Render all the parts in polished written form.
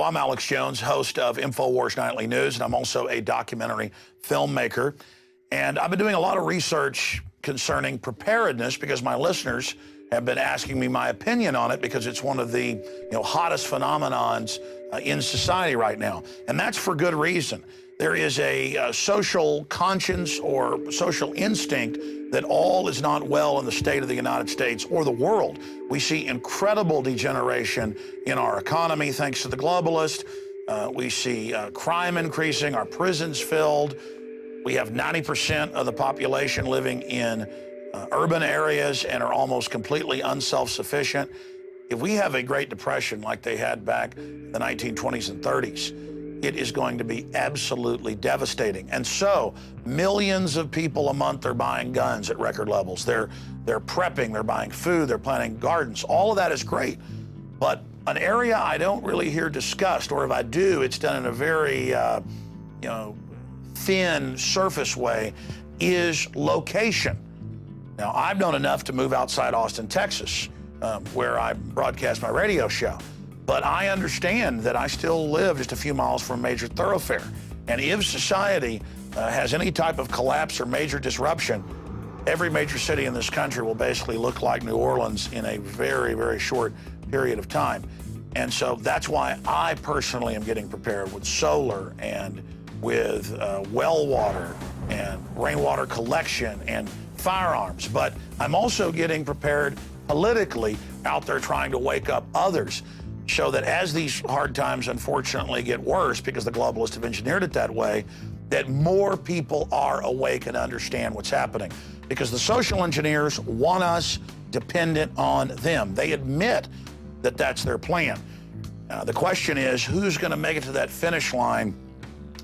I'm Alex Jones, host of InfoWars Nightly News, and I'm also a documentary filmmaker. And I've been doing a lot of research concerning preparedness because my listeners have been asking me my opinion on it because it's one of the hottest phenomenons in society right now. And that's for good reason. There is a social conscience or social instinct that all is not well in the state of the United States or the world. We see incredible degeneration in our economy thanks to the globalists. We see crime increasing, our prisons filled. We have 90% of the population living in urban areas and are almost completely unself-sufficient. If we have a Great Depression like they had back in the 1920s and 30s, it is going to be absolutely devastating. And so millions of people a month are buying guns at record levels. They're prepping, they're buying food, they're planting gardens. All of that is great. But an area I don't really hear discussed, or if I do, it's done in a very thin surface way, is location. Now, I've known enough to move outside Austin, Texas, where I broadcast my radio show. But I understand that I still live just a few miles from a major thoroughfare. And if society has any type of collapse or major disruption, every major city in this country will basically look like New Orleans in a very, very short period of time. And so that's why I personally am getting prepared with solar and with well water and rainwater collection and firearms. But I'm also getting prepared politically out there trying to wake up others, so that as these hard times unfortunately get worse, because the globalists have engineered it that way, that more people are awake and understand what's happening. Because the social engineers want us dependent on them. They admit that that's their plan. The question is, who's going to make it to that finish line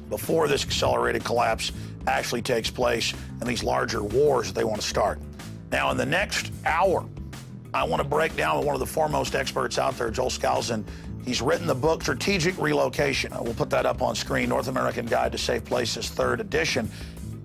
before this accelerated collapse actually takes place and these larger wars that they want to start? Now, in the next hour, I want to break down with one of the foremost experts out there, Joel Skousen. He's written the book, Strategic Relocation. We'll put that up on screen, North American Guide to Safe Places, 3rd edition.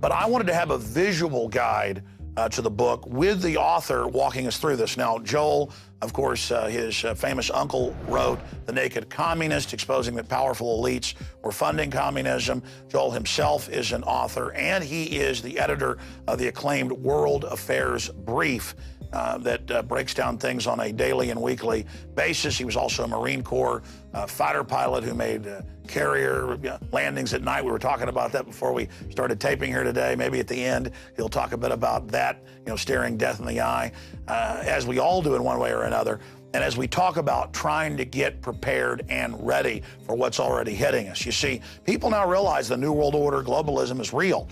But I wanted to have a visual guide to the book with the author walking us through this. Now, Joel, of course, his famous uncle wrote The Naked Communist, exposing that powerful elites were funding communism. Joel himself is an author, and he is the editor of the acclaimed World Affairs Brief, that breaks down things on a daily and weekly basis. He was also a Marine Corps fighter pilot who made carrier landings at night. We were talking about that before we started taping here today. Maybe at the end, he'll talk a bit about that, staring death in the eye, as we all do in one way or another. And as we talk about trying to get prepared and ready for what's already hitting us. You see, people now realize the New World Order, globalism is real.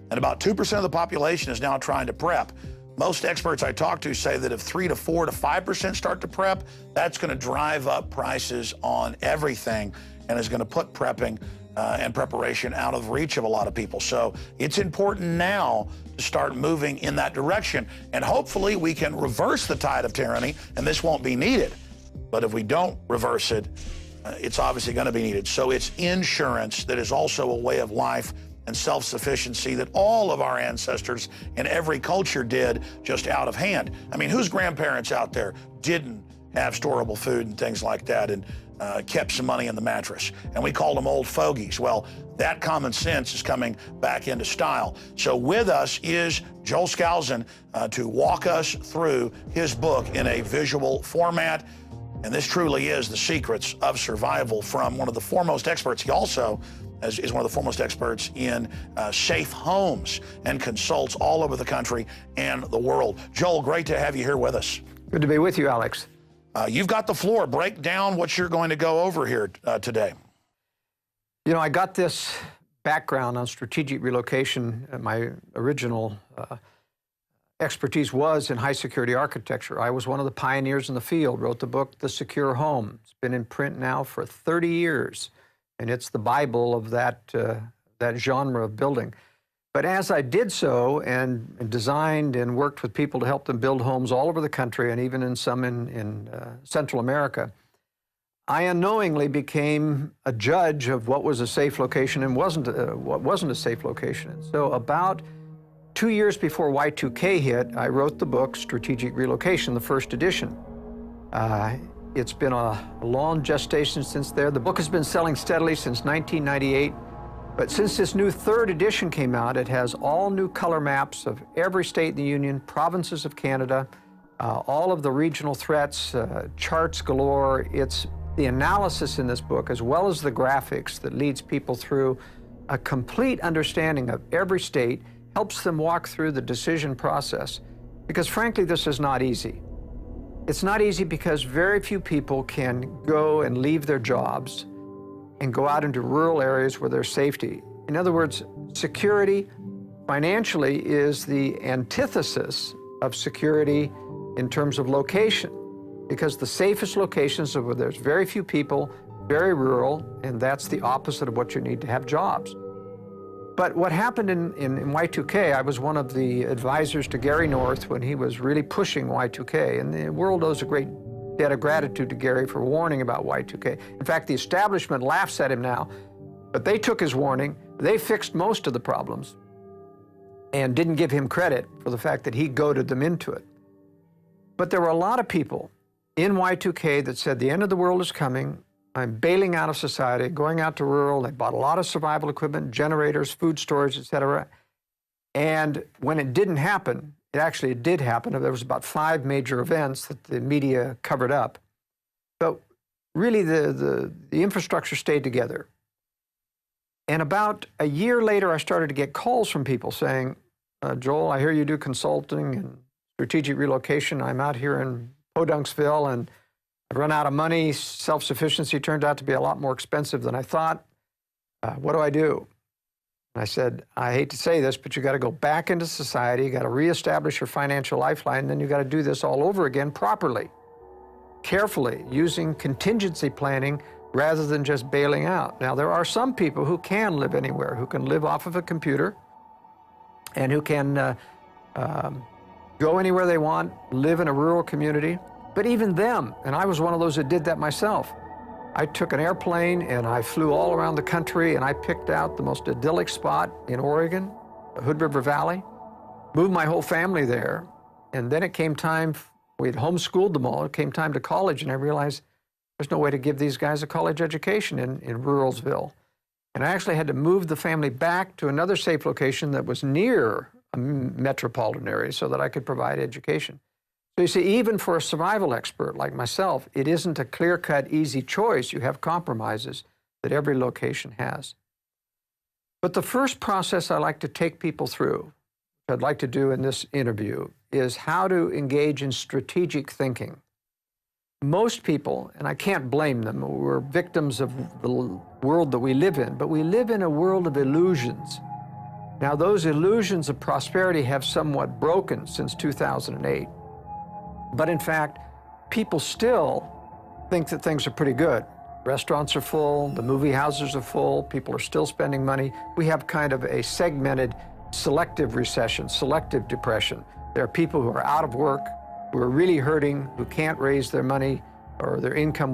And about 2% of the population is now trying to prep. Most experts I talk to say that if 3 to 4 to 5% start to prep, that's going to drive up prices on everything and is going to put prepping and preparation out of reach of a lot of people. So it's important now to start moving in that direction. And hopefully we can reverse the tide of tyranny, and this won't be needed. But if we don't reverse it, it's obviously going to be needed. So it's insurance that is also a way of life and self-sufficiency that all of our ancestors in every culture did, just out of hand. I mean, whose grandparents out there didn't have storable food and things like that and kept some money in the mattress? And we called them old fogies. Well, that common sense is coming back into style. So with us is Joel Skousen to walk us through his book in a visual format. And this truly is the secrets of survival from one of the foremost experts. He also is one of the foremost experts in safe homes and consults all over the country and the world. Joel, great to have you here with us. Good to be with you, Alex. You've got the floor. Break down what you're going to go over here today. I got this background on strategic relocation. My original expertise was in high security architecture. I was one of the pioneers in the field, wrote the book, The Secure Home. It's been in print now for 30 years. And it's the Bible of that genre of building. But as I did so and designed and worked with people to help them build homes all over the country and even in some in Central America, I unknowingly became a judge of what was a safe location and what wasn't a safe location. And so about 2 years before Y2K hit, I wrote the book, Strategic Relocation, the 1st edition. It's been a long gestation since there. The book has been selling steadily since 1998. But since this new third edition came out, it has all new color maps of every state in the Union, provinces of Canada, all of the regional threats, charts galore. It's the analysis in this book, as well as the graphics, that leads people through a complete understanding of every state, helps them walk through the decision process. Because frankly, this is not easy. It's not easy because very few people can go and leave their jobs and go out into rural areas where there's safety. In other words, security financially is the antithesis of security in terms of location, because the safest locations are where there's very few people, very rural, and that's the opposite of what you need to have jobs. But what happened in Y2K, I was one of the advisors to Gary North when he was really pushing Y2K, and the world owes a great debt of gratitude to Gary for warning about Y2K. In fact, the establishment laughs at him now, but they took his warning, they fixed most of the problems, and didn't give him credit for the fact that he goaded them into it. But there were a lot of people in Y2K that said the end of the world is coming, I'm bailing out of society, going out to rural. They bought a lot of survival equipment, generators, food storage, etc. And when it didn't happen, it did happen. There was about 5 major events that the media covered up. But really, the infrastructure stayed together. And about a year later, I started to get calls from people saying, Joel, I hear you do consulting and strategic relocation. I'm out here in Podunksville, and I've run out of money. Self-sufficiency turned out to be a lot more expensive than I thought. What do I do? And I said, I hate to say this, but you got to go back into society. You got to reestablish your financial lifeline. And then you got to do this all over again properly, carefully, using contingency planning rather than just bailing out. Now, there are some people who can live anywhere, who can live off of a computer and who can go anywhere they want, live in a rural community. But even them, and I was one of those that did that myself, I took an airplane and I flew all around the country and I picked out the most idyllic spot in Oregon, the Hood River Valley, moved my whole family there. And then it came time, we had homeschooled them all, it came time to college, and I realized there's no way to give these guys a college education in Ruralsville. And I actually had to move the family back to another safe location that was near a metropolitan area so that I could provide education. So you see, even for a survival expert like myself, it isn't a clear-cut, easy choice. You have compromises that every location has. But the first process I like to take people through, which I'd like to do in this interview, is how to engage in strategic thinking. Most people, and I can't blame them, we're victims of the world that we live in, but we live in a world of illusions. Now, those illusions of prosperity have somewhat broken since 2008. But in fact, people still think that things are pretty good. Restaurants are full, the movie houses are full, people are still spending money. We have kind of a segmented, selective recession, selective depression. There are people who are out of work, who are really hurting, who can't raise their money or their income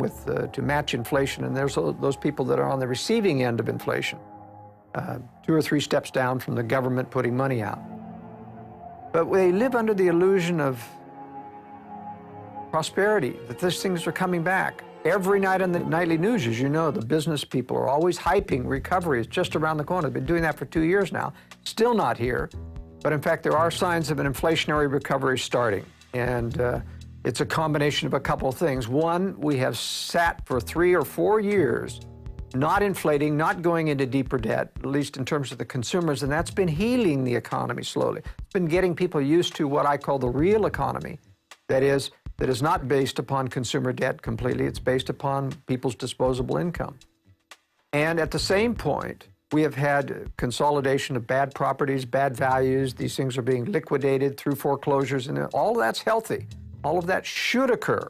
to match inflation. And there's those people that are on the receiving end of inflation, 2 or 3 steps down from the government putting money out. But they live under the illusion of prosperity, that these things are coming back. Every night on the nightly news, as you know, the business people are always hyping recovery is just around the corner. They've been doing that for 2 years now. Still not here. But in fact, there are signs of an inflationary recovery starting. And it's a combination of a couple of things. One, we have sat for 3 or 4 years not inflating, not going into deeper debt, at least in terms of the consumers, and that's been healing the economy slowly. It's been getting people used to what I call the real economy. That is not based upon consumer debt completely. It's based upon people's disposable income. And at the same point, we have had consolidation of bad properties, bad values. These things are being liquidated through foreclosures, and all of that's healthy. All of that should occur.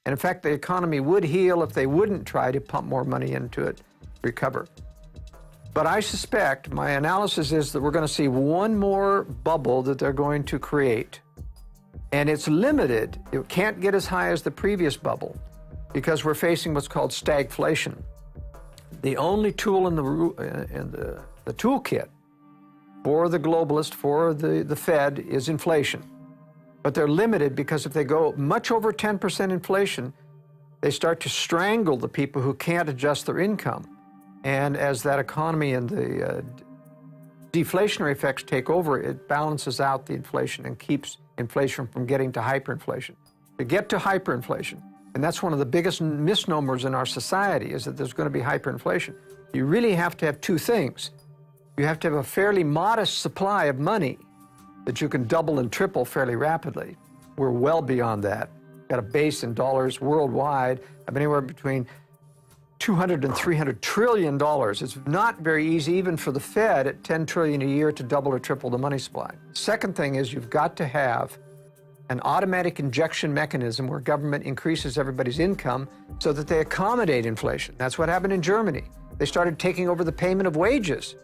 And in fact, the economy would heal if they wouldn't try to pump more money into it, recover. But I suspect, my analysis is that we're going to see one more bubble that they're going to create. And it's limited. It can't get as high as the previous bubble because we're facing what's called stagflation. The only tool in the toolkit for the globalist, for the Fed, is inflation. But they're limited because if they go much over 10% inflation, they start to strangle the people who can't adjust their income. And as that economy and the deflationary effects take over, it balances out the inflation and keeps inflation from getting to hyperinflation. To get to hyperinflation, and that's one of the biggest misnomers in our society, is that there's going to be hyperinflation. You really have to have two things. You have to have a fairly modest supply of money that you can double and triple fairly rapidly. We're well beyond that. Got a base in dollars worldwide of anywhere between $200 and $300 trillion. It's not very easy, even for the Fed at 10 trillion a year, to double or triple the money supply. Second thing is you've got to have an automatic injection mechanism where government increases everybody's income so that they accommodate inflation. That's what happened in Germany. They started taking over the payment of wages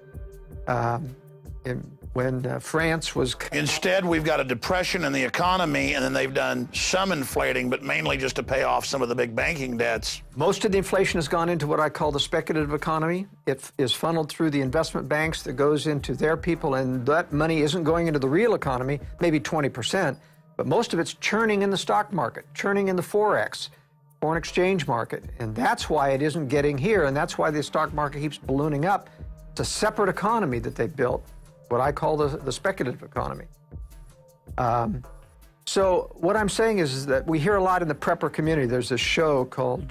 when France was... Instead, we've got a depression in the economy, and then they've done some inflating, but mainly just to pay off some of the big banking debts. Most of the inflation has gone into what I call the speculative economy. It is funneled through the investment banks that goes into their people, and that money isn't going into the real economy, maybe 20%, but most of it's churning in the stock market, churning in the Forex, foreign exchange market, and that's why it isn't getting here, and that's why the stock market keeps ballooning up. It's a separate economy that they built, what I call the speculative economy. So what I'm saying is that we hear a lot in the prepper community. There's this show called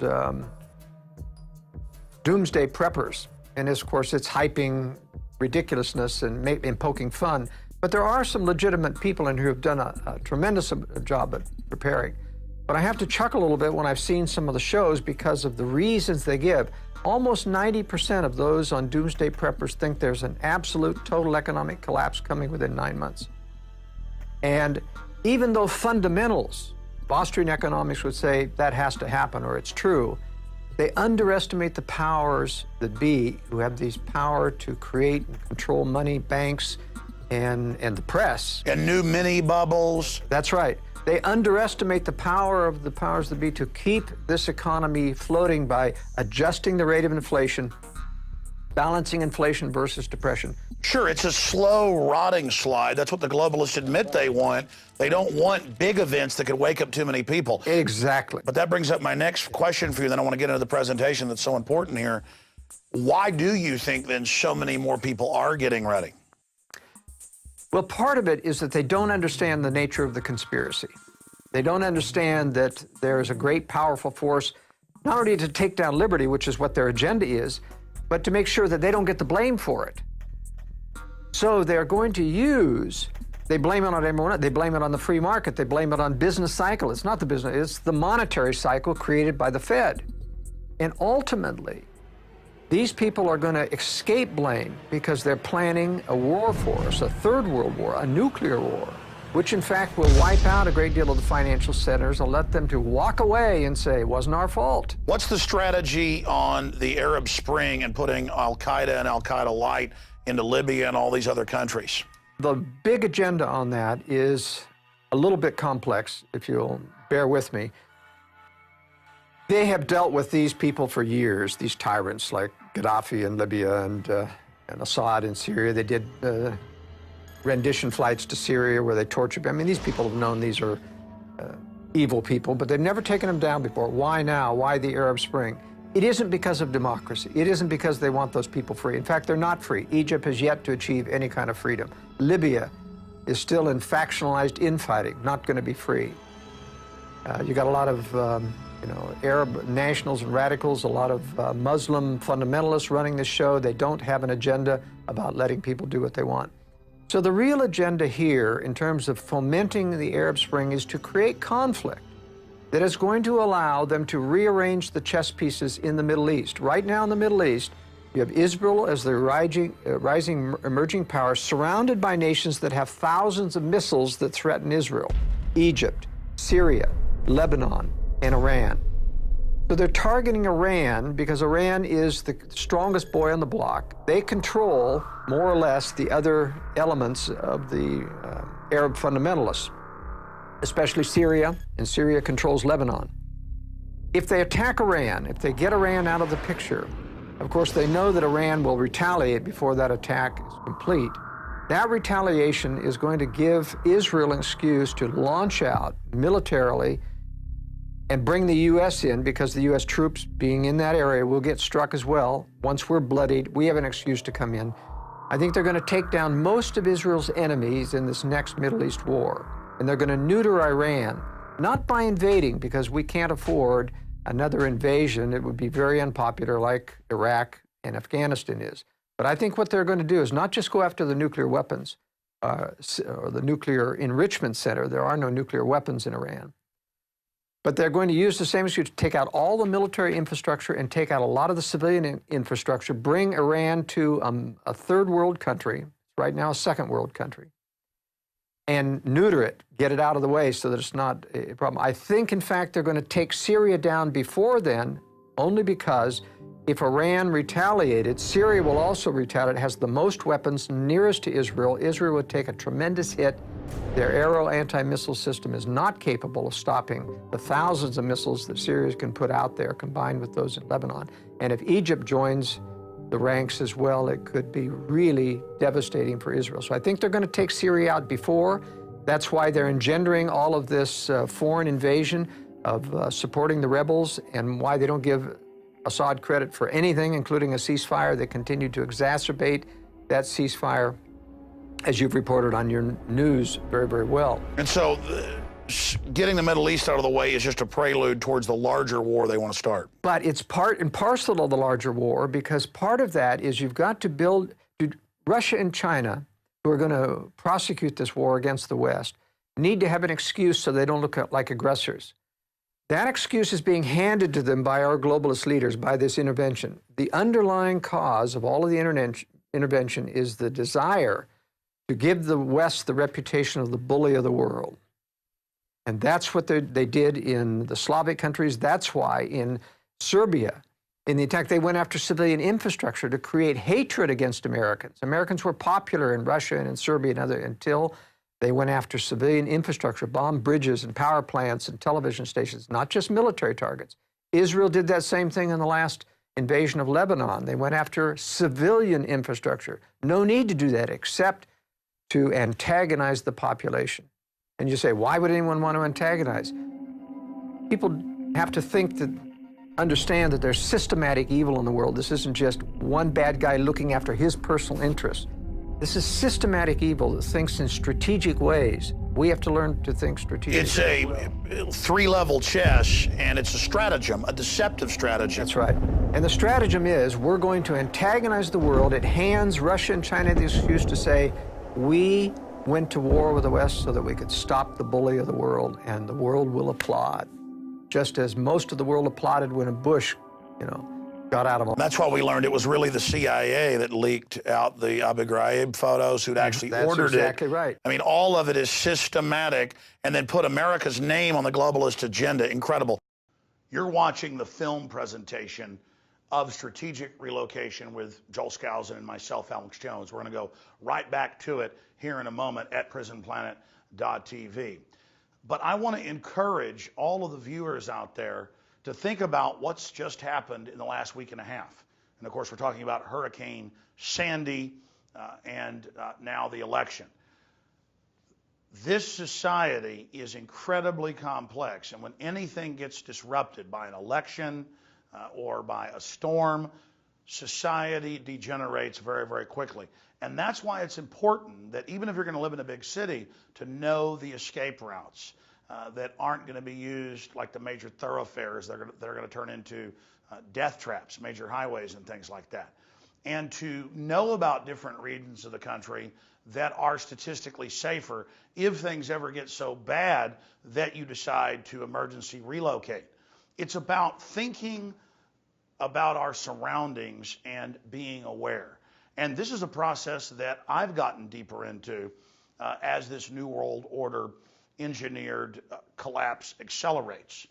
Doomsday Preppers. And of course, it's hyping ridiculousness and poking fun. But there are some legitimate people in here who have done a tremendous job at preparing. But I have to chuckle a little bit when I've seen some of the shows because of the reasons they give. Almost 90% of those on Doomsday Preppers think there's an absolute total economic collapse coming within 9 months. And even though fundamentals, Austrian economics would say that has to happen or it's true, they underestimate the powers that be who have these power to create and control money, banks, and the press. And new mini bubbles. That's right. They underestimate the power of the powers that be to keep this economy floating by adjusting the rate of inflation, balancing inflation versus depression. Sure, it's a slow, rotting slide. That's what the globalists admit they want. They don't want big events that could wake up too many people. Exactly. But that brings up my next question for you, then I want to get into the presentation that's so important here. Why do you think then so many more people are getting ready? Well, part of it is that they don't understand the nature of the conspiracy. They don't understand that there is a great, powerful force, not only to take down liberty, which is what their agenda is, but to make sure that they don't get the blame for it. So they're going to use, they blame it on everyone, they blame it on the free market, they blame it on business cycle. It's not the business, it's the monetary cycle created by the Fed. And ultimately, these people are going to escape blame because they're planning a war for us, a third world war, a nuclear war, which in fact will wipe out a great deal of the financial centers and let them to walk away and say, it wasn't our fault. What's the strategy on the Arab Spring and putting Al-Qaeda and Al-Qaeda-Light into Libya and all these other countries? The big agenda on that is a little bit complex, if you'll bear with me. They have dealt with these people for years, these tyrants like Gaddafi in Libya and Assad in Syria. They did rendition flights to Syria where they tortured. I mean, these people have known these are evil people, but they've never taken them down before. Why now? Why the Arab Spring? It isn't because of democracy. It isn't because they want those people free. In fact, they're not free. Egypt has yet to achieve any kind of freedom. Libya is still in factionalized infighting, not going to be free. You got a lot of Arab nationals and radicals, a lot of Muslim fundamentalists running this show. They don't have an agenda about letting people do what they want. So the real agenda here, in terms of fomenting the Arab Spring, is to create conflict that is going to allow them to rearrange the chess pieces in the Middle East. Right now in the Middle East, you have Israel as the rising emerging power, surrounded by nations that have thousands of missiles that threaten Israel: Egypt, Syria, Lebanon, and Iran. So they're targeting Iran because Iran is the strongest boy on the block. They control, more or less, the other elements of the Arab fundamentalists, especially Syria, and Syria controls Lebanon. If they attack Iran, if they get Iran out of the picture, of course they know that Iran will retaliate before that attack is complete. That retaliation is going to give Israel an excuse to launch out militarily and bring the U.S. in, because the U.S. troops being in that area will get struck as well. Once we're bloodied, we have an excuse to come in. I think they're going to take down most of Israel's enemies in this next Middle East war. And they're going to neuter Iran, not by invading, because we can't afford another invasion. It would be very unpopular, like Iraq and Afghanistan is. But I think what they're going to do is not just go after the nuclear weapons or the nuclear enrichment center. There are no nuclear weapons in Iran. But they're going to use the same excuse to take out all the military infrastructure and take out a lot of the civilian infrastructure, bring Iran to a third world country, right now a second world country, and neuter it, get it out of the way so that it's not a problem. I think, in fact, they're going to take Syria down before then, only because if Iran retaliated, Syria will also retaliate. It has the most weapons nearest to Israel. Israel would take a tremendous hit. Their Arrow anti-missile system is not capable of stopping the thousands of missiles that Syria can put out there, combined with those in Lebanon. And if Egypt joins the ranks as well, it could be really devastating for Israel. So I think they're going to take Syria out before. That's why they're engendering all of this foreign invasion of supporting the rebels, and why they don't give Assad credit for anything, including a ceasefire. They continue to exacerbate that ceasefire, as you've reported on your news very, very well. And so getting the Middle East out of the way is just a prelude towards the larger war they want to start. But it's part and parcel of the larger war, because part of that is you've got to build, Russia and China, who are going to prosecute this war against the West, need to have an excuse so they don't look like aggressors. That excuse is being handed to them by our globalist leaders, by this intervention. The underlying cause of all of the intervention is the desire to give the West the reputation of the bully of the world. And that's what they did in the Slavic countries. That's why in Serbia, in the attack, they went after civilian infrastructure to create hatred against Americans. Americans were popular in Russia and in Serbia and other until they went after civilian infrastructure, bombed bridges and power plants and television stations, not just military targets. Israel did that same thing in the last invasion of Lebanon. They went after civilian infrastructure. No need to do that except to antagonize the population. And you say, why would anyone want to antagonize? People have to understand that there's systematic evil in the world. This isn't just one bad guy looking after his personal interests. This is systematic evil that thinks in strategic ways. We have to learn to think strategically. It's a three-level chess, and it's a stratagem, a deceptive stratagem. That's right. And the stratagem is, we're going to antagonize the world. It hands Russia and China the excuse to say, we went to war with the West so that we could stop the bully of the world, and the world will applaud. Just as most of the world applauded when Bush, got out of them. That's why we learned it was really the CIA that leaked out the Abu Ghraib photos, who'd actually ordered it. That's exactly right. I mean, all of it is systematic, and then put America's name on the globalist agenda. Incredible. You're watching the film presentation of Strategic Relocation with Joel Skousen and myself, Alex Jones. We're going to go right back to it here in a moment at prisonplanet.tv. But I want to encourage all of the viewers out there to think about what's just happened in the last week and a half. And of course, we're talking about Hurricane Sandy and now the election. This society is incredibly complex, and when anything gets disrupted by an election or by a storm, society degenerates very, very quickly. And that's why it's important that even if you're going to live in a big city, to know the escape routes that aren't going to be used like the major thoroughfares that are going to turn into death traps, major highways and things like that. And to know about different regions of the country that are statistically safer if things ever get so bad that you decide to emergency relocate. It's about thinking about our surroundings and being aware. And this is a process that I've gotten deeper into as this New World Order engineered collapse accelerates.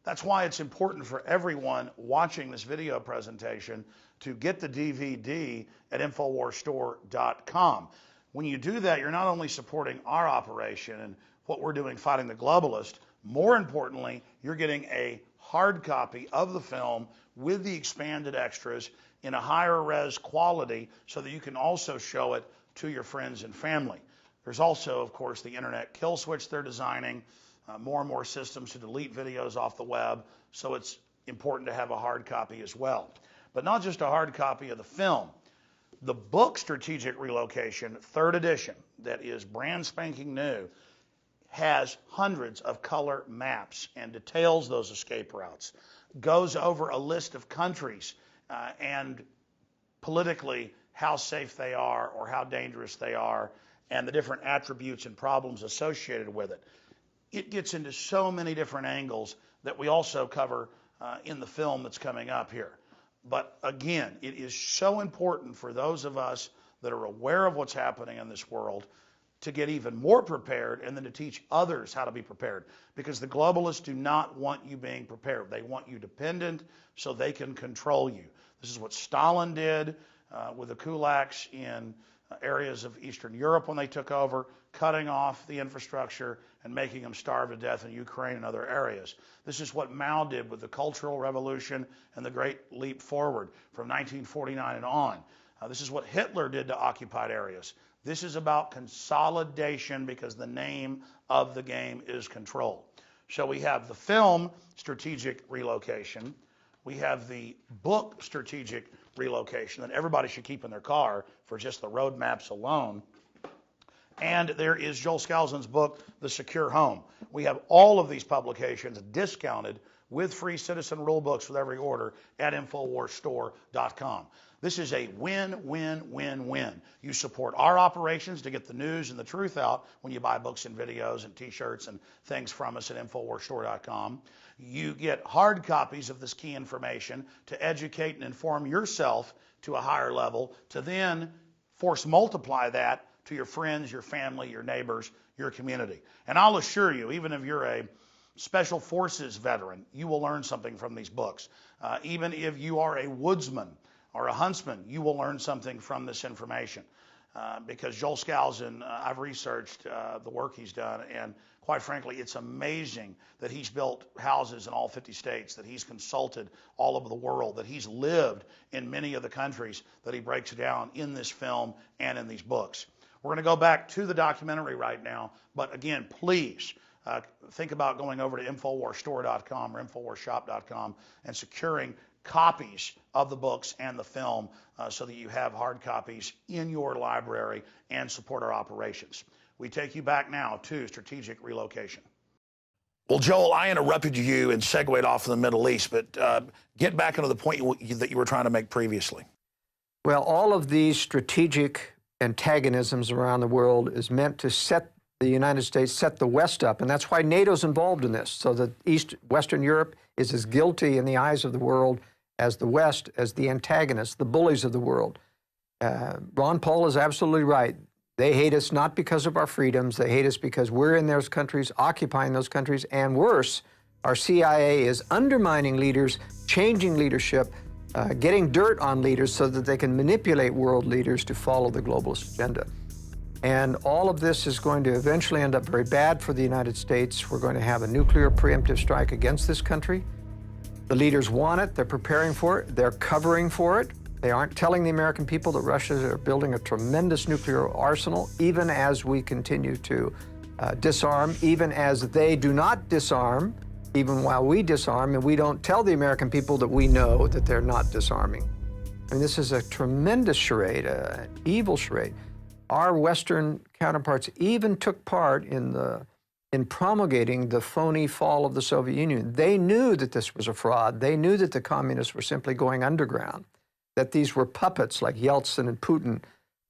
That's why it's important for everyone watching this video presentation to get the DVD at InfoWarsStore.com. When you do that, you're not only supporting our operation and what we're doing fighting the globalist, more importantly, you're getting a hard copy of the film with the expanded extras in a higher res quality so that you can also show it to your friends and family. There's also, of course, the internet kill switch they're designing, more and more systems to delete videos off the web, so it's important to have a hard copy as well. But not just a hard copy of the film. The book Strategic Relocation, 3rd edition, that is brand spanking new, has hundreds of color maps and details those escape routes, goes over a list of countries and politically how safe they are or how dangerous they are, and the different attributes and problems associated with it. It gets into so many different angles that we also cover in the film that's coming up here. But again, it is so important for those of us that are aware of what's happening in this world to get even more prepared, and then to teach others how to be prepared. Because the globalists do not want you being prepared. They want you dependent so they can control you. This is what Stalin did with the kulaks in areas of Eastern Europe when they took over, cutting off the infrastructure and making them starve to death in Ukraine and other areas. This is what Mao did with the Cultural Revolution and the Great Leap Forward from 1949 and on. This is what Hitler did to occupied areas. This is about consolidation, because the name of the game is control. So we have the film Strategic Relocation. We have the book Strategic Relocation that everybody should keep in their car for just the road maps alone. And there is Joel Skousen's book, The Secure Home. We have all of these publications discounted with free citizen rule books with every order at InfoWarsStore.com. This is a win-win-win-win. You support our operations to get the news and the truth out when you buy books and videos and t-shirts and things from us at InfoWarsStore.com. You get hard copies of this key information to educate and inform yourself to a higher level, to then force multiply that to your friends, your family, your neighbors, your community. And I'll assure you, even if you're a Special Forces veteran, you will learn something from these books. Even if you are a woodsman or a huntsman, you will learn something from this information. Because Joel Skousen, I've researched the work he's done, and quite frankly, it's amazing that he's built houses in all 50 states, that he's consulted all over the world, that he's lived in many of the countries that he breaks down in this film and in these books. We're going to go back to the documentary right now, but again, please think about going over to InfoWarsStore.com or InfoWarsShop.com and securing copies of the books and the film so that you have hard copies in your library and support our operations. We take you back now to Strategic Relocation. Well, Joel, I interrupted you and segued off in the Middle East, but get back into the point that you were trying to make previously. Well, all of these strategic antagonisms around the world is meant to set the United States, set the West up, and that's why NATO's involved in this, so that Western Europe is as guilty in the eyes of the world as the West, as the antagonists, the bullies of the world. Ron Paul is absolutely right. They hate us not because of our freedoms. They hate us because we're in those countries, occupying those countries, and worse, our CIA is undermining leaders, changing leadership, getting dirt on leaders so that they can manipulate world leaders to follow the globalist agenda. And all of this is going to eventually end up very bad for the United States. We're going to have a nuclear preemptive strike against this country. The leaders want it. They're preparing for it. They're covering for it. They aren't telling the American people that Russia is building a tremendous nuclear arsenal, even as we continue to disarm, even as they do not disarm, even while we disarm, and we don't tell the American people that we know that they're not disarming. I mean, this is a tremendous charade, an evil charade. Our Western counterparts even took part in promulgating the phony fall of the Soviet Union. They knew that this was a fraud. They knew that the communists were simply going underground, that these were puppets like Yeltsin and Putin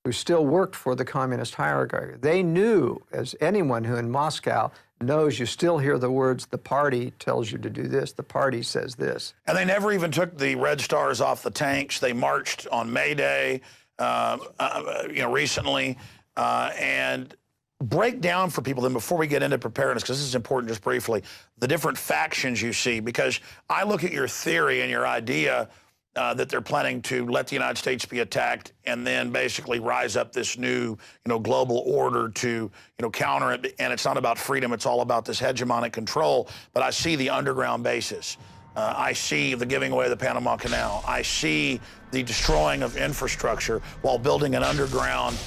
who still worked for the communist hierarchy. They knew, as anyone who in Moscow knows, you still hear the words, the party tells you to do this, the party says this. And they never even took the red stars off the tanks. They marched on May Day, recently, and break down for people then, before we get into preparedness, because this is important just briefly, the different factions you see, because I look at your theory and your idea that they're planning to let the United States be attacked and then basically rise up this new, global order to, counter it. And it's not about freedom. It's all about this hegemonic control. But I see the underground bases. I see the giving away of the Panama Canal. I see the destroying of infrastructure while building an underground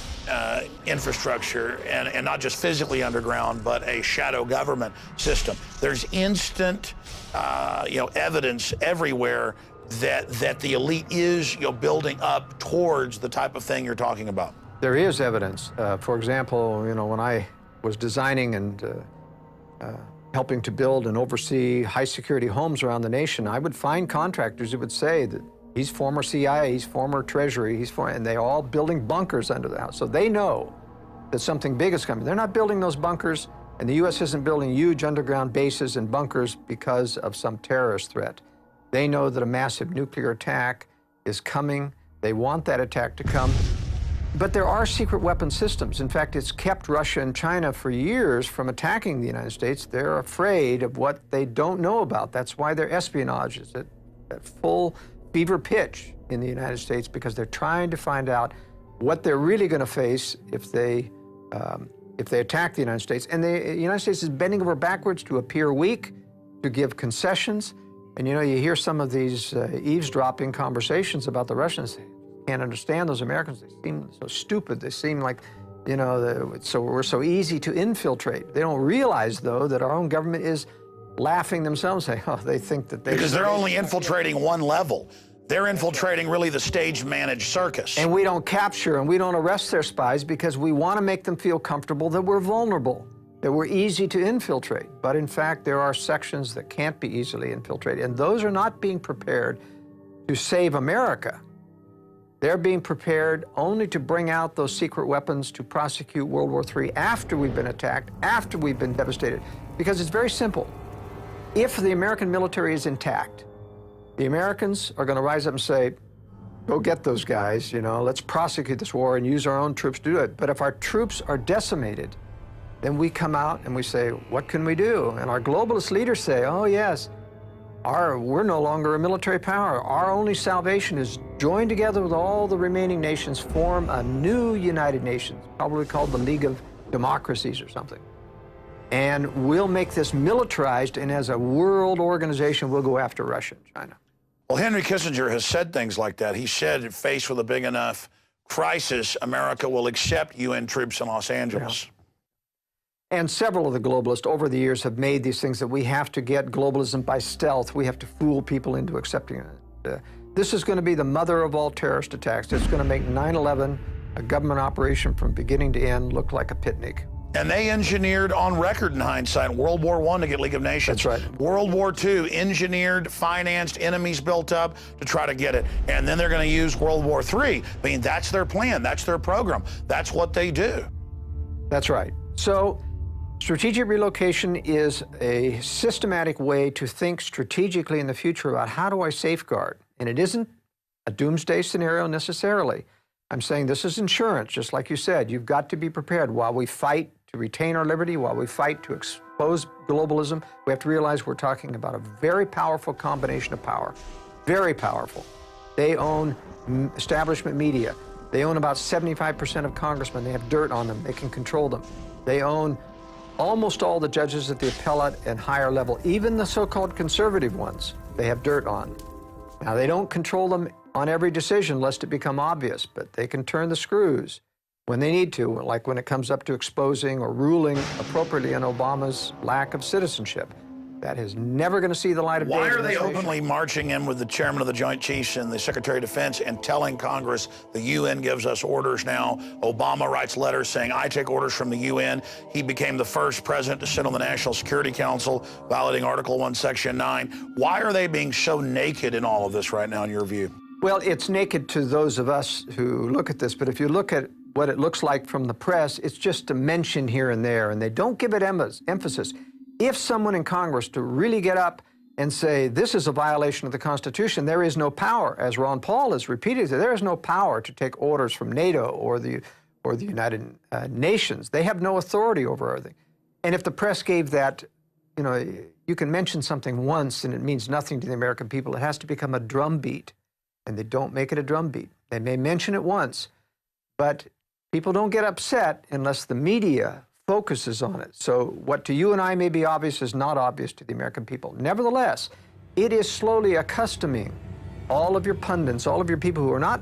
infrastructure, and not just physically underground, but a shadow government system. There's instant, evidence everywhere that the elite is, building up towards the type of thing you're talking about. There is evidence. For example, when I was designing and helping to build and oversee high-security homes around the nation, I would find contractors who would say that he's former CIA, he's former Treasury, and they're all building bunkers under the house. So they know that something big is coming. They're not building those bunkers, and the U.S. isn't building huge underground bases and bunkers because of some terrorist threat. They know that a massive nuclear attack is coming. They want that attack to come. But there are secret weapon systems. In fact, it's kept Russia and China for years from attacking the United States. They're afraid of what they don't know about. That's why their espionage is at full fever pitch in the United States, because they're trying to find out what they're really going to face if they attack the United States. And the United States is bending over backwards to appear weak, to give concessions. And you you hear some of these eavesdropping conversations about the Russians. Can't understand those Americans. They seem so stupid. They seem like, we're so easy to infiltrate. They don't realize, though, that our own government is laughing themselves, saying, they think that because they're only infiltrating one level. They're infiltrating really the stage-managed circus. And we don't capture and we don't arrest their spies because we want to make them feel comfortable that we're vulnerable, that we're easy to infiltrate. But in fact, there are sections that can't be easily infiltrated, and those are not being prepared to save America. They're being prepared only to bring out those secret weapons to prosecute World War III after we've been attacked, after we've been devastated. Because it's very simple. If the American military is intact, the Americans are going to rise up and say, go get those guys, let's prosecute this war and use our own troops to do it. But if our troops are decimated, then we come out and we say, what can we do? And our globalist leaders say, oh yes, we're no longer a military power. Our only salvation is join together with all the remaining nations, form a new United Nations, probably called the League of Democracies or something. And we'll make this militarized, and as a world organization, we'll go after Russia and China. Well, Henry Kissinger has said things like that. He said, faced with a big enough crisis, America will accept UN troops in Los Angeles. Yeah. And several of the globalists over the years have made these things that we have to get globalism by stealth. We have to fool people into accepting it. This is going to be the mother of all terrorist attacks. It's going to make 9/11, a government operation from beginning to end, look like a picnic. And they engineered, on record in hindsight, World War I to get League of Nations. That's right. World War II, engineered, financed, enemies built up to try to get it. And then they're going to use World War III. I mean, that's their plan. That's their program. That's what they do. That's right. So strategic relocation is a systematic way to think strategically in the future about how do I safeguard. And it isn't a doomsday scenario necessarily. I'm saying this is insurance, just like you said. You've got to be prepared while we fight to retain our liberty, while we fight to expose globalism. We have to realize we're talking about a very powerful combination of power, very powerful. They own establishment media. They own about 75% of congressmen. They have dirt on them. They can control them. They own almost all the judges at the appellate and higher level, even the so-called conservative ones, they have dirt on. Now, they don't control them on every decision lest it become obvious, but they can turn the screws when they need to, like when it comes up to exposing or ruling appropriately on Obama's lack of citizenship. That is never going to see the light of day. Why are they openly marching in with the chairman of the Joint Chiefs and the Secretary of Defense and telling Congress the UN gives us orders now? Obama writes letters saying, I take orders from the UN. He became the first president to sit on the National Security Council, violating Article 1, Section 9. Why are they being so naked in all of this right now, in your view? Well, it's naked to those of us who look at this, but if you look at what it looks like from the press, it's just a mention here and there, and they don't give it emphasis. If someone in Congress to really get up and say, this is a violation of the Constitution, there is no power, as Ron Paul has repeated, there is no power to take orders from NATO or the United Nations. They have no authority over everything. And if the press gave that, you can mention something once and it means nothing to the American people. It has to become a drumbeat, and they don't make it a drumbeat. They may mention it once, but people don't get upset unless the media focuses on it. So what to you and I may be obvious is not obvious to the American people. Nevertheless, it is slowly accustoming all of your pundits, all of your people who are not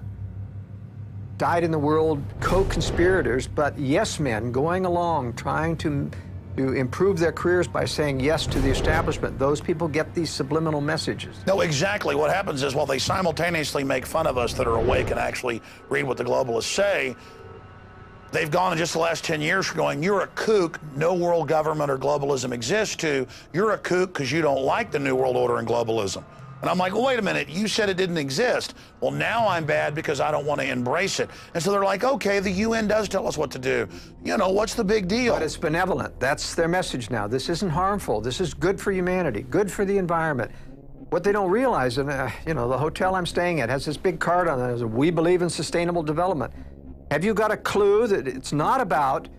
dyed-in-the-world co-conspirators, but yes men going along trying to improve their careers by saying yes to the establishment. Those people get these subliminal messages. No, exactly. What happens is, while they simultaneously make fun of us that are awake and actually read what the globalists say, they've gone in just the last 10 years from going, you're a kook, no world government or globalism exists, to you're a kook because you don't like the New World Order and globalism. And I'm like, well, wait a minute, you said it didn't exist. Well, now I'm bad because I don't want to embrace it. And so they're like, okay, the UN does tell us what to do. You know, what's the big deal? But it's benevolent. That's their message now. This isn't harmful. This is good for humanity, good for the environment. What they don't realize, and you know, the hotel I'm staying at has this big card on it that says, we believe in sustainable development. Have you got a clue that it's not about,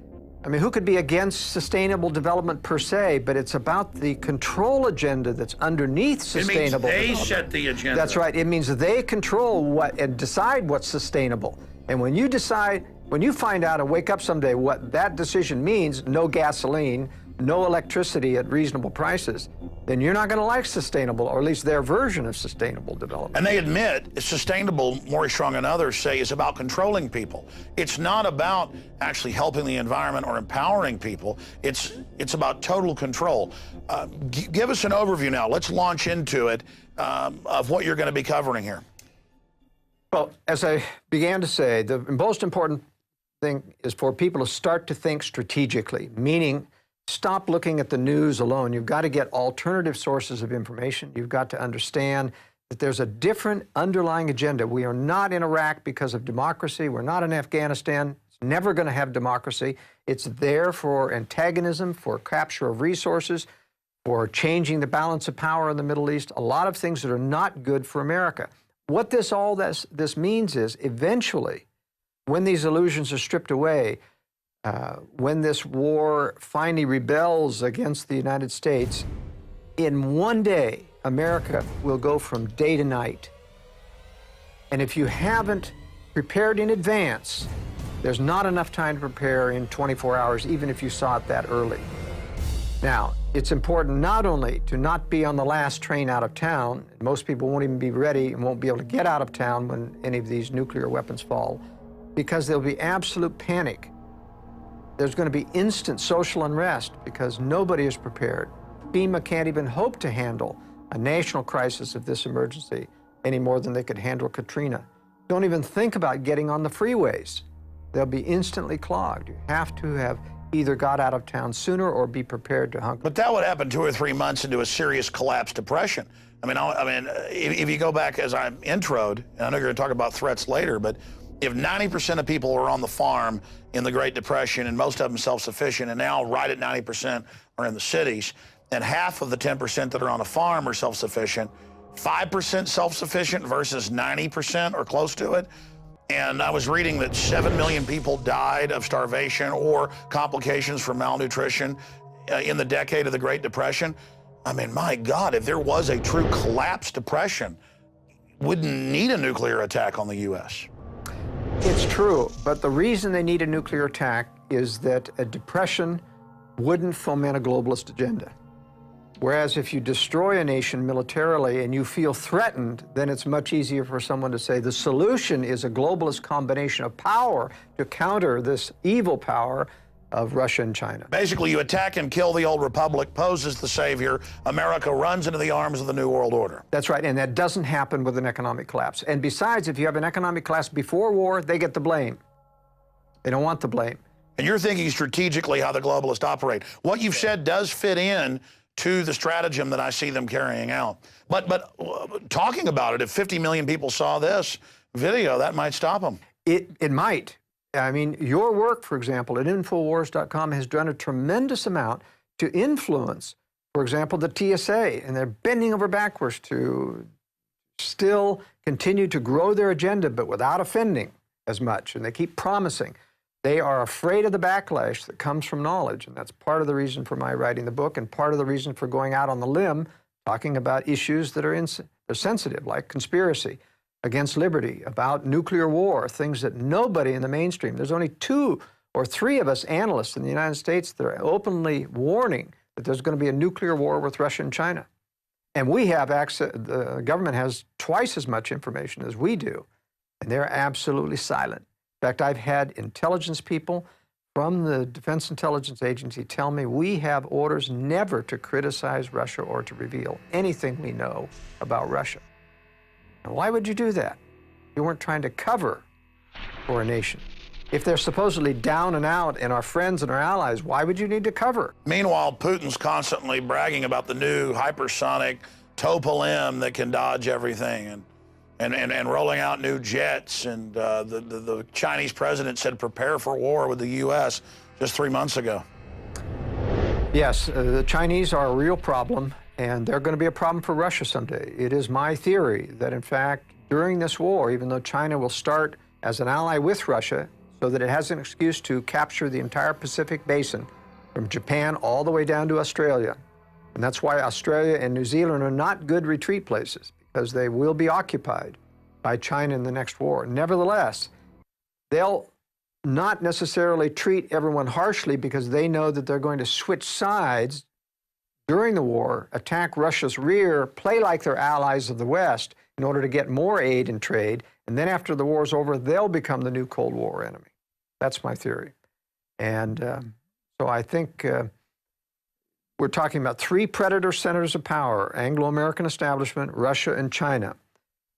I mean, who could be against sustainable development per se, but it's about the control agenda that's underneath sustainable development. It means they set the agenda. That's right. It means they control what and decide what's sustainable. And when you decide, when you find out and wake up someday what that decision means, no gasoline, no electricity at reasonable prices, then you're not going to like sustainable, or at least their version of sustainable development. And they admit it's sustainable, Maury Strong and others say, is about controlling people. It's not about actually helping the environment or empowering people. It's about total control. Give us an overview now. Let's launch into it of what you're going to be covering here. Well, as I began to say, the most important thing is for people to start to think strategically, meaning stop looking at the news alone. You've got to get alternative sources of information. You've got to understand that there's a different underlying agenda. We are not in Iraq because of democracy. We're not in Afghanistan. It's never going to have democracy. It's there for antagonism, for capture of resources, for changing the balance of power in the Middle East, a lot of things that are not good for America. What this means is, eventually, when these illusions are stripped away, when this war finally rebels against the United States, in one day, America will go from day to night. And if you haven't prepared in advance, there's not enough time to prepare in 24 hours, even if you saw it that early. Now, it's important not only to not be on the last train out of town, most people won't even be ready and won't be able to get out of town when any of these nuclear weapons fall, because there'll be absolute panic. There's going to be instant social unrest because nobody is prepared. FEMA can't even hope to handle a national crisis of this emergency any more than they could handle Katrina. Don't even think about getting on the freeways. They'll be instantly clogged. You have to have either got out of town sooner or be prepared to hunker. But that would happen 2 or 3 months into a serious collapse depression. I mean, if you go back as I introed, and I know you're going to talk about threats later, but if 90% of people were on the farm in the Great Depression, and most of them self-sufficient, and now right at 90% are in the cities, and half of the 10% that are on a farm are self-sufficient, 5% self-sufficient versus 90% or close to it. And I was reading that 7 million people died of starvation or complications from malnutrition in the decade of the Great Depression. I mean, my God, if there was a true collapse depression, wouldn't need a nuclear attack on the U.S. It's true, but the reason they need a nuclear attack is that a depression wouldn't foment a globalist agenda. Whereas if you destroy a nation militarily and you feel threatened, then it's much easier for someone to say the solution is a globalist combination of power to counter this evil power of Russia and China. Basically, you attack and kill the old republic, pose as the savior. America runs into the arms of the New World Order. That's right, and that doesn't happen with an economic collapse. And besides, if you have an economic collapse before war, they get the blame. They don't want the blame. And you're thinking strategically how the globalists operate. What you've said does fit in to the stratagem that I see them carrying out. But talking about it, if 50 million people saw this video, that might stop them. It might. I mean, your work, for example, at Infowars.com has done a tremendous amount to influence, for example, the TSA, and they're bending over backwards to still continue to grow their agenda, but without offending as much. And they keep promising. They are afraid of the backlash that comes from knowledge, and that's part of the reason for my writing the book and part of the reason for going out on the limb talking about issues that are sensitive, like conspiracy against liberty, about nuclear war, things that nobody in the mainstream, there's only 2 or 3 of us analysts in the United States that are openly warning that there's going to be a nuclear war with Russia and China. And we have access, the government has twice as much information as we do, and they're absolutely silent. In fact, I've had intelligence people from the Defense Intelligence Agency tell me we have orders never to criticize Russia or to reveal anything we know about Russia. Now, why would you do that? You weren't trying to cover for a nation. If they're supposedly down and out and our friends and our allies, why would you need to cover? Meanwhile, Putin's constantly bragging about the new hypersonic Tupolev that can dodge everything and rolling out new jets. And the Chinese president said prepare for war with the U.S. just 3 months ago. Yes, the Chinese are a real problem, and they're going to be a problem for Russia someday. It is my theory that, in fact, during this war, even though China will start as an ally with Russia so that it has an excuse to capture the entire Pacific Basin from Japan all the way down to Australia. And that's why Australia and New Zealand are not good retreat places, because they will be occupied by China in the next war. Nevertheless, they'll not necessarily treat everyone harshly because they know that they're going to switch sides during the war, attack Russia's rear, play like they're allies of the West in order to get more aid and trade, and then after the war's over, they'll become the new Cold War enemy. That's my theory. And so I think we're talking about three predator centers of power: Anglo-American establishment, Russia, and China.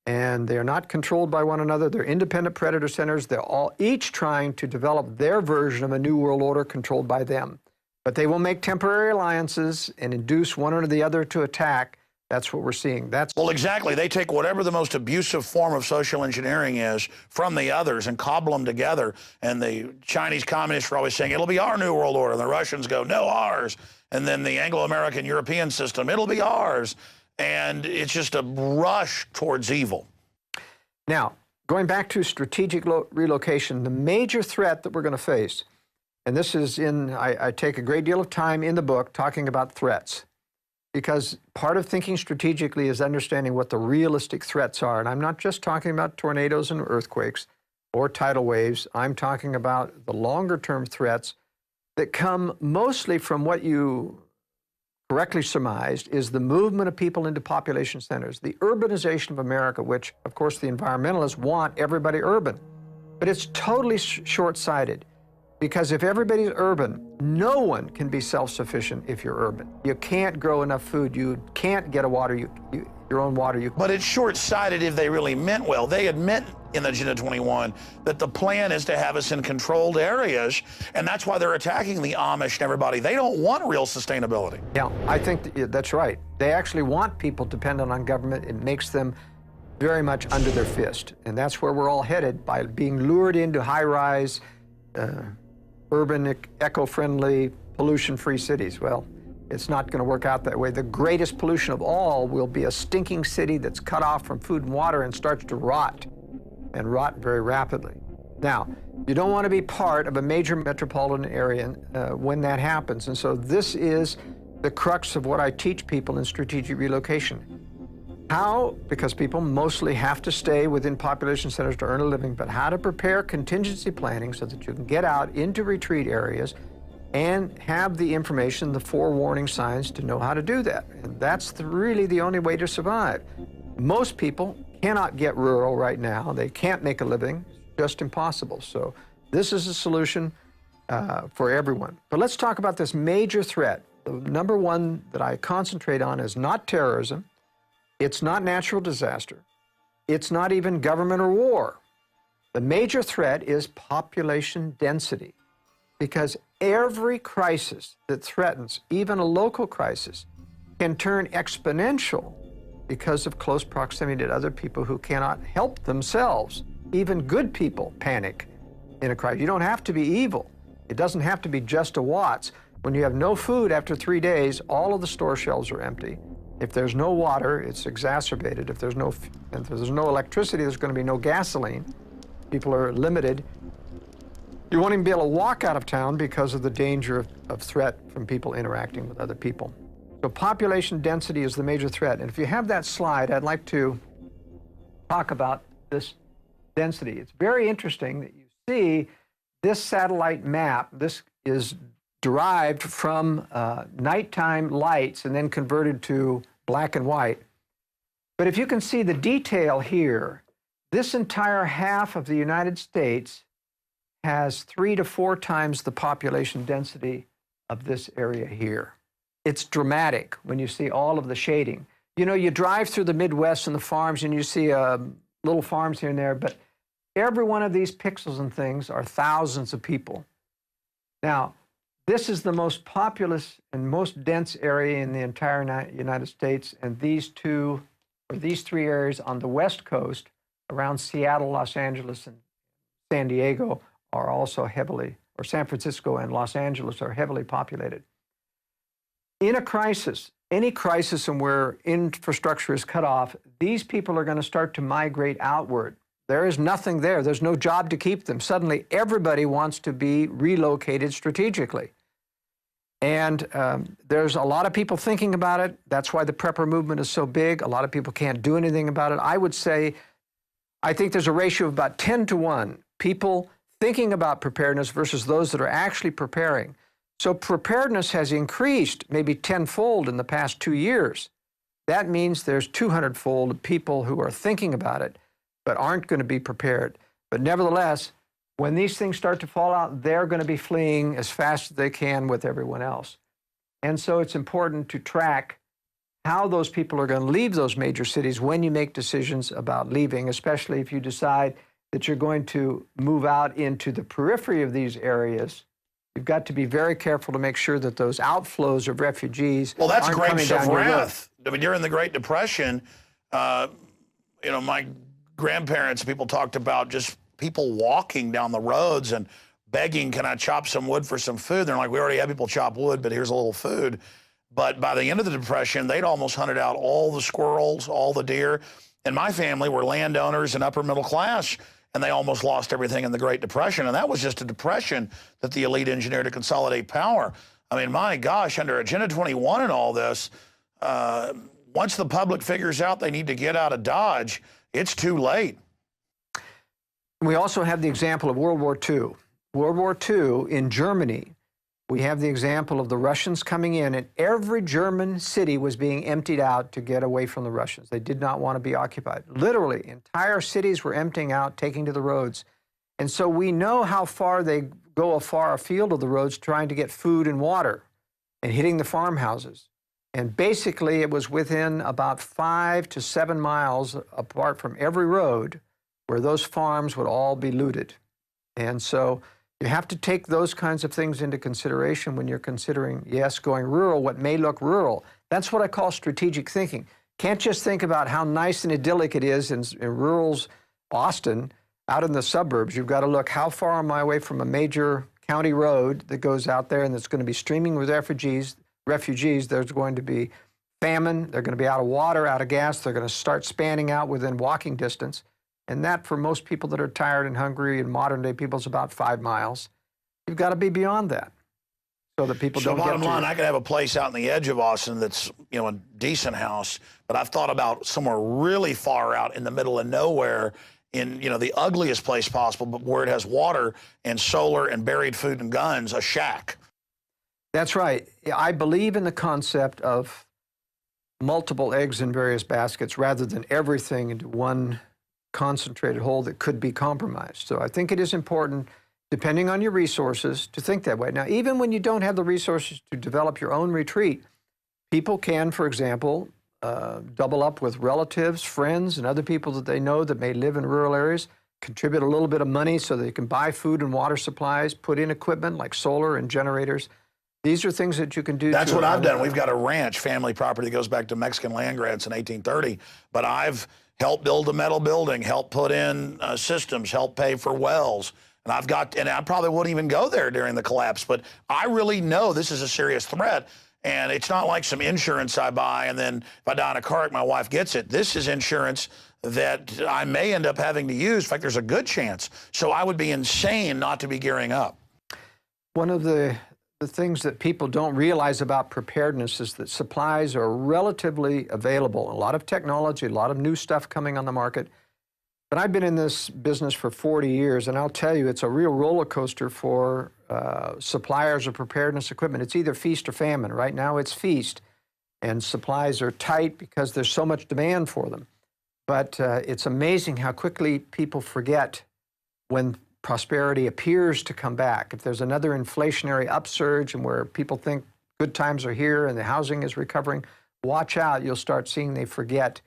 And they're not controlled by one another. They're independent predator centers. They're all each trying to develop their version of a new world order controlled by them. But they will make temporary alliances and induce one or the other to attack. That's what we're seeing. Well, exactly. They take whatever the most abusive form of social engineering is from the others and cobble them together. And the Chinese communists are always saying, it'll be our new world order. And the Russians go, no, ours. And then the Anglo-American European system, it'll be ours. And it's just a rush towards evil. Now, going back to strategic relocation, the major threat that we're going to face, and this is I take a great deal of time in the book talking about threats, because part of thinking strategically is understanding what the realistic threats are. And I'm not just talking about tornadoes and earthquakes or tidal waves. I'm talking about the longer-term threats that come mostly from what you correctly surmised is the movement of people into population centers, the urbanization of America, which, of course, the environmentalists want everybody urban. But it's totally short-sighted. Because if everybody's urban, no one can be self-sufficient if you're urban. You can't grow enough food. You can't get your own water. But it's short-sighted if they really meant well. They admit in Agenda 21 that the plan is to have us in controlled areas, and that's why they're attacking the Amish and everybody. They don't want real sustainability. Yeah, I think that's right. They actually want people dependent on government. It makes them very much under their fist. And that's where we're all headed, by being lured into high-rise, urban, eco-friendly, pollution-free cities. Well, it's not going to work out that way. The greatest pollution of all will be a stinking city that's cut off from food and water and starts to rot, and rot very rapidly. Now, you don't want to be part of a major metropolitan area when that happens. And so this is the crux of what I teach people in strategic relocation. How, because people mostly have to stay within population centers to earn a living, but how to prepare contingency planning so that you can get out into retreat areas and have the information, the forewarning signs to know how to do that. And that's really the only way to survive. Most people cannot get rural right now. They can't make a living. It's just impossible. So this is a solution for everyone. But let's talk about this major threat. The number one that I concentrate on is not terrorism. It's not natural disaster. It's not even government or war. The major threat is population density, because every crisis that threatens, even a local crisis, can turn exponential because of close proximity to other people who cannot help themselves. Even good people panic in a crisis. You don't have to be evil. It doesn't have to be just a Watts. When you have no food after 3 days, all of the store shelves are empty. If there's no water, it's exacerbated. If there's no electricity, there's going to be no gasoline. People are limited. You won't even be able to walk out of town because of the danger of threat from people interacting with other people. So population density is the major threat. And if you have that slide, I'd like to talk about this density. It's very interesting that you see this satellite map. This is derived from nighttime lights and then converted to black and white. But if you can see the detail here, this entire half of the United States has 3 to 4 times the population density of this area here. It's dramatic when you see all of the shading. You know, you drive through the Midwest and the farms and you see little farms here and there, but every one of these pixels and things are thousands of people. Now, this is the most populous and most dense area in the entire United States, and these 3 areas on the West Coast around Seattle, Los Angeles, and San Diego are also heavily, or San Francisco and Los Angeles are heavily populated. In a crisis, any crisis and where infrastructure is cut off, these people are going to start to migrate outward. There is nothing there. There's no job to keep them. Suddenly, everybody wants to be relocated strategically. And there's a lot of people thinking about it. That's why the prepper movement is so big. A lot of people can't do anything about it. I would say, I think there's a ratio of about 10 to 1, people thinking about preparedness versus those that are actually preparing. So preparedness has increased maybe 10-fold in the past 2 years. That means there's 200-fold people who are thinking about it, but aren't going to be prepared. But nevertheless, when these things start to fall out, they're going to be fleeing as fast as they can with everyone else. And so it's important to track how those people are going to leave those major cities when you make decisions about leaving, especially if you decide that you're going to move out into the periphery of these areas. You've got to be very careful to make sure that those outflows of refugees well, that's aren't grapes coming down of your road. wrath. I mean, during the Great Depression, you know, my grandparents, people talked about just people walking down the roads and begging, can I chop some wood for some food? They're like, we already have people chop wood, but here's a little food. But by the end of the Depression, they'd almost hunted out all the squirrels, all the deer. And my family were landowners and upper middle class, and they almost lost everything in the Great Depression. And that was just a depression that the elite engineered to consolidate power. I mean, my gosh, under Agenda 21 and all this, once the public figures out they need to get out of Dodge, it's too late. We also have the example of World War II. World War II in Germany, we have the example of the Russians coming in, and every German city was being emptied out to get away from the Russians. They did not want to be occupied. Literally, entire cities were emptying out, taking to the roads. And so we know how far they go afar afield of the roads trying to get food and water and hitting the farmhouses. And basically, it was within about 5 to 7 miles apart from every road where those farms would all be looted. And so you have to take those kinds of things into consideration when you're considering, yes, going rural, what may look rural. That's what I call strategic thinking. Can't just think about how nice and idyllic it is in rural Austin, out in the suburbs. You've got to look, how far am I away from a major county road that goes out there and that's going to be streaming with refugees. There's going to be famine. They're going to be out of water, out of gas. They're going to start spanning out within walking distance. And that, for most people that are tired and hungry and modern-day people, is about 5 miles. You've got to be beyond that so that people don't get to... So bottom line, I could have a place out in the edge of Austin that's, you know, a decent house, but I've thought about somewhere really far out in the middle of nowhere in, you know, the ugliest place possible, but where it has water and solar and buried food and guns, a shack. That's right. I believe in the concept of multiple eggs in various baskets rather than everything into one concentrated whole that could be compromised. So I think it is important, depending on your resources, to think that way. Now, even when you don't have the resources to develop your own retreat, people can, for example, double up with relatives, friends, and other people that they know that may live in rural areas, contribute a little bit of money so they can buy food and water supplies, put in equipment like solar and generators. These are things that you can do. That's what I've done. We've got a ranch, family property that goes back to Mexican land grants in 1830, but I've helped build a metal building, helped put in systems, helped pay for wells. And I probably wouldn't even go there during the collapse, but I really know this is a serious threat. And it's not like some insurance I buy and then if I die in a car wreck, my wife gets it. This is insurance that I may end up having to use. In fact, there's a good chance. So I would be insane not to be gearing up. One of the things that people don't realize about preparedness is that supplies are relatively available. A lot of technology, a lot of new stuff coming on the market. But I've been in this business for 40 years, and I'll tell you, it's a real roller coaster for suppliers of preparedness equipment. It's either feast or famine. Right now, it's feast, and supplies are tight because there's so much demand for them. But it's amazing how quickly people forget when prosperity appears to come back, if there's another inflationary upsurge and where people think good times are here and the housing is recovering, watch out. You'll start seeing they forget.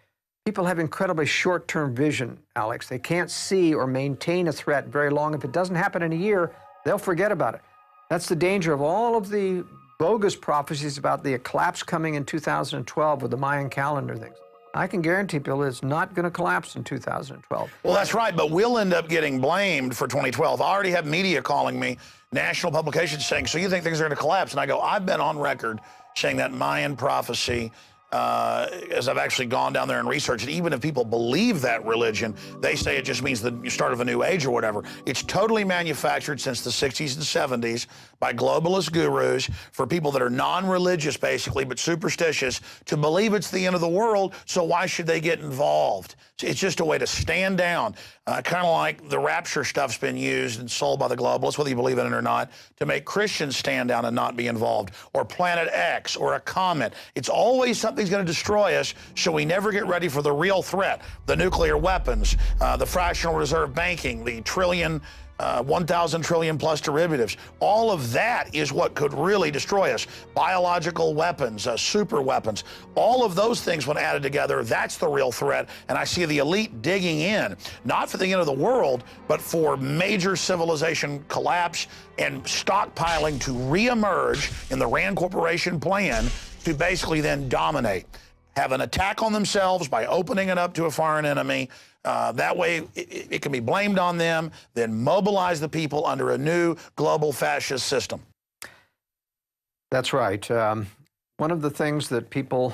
People have incredibly short-term vision, Alex. They can't see or maintain a threat very long. If it doesn't happen in a year, they'll forget about it. That's the danger of all of the bogus prophecies about the collapse coming in 2012 with the Mayan calendar things. I can guarantee people it's not going to collapse in 2012. Well, that's right, but we'll end up getting blamed for 2012. I already have media calling me, national publications saying, so you think things are going to collapse? And I go, I've been on record saying that Mayan prophecy, as I've actually gone down there and researched it, even if people believe that religion, they say it just means the start of a new age or whatever. It's totally manufactured since the 60s and 70s by globalist gurus for people that are non-religious, basically, but superstitious, to believe it's the end of the world, so why should they get involved? It's just a way to stand down, kind of like the rapture stuff's been used and sold by the globalists, whether you believe in it or not, to make Christians stand down and not be involved, or Planet X, or a comet. It's always something's going to destroy us, so we never get ready for the real threat, the nuclear weapons, the fractional reserve banking, the 1,000 trillion plus derivatives. All of that is what could really destroy us. Biological weapons, super weapons, all of those things when added together, that's the real threat. And I see the elite digging in, not for the end of the world, but for major civilization collapse and stockpiling to reemerge in the Rand Corporation plan to basically then dominate. Have an attack on themselves by opening it up to a foreign enemy. That way it can be blamed on them, then mobilize the people under a new global fascist system. That's right. One of the things that people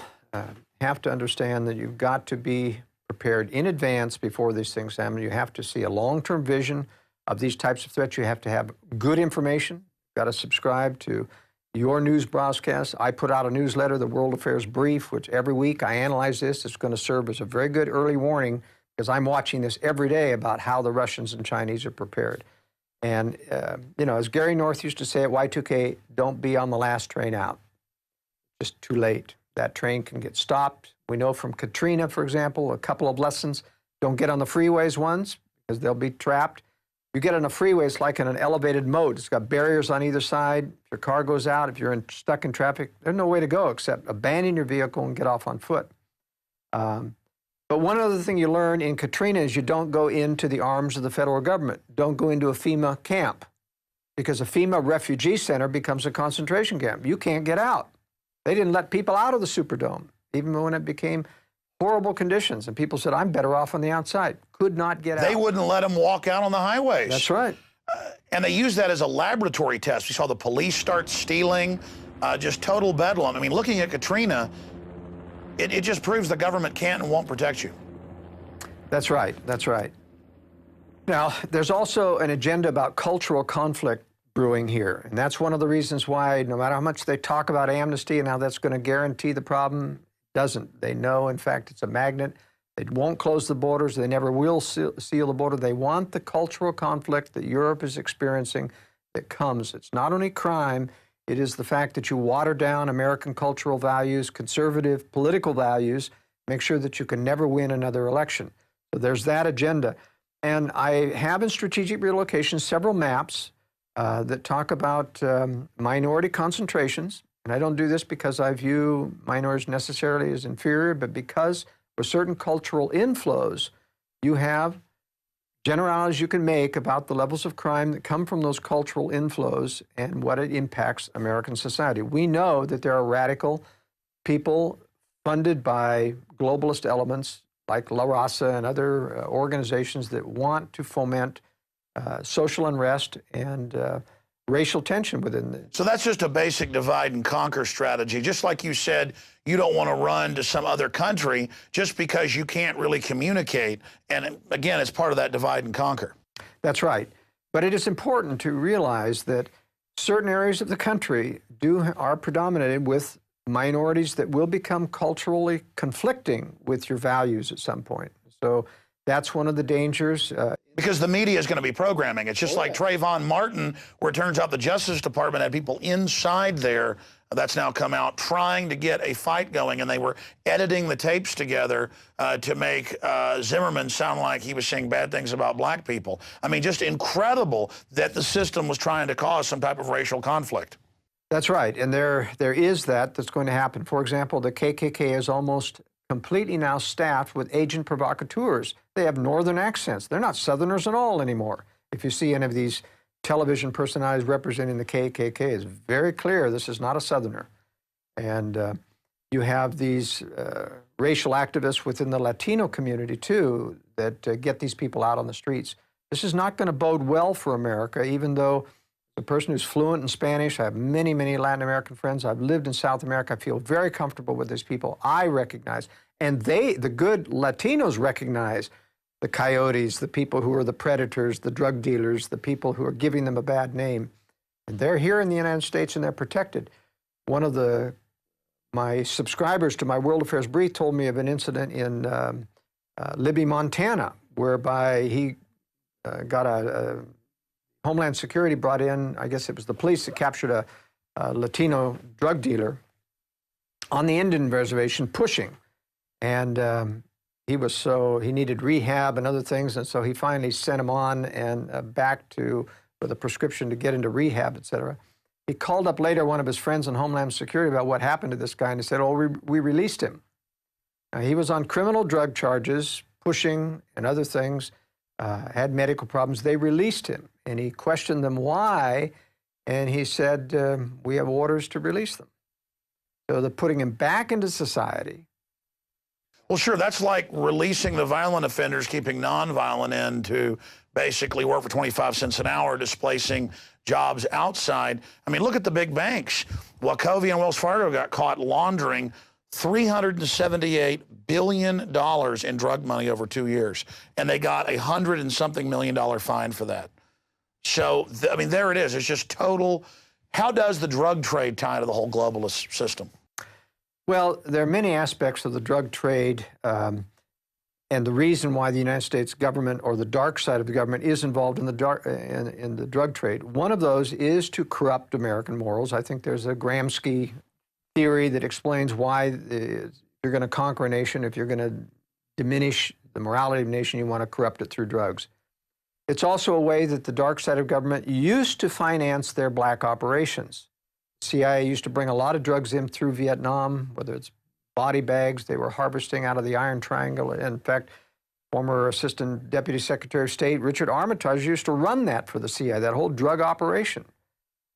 have to understand, that you've got to be prepared in advance before these things happen. You have to see a long-term vision of these types of threats. You have to have good information. You've got to subscribe to your news broadcast. I put out a newsletter, the World Affairs Brief, which every week I analyze this. It's going to serve as a very good early warning, because I'm watching this every day about how the Russians and Chinese are prepared. And, you know, as Gary North used to say at Y2K, don't be on the last train out. Just too late. That train can get stopped. We know from Katrina, for example, a couple of lessons. Don't get on the freeways once, because they'll be trapped. You get on a freeway, it's like in an elevated moat. It's got barriers on either side. If your car goes out, if you're stuck in traffic, there's no way to go except abandon your vehicle and get off on foot. But one other thing you learn in Katrina is you don't go into the arms of the federal government. Don't go into a FEMA camp, because a FEMA refugee center becomes a concentration camp. You can't get out. They didn't let people out of the Superdome, even when it became horrible conditions. And people said, I'm better off on the outside. Could not get out. They wouldn't let them walk out on the highways. That's right. And they use that as a laboratory test. We saw the police start stealing, just total bedlam. I mean, looking at Katrina, it just proves the government can't and won't protect you. That's right. That's right. Now, there's also an agenda about cultural conflict brewing here. And that's one of the reasons why, no matter how much they talk about amnesty and how that's going to guarantee the problem, it doesn't. They know, in fact, it's a magnet. They won't close the borders. They never will seal the border. They want the cultural conflict that Europe is experiencing that comes. It's not only crime, it is the fact that you water down American cultural values, conservative political values, make sure that you can never win another election. So there's that agenda. And I have in strategic relocation several maps that talk about minority concentrations. And I don't do this because I view minorities necessarily as inferior, but because with certain cultural inflows, you have generalities you can make about the levels of crime that come from those cultural inflows and what it impacts American society. We know that there are radical people funded by globalist elements like La Raza and other organizations that want to foment social unrest and racial tension within the... So that's just a basic divide and conquer strategy. Just like you said, you don't want to run to some other country just because you can't really communicate. And again, it's part of that divide and conquer. That's right. But it is important to realize that certain areas of the country are predominated with minorities that will become culturally conflicting with your values at some point. So that's one of the dangers. Because the media is going to be programming. It's just like Trayvon Martin, where it turns out the Justice Department had people inside there, that's now come out, trying to get a fight going, and they were editing the tapes together to make Zimmerman sound like he was saying bad things about black people. I mean, just incredible that the system was trying to cause some type of racial conflict. That's right, and there is that's going to happen. For example, the KKK is almost completely now staffed with agent provocateurs. They have northern accents. They're not Southerners at all anymore. If you see any of these television personalities representing the KKK, it's very clear this is not a Southerner. And you have these racial activists within the Latino community, too, that get these people out on the streets. This is not going to bode well for America, even though the person who's fluent in Spanish, I have many, many Latin American friends. I've lived in South America. I feel very comfortable with these people. I recognize, and the good Latinos recognize the coyotes, the people who are the predators, the drug dealers, the people who are giving them a bad name. And they're here in the United States and they're protected. One of my subscribers to my World Affairs Brief told me of an incident in Libby, Montana, whereby he got a Homeland Security brought in, I guess it was the police that captured a Latino drug dealer on the Indian reservation pushing. And he needed rehab and other things, and so he finally sent him on and back with a prescription to get into rehab, et cetera. He called up later one of his friends in Homeland Security about what happened to this guy, and he said, oh, we released him. Now, he was on criminal drug charges, pushing and other things, had medical problems. They released him, and he questioned them why, and he said, we have orders to release them. So they're putting him back into society. Well, sure, that's like releasing the violent offenders, keeping nonviolent in to basically work for 25 cents an hour, displacing jobs outside. I mean, look at the big banks. Wachovia and Wells Fargo got caught laundering $378 billion in drug money over 2 years, and they got $100 and something million fine for that. So, I mean, there it is. It's just total. How does the drug trade tie into the whole globalist system? Well, there are many aspects of the drug trade, and the reason why the United States government or the dark side of the government is involved in the drug trade. One of those is to corrupt American morals. I think there's a Gramsci theory that explains why you're going to conquer a nation. If you're going to diminish the morality of a nation, you want to corrupt it through drugs. It's also a way that the dark side of government used to finance their black operations. CIA used to bring a lot of drugs in through Vietnam, whether it's body bags they were harvesting out of the Iron Triangle. In fact, former Assistant Deputy Secretary of State Richard Armitage used to run that for the CIA, that whole drug operation.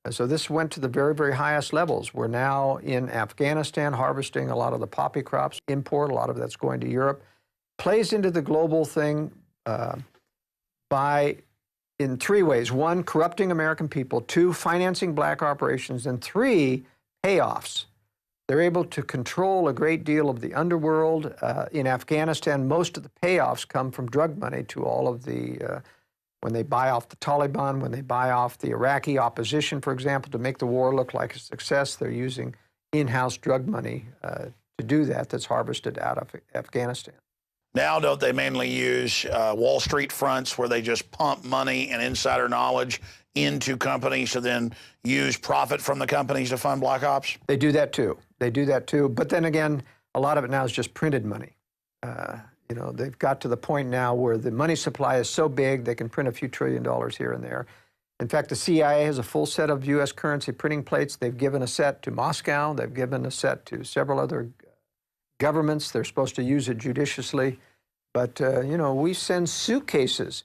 And so this went to the very, very highest levels. We're now in Afghanistan harvesting a lot of the poppy crops, import, a lot of that's going to Europe. Plays into the global thing in three ways. One, corrupting American people. Two, financing black operations. And three, payoffs. They're able to control a great deal of the underworld. In Afghanistan, most of the payoffs come from drug money to all of the, when they buy off the Taliban, when they buy off the Iraqi opposition, for example, to make the war look like a success, they're using in-house drug money to do that, that's harvested out of Afghanistan. Now, don't they mainly use Wall Street fronts where they just pump money and insider knowledge into companies to then use profit from the companies to fund black ops? They do that too. They do that too. But then again, a lot of it now is just printed money. You know, they've got to the point now where the money supply is so big they can print a few $1 trillion here and there. In fact, the CIA has a full set of U.S. currency printing plates. They've given a set to Moscow. They've given a set to several other governments. They're supposed to use it judiciously. But, you know, we send suitcases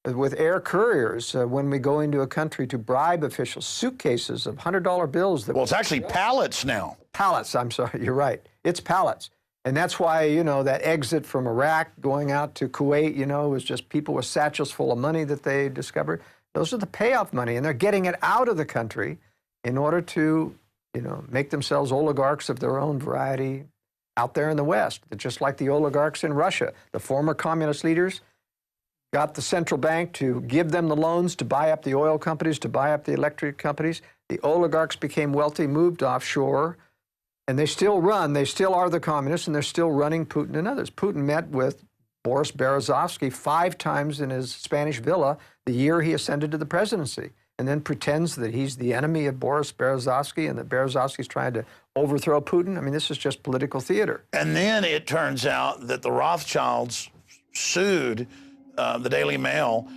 with air couriers when we go into a country to bribe officials, suitcases of $100 bills. Well, it's actually pallets now. Pallets, I'm sorry, you're right. It's pallets. And that's why, you know, that exit from Iraq going out to Kuwait, you know, was just people with satchels full of money that they discovered. Those are the payoff money, and they're getting it out of the country in order to, you know, make themselves oligarchs of their own variety out there in the West. Just like the oligarchs in Russia. The former communist leaders got the central bank to give them the loans to buy up the oil companies, to buy up the electric companies. The oligarchs became wealthy, moved offshore, and they still are the communists, and they're still running Putin and others. Putin met with Boris Berezovsky 5 times in his Spanish villa the year he ascended to the presidency, and then pretends that he's the enemy of Boris Berezovsky and that Berezovsky's trying to overthrow Putin. I mean, this is just political theater. And then it turns out that the Rothschilds sued the Daily Mail,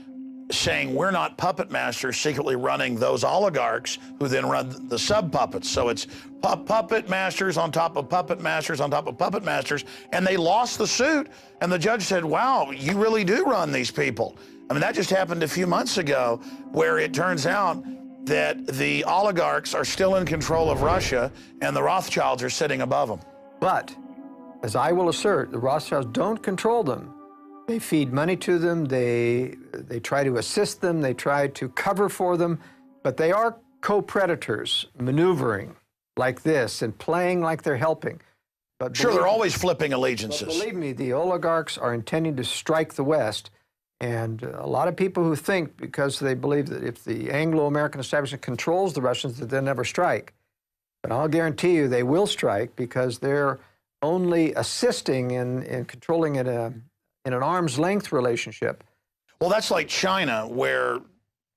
saying we're not puppet masters secretly running those oligarchs who then run the sub-puppets. So it's puppet masters on top of puppet masters on top of puppet masters, and they lost the suit. And the judge said, wow, you really do run these people. I mean, that just happened a few months ago, where it turns out that the oligarchs are still in control of Russia and the Rothschilds are sitting above them. But, as I will assert, the Rothschilds don't control them. They feed money to them, they try to assist them, they try to cover for them, but they are co-predators maneuvering like this and playing like they're helping. But sure, they're always flipping allegiances. But believe me, the oligarchs are intending to strike the West, and a lot of people who think, because they believe that if the Anglo-American establishment controls the Russians, that they'll never strike. But I'll guarantee you they will strike, because they're only assisting in controlling it in an arm's length relationship. Well, that's like China, where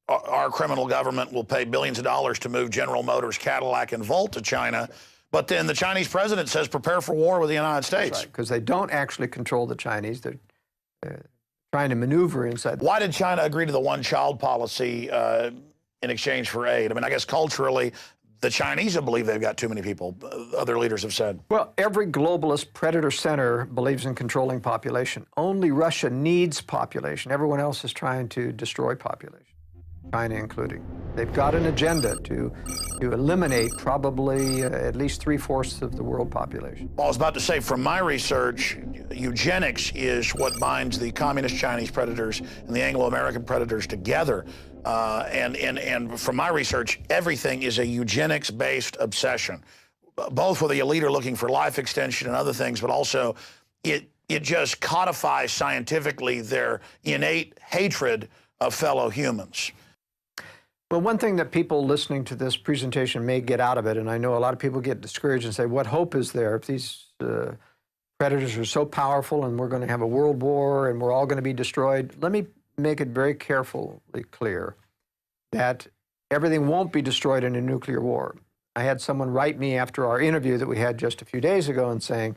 our criminal government will pay billions of dollars to move General Motors, Cadillac, and Volt to China. But then the Chinese president says, prepare for war with the United States. Because they don't actually control the Chinese. They're trying to maneuver inside. Why did China agree to the one-child policy in exchange for aid? I mean, I guess culturally, the Chinese believe they've got too many people, other leaders have said. Well, every globalist predator center believes in controlling population. Only Russia needs population. Everyone else is trying to destroy population, China including. They've got an agenda to eliminate probably at least 3/4 of the world population. Well, I was about to say, from my research, eugenics is what binds the communist Chinese predators and the Anglo-American predators together. And from my research, everything is a eugenics-based obsession, both with the elite are looking for life extension and other things, but also it just codifies scientifically their innate hatred of fellow humans. Well, one thing that people listening to this presentation may get out of it, and I know a lot of people get discouraged and say, what hope is there if these predators are so powerful and we're going to have a world war and we're all going to be destroyed? Let me make it very carefully clear that everything won't be destroyed in a nuclear war. I had someone write me after our interview that we had just a few days ago and saying,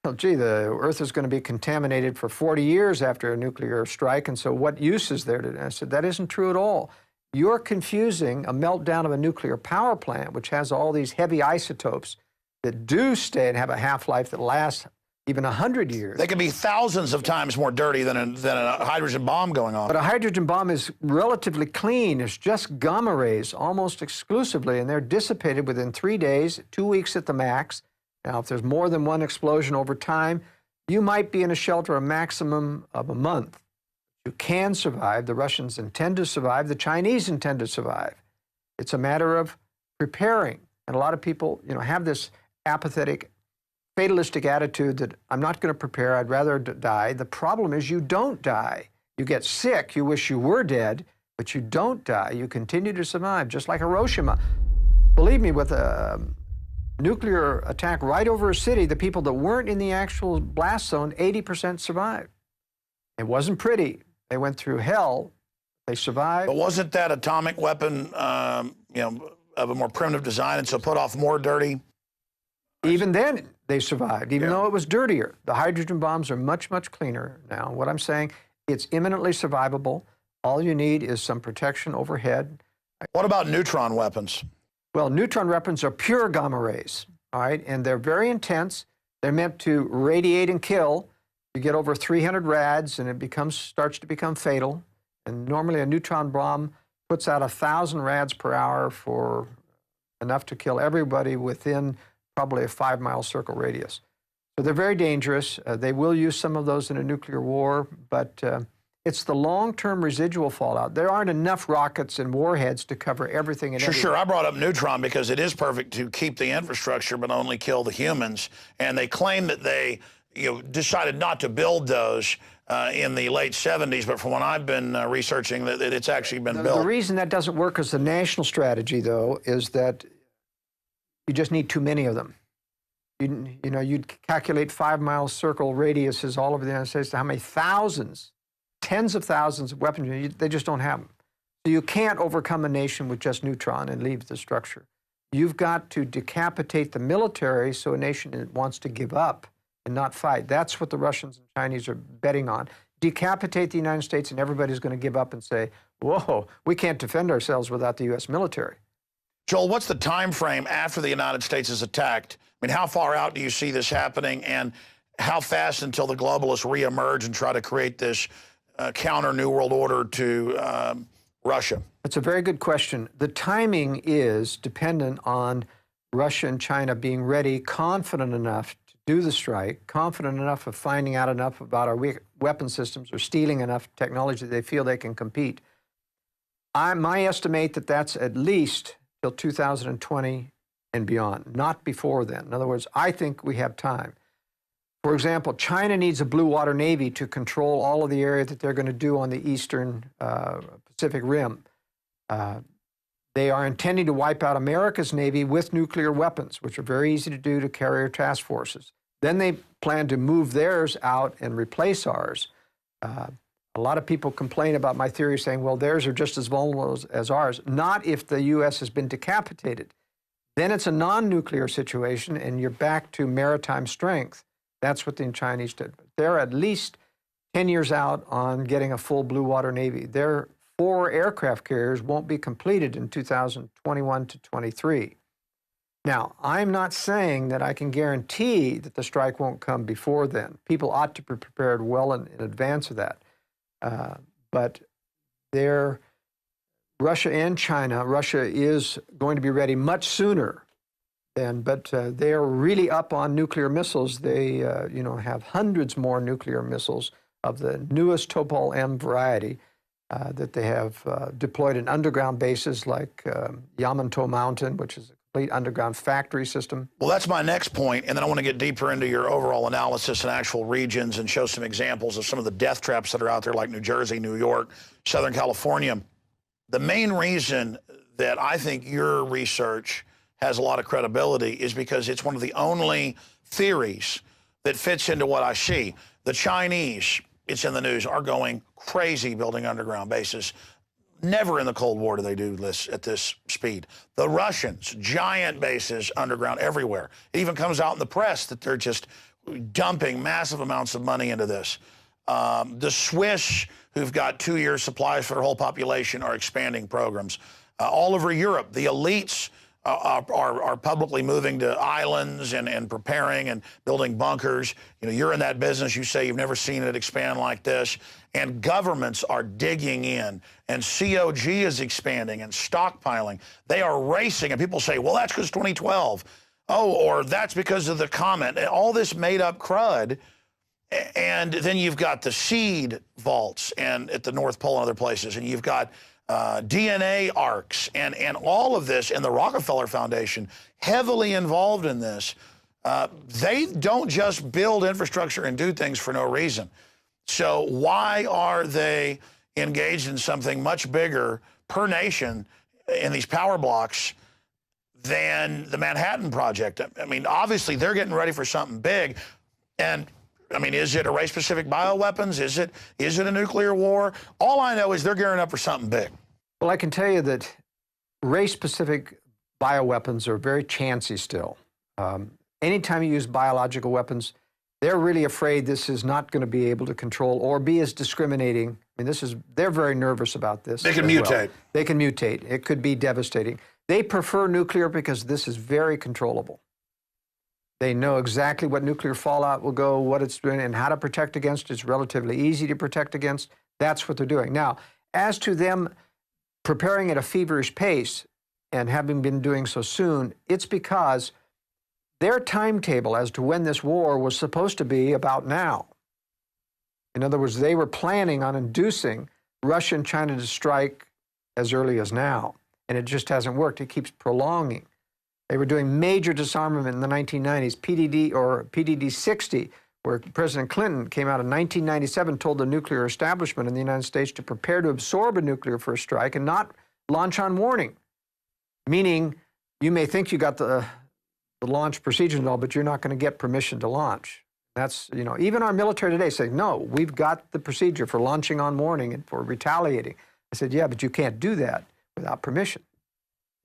oh, gee, the Earth is going to be contaminated for 40 years after a nuclear strike, and so what use is there? I said, that isn't true at all. You're confusing a meltdown of a nuclear power plant, which has all these heavy isotopes that do stay and have a half-life that lasts even 100 years. They could be thousands of times more dirty than a hydrogen bomb going on. But a hydrogen bomb is relatively clean. It's just gamma rays almost exclusively, and they're dissipated within 3 days, 2 weeks at the max. Now, if there's more than one explosion over time, you might be in a shelter a maximum of a month. You can survive. The Russians intend to survive. The Chinese intend to survive. It's a matter of preparing. And a lot of people, have this apathetic, fatalistic attitude that I'm not going to prepare, I'd rather die. The problem is you don't die. You get sick, you wish you were dead, but you don't die. You continue to survive, just like Hiroshima. Believe me, with a nuclear attack right over a city, the people that weren't in the actual blast zone, 80% survived. It wasn't pretty. They went through hell. They survived. But wasn't that atomic weapon, of a more primitive design, and so put off more dirty? Even then, they survived, even though it was dirtier. The hydrogen bombs are much, much cleaner now. What I'm saying, it's imminently survivable. All you need is some protection overhead. What about neutron weapons? Well, neutron weapons are pure gamma rays, all right? And they're very intense. They're meant to radiate and kill. You get over 300 rads, and it starts to become fatal. And normally a neutron bomb puts out 1,000 rads per hour for enough to kill everybody within probably a 5-mile circle radius. So they're very dangerous. They will use some of those in a nuclear war, but it's the long-term residual fallout. There aren't enough rockets and warheads to cover everything and everything. Sure. I brought up neutron because it is perfect to keep the infrastructure but only kill the humans. And they claim that they decided not to build those in the late 70s, but from what I've been researching, that it's actually been built. The reason that doesn't work as the national strategy, though, is that you just need too many of them. You know, you'd calculate 5-mile circle radiuses all over the United States to how many thousands, tens of thousands of weapons. They just don't have them. So you can't overcome a nation with just neutron and leave the structure. You've got to decapitate the military so a nation wants to give up and not fight. That's what the Russians and Chinese are betting on. Decapitate the United States and everybody's going to give up and say, whoa, we can't defend ourselves without the U.S. military. Joel, what's the time frame after the United States is attacked? I mean, how far out do you see this happening, and how fast until the globalists reemerge and try to create this counter New World Order to Russia? That's a very good question. The timing is dependent on Russia and China being ready, confident enough to do the strike, confident enough of finding out enough about our weapon systems or stealing enough technology that they feel they can compete. I estimate that that's at least till 2020 and beyond, not before then. In other words, I think we have time. For example, China needs a blue water navy to control all of the area that they're going to do on the eastern Pacific Rim. They are intending to wipe out America's Navy with nuclear weapons, which are very easy to do to carrier task forces. Then they plan to move theirs out and replace ours. A lot of people complain about my theory saying, well, theirs are just as vulnerable as ours. Not if the U.S. has been decapitated. Then it's a non-nuclear situation and you're back to maritime strength. That's what the Chinese did. They're at least 10 years out on getting a full blue water navy. Their 4 aircraft carriers won't be completed in 2021 to 23. Now, I'm not saying that I can guarantee that the strike won't come before then. People ought to be prepared well in advance of that. But Russia and China, Russia is going to be ready much sooner then, but they are really up on nuclear missiles. They, have hundreds more nuclear missiles of the newest Topol M variety that they have deployed in underground bases like Yamato Mountain, which is a complete underground factory system. Well, that's my next point, and then I want to get deeper into your overall analysis and actual regions and show some examples of some of the death traps that are out there, like New Jersey, New York, Southern California. The main reason that I think your research has a lot of credibility is because it's one of the only theories that fits into what I see. The Chinese, it's in the news, are going crazy building underground bases. Never in the Cold War do they do this at this speed. The Russians, giant bases underground everywhere. It even comes out in the press that they're just dumping massive amounts of money into this. The Swiss, who've got 2-year supplies for their whole population, are expanding programs. All over Europe, the elites are publicly moving to islands and preparing and building bunkers. You know, you're in that business. You say you've never seen it expand like this. And governments are digging in, and COG is expanding and stockpiling. They are racing, and people say, well, that's because 2012. Oh, or that's because of the comment. And all this made-up crud. And then you've got the seed vaults and at the North Pole and other places, and you've got DNA arcs and all of this, and the Rockefeller Foundation heavily involved in this. They don't just build infrastructure and do things for no reason. So why are they engaged in something much bigger per nation in these power blocks than the Manhattan Project? I mean, obviously they're getting ready for something big. And I mean, is it a race-specific bioweapons? Is it a nuclear war? All I know is they're gearing up for something big. Well, I can tell you that race-specific bioweapons are very chancy still. Anytime you use biological weapons, they're really afraid this is not going to be able to control or be as discriminating. I mean, they're very nervous about this. They can mutate. Well. They can mutate. It could be devastating. They prefer nuclear because this is very controllable. They know exactly what nuclear fallout will go, what it's doing, and how to protect against it. It's relatively easy to protect against. That's what they're doing. Now, as to them preparing at a feverish pace and having been doing so soon, it's because their timetable as to when this war was supposed to be about now. In other words, they were planning on inducing Russia and China to strike as early as now, and it just hasn't worked. It keeps prolonging. They were doing major disarmament in the 1990s, PDD 60, where President Clinton came out in 1997, told the nuclear establishment in the United States to prepare to absorb a nuclear first strike and not launch on warning. Meaning, you may think you got the the launch procedure and all, but you're not going to get permission to launch. That's, you know, even our military today say, no, we've got the procedure for launching on warning and for retaliating. I said, yeah, but you can't do that without permission.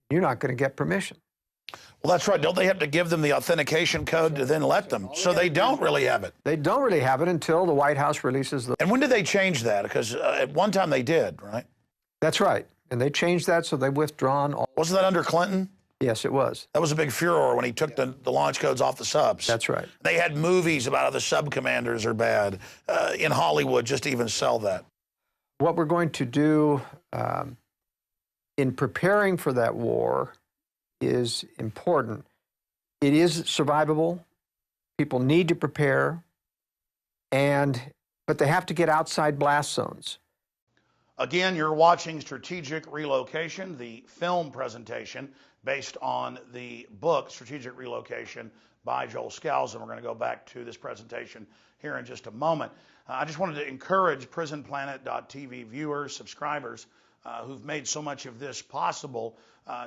You're not going to get permission. Well, that's right. Don't they have to give them the authentication code to then let them? So they don't really have it. They don't really have it until the White House releases the... And when did they change that? Because at one time they did, right? That's right. And they changed that, so they've withdrawn all... Wasn't that under Clinton? Yes, it was. That was a big furor when he took the launch codes off the subs. That's right. They had movies about how the sub commanders are bad in Hollywood just to even sell that. What we're going to do in preparing for that war is important. It is survivable. People need to prepare, but they have to get outside blast zones. Again, you're watching Strategic Relocation, the film presentation based on the book Strategic Relocation by Joel Scalzo. We're going to go back to this presentation here in just a moment. I just wanted to encourage PrisonPlanet.tv viewers, subscribers who've made so much of this possible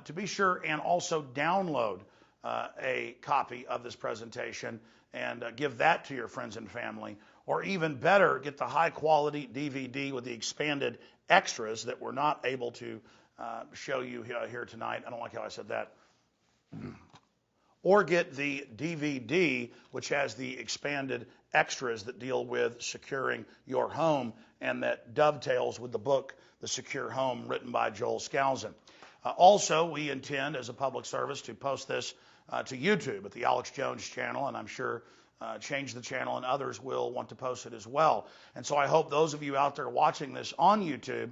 to be sure and also download a copy of this presentation and give that to your friends and family, or even better, get the high quality DVD with the expanded extras that we're not able to show you here tonight. I don't like how I said that. Or get the DVD, which has the expanded extras that deal with securing your home and that dovetails with the book, The Secure Home, written by Joel Scalzo. Also, we intend as a public service to post this to YouTube at the Alex Jones channel, and I'm sure Change the Channel and others will want to post it as well. And so I hope those of you out there watching this on YouTube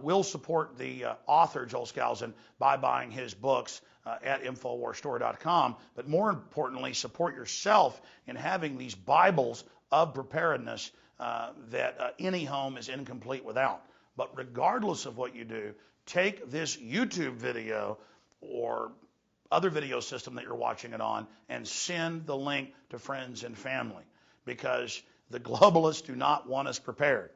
will support the author, Joel Scalzo, by buying his books at InfoWarsStore.com. But more importantly, support yourself in having these Bibles of preparedness that any home is incomplete without. But regardless of what you do, take this YouTube video or other video system that you're watching it on and send the link to friends and family, because the globalists do not want us prepared.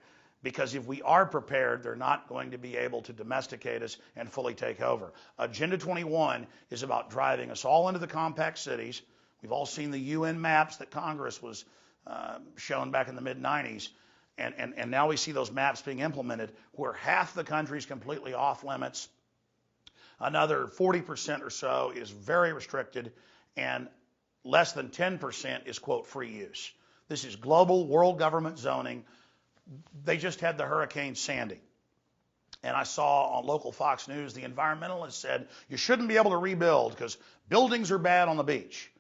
Because if we are prepared, they're not going to be able to domesticate us and fully take over. Agenda 21 is about driving us all into the compact cities. We've all seen the UN maps that Congress was shown back in the mid-90s. And now we see those maps being implemented where half the country is completely off limits. Another 40% or so is very restricted, and less than 10% is, quote, free use. This is global world government zoning. They just had the Hurricane Sandy. And I saw on local Fox News, the environmentalists said, you shouldn't be able to rebuild because buildings are bad on the beach.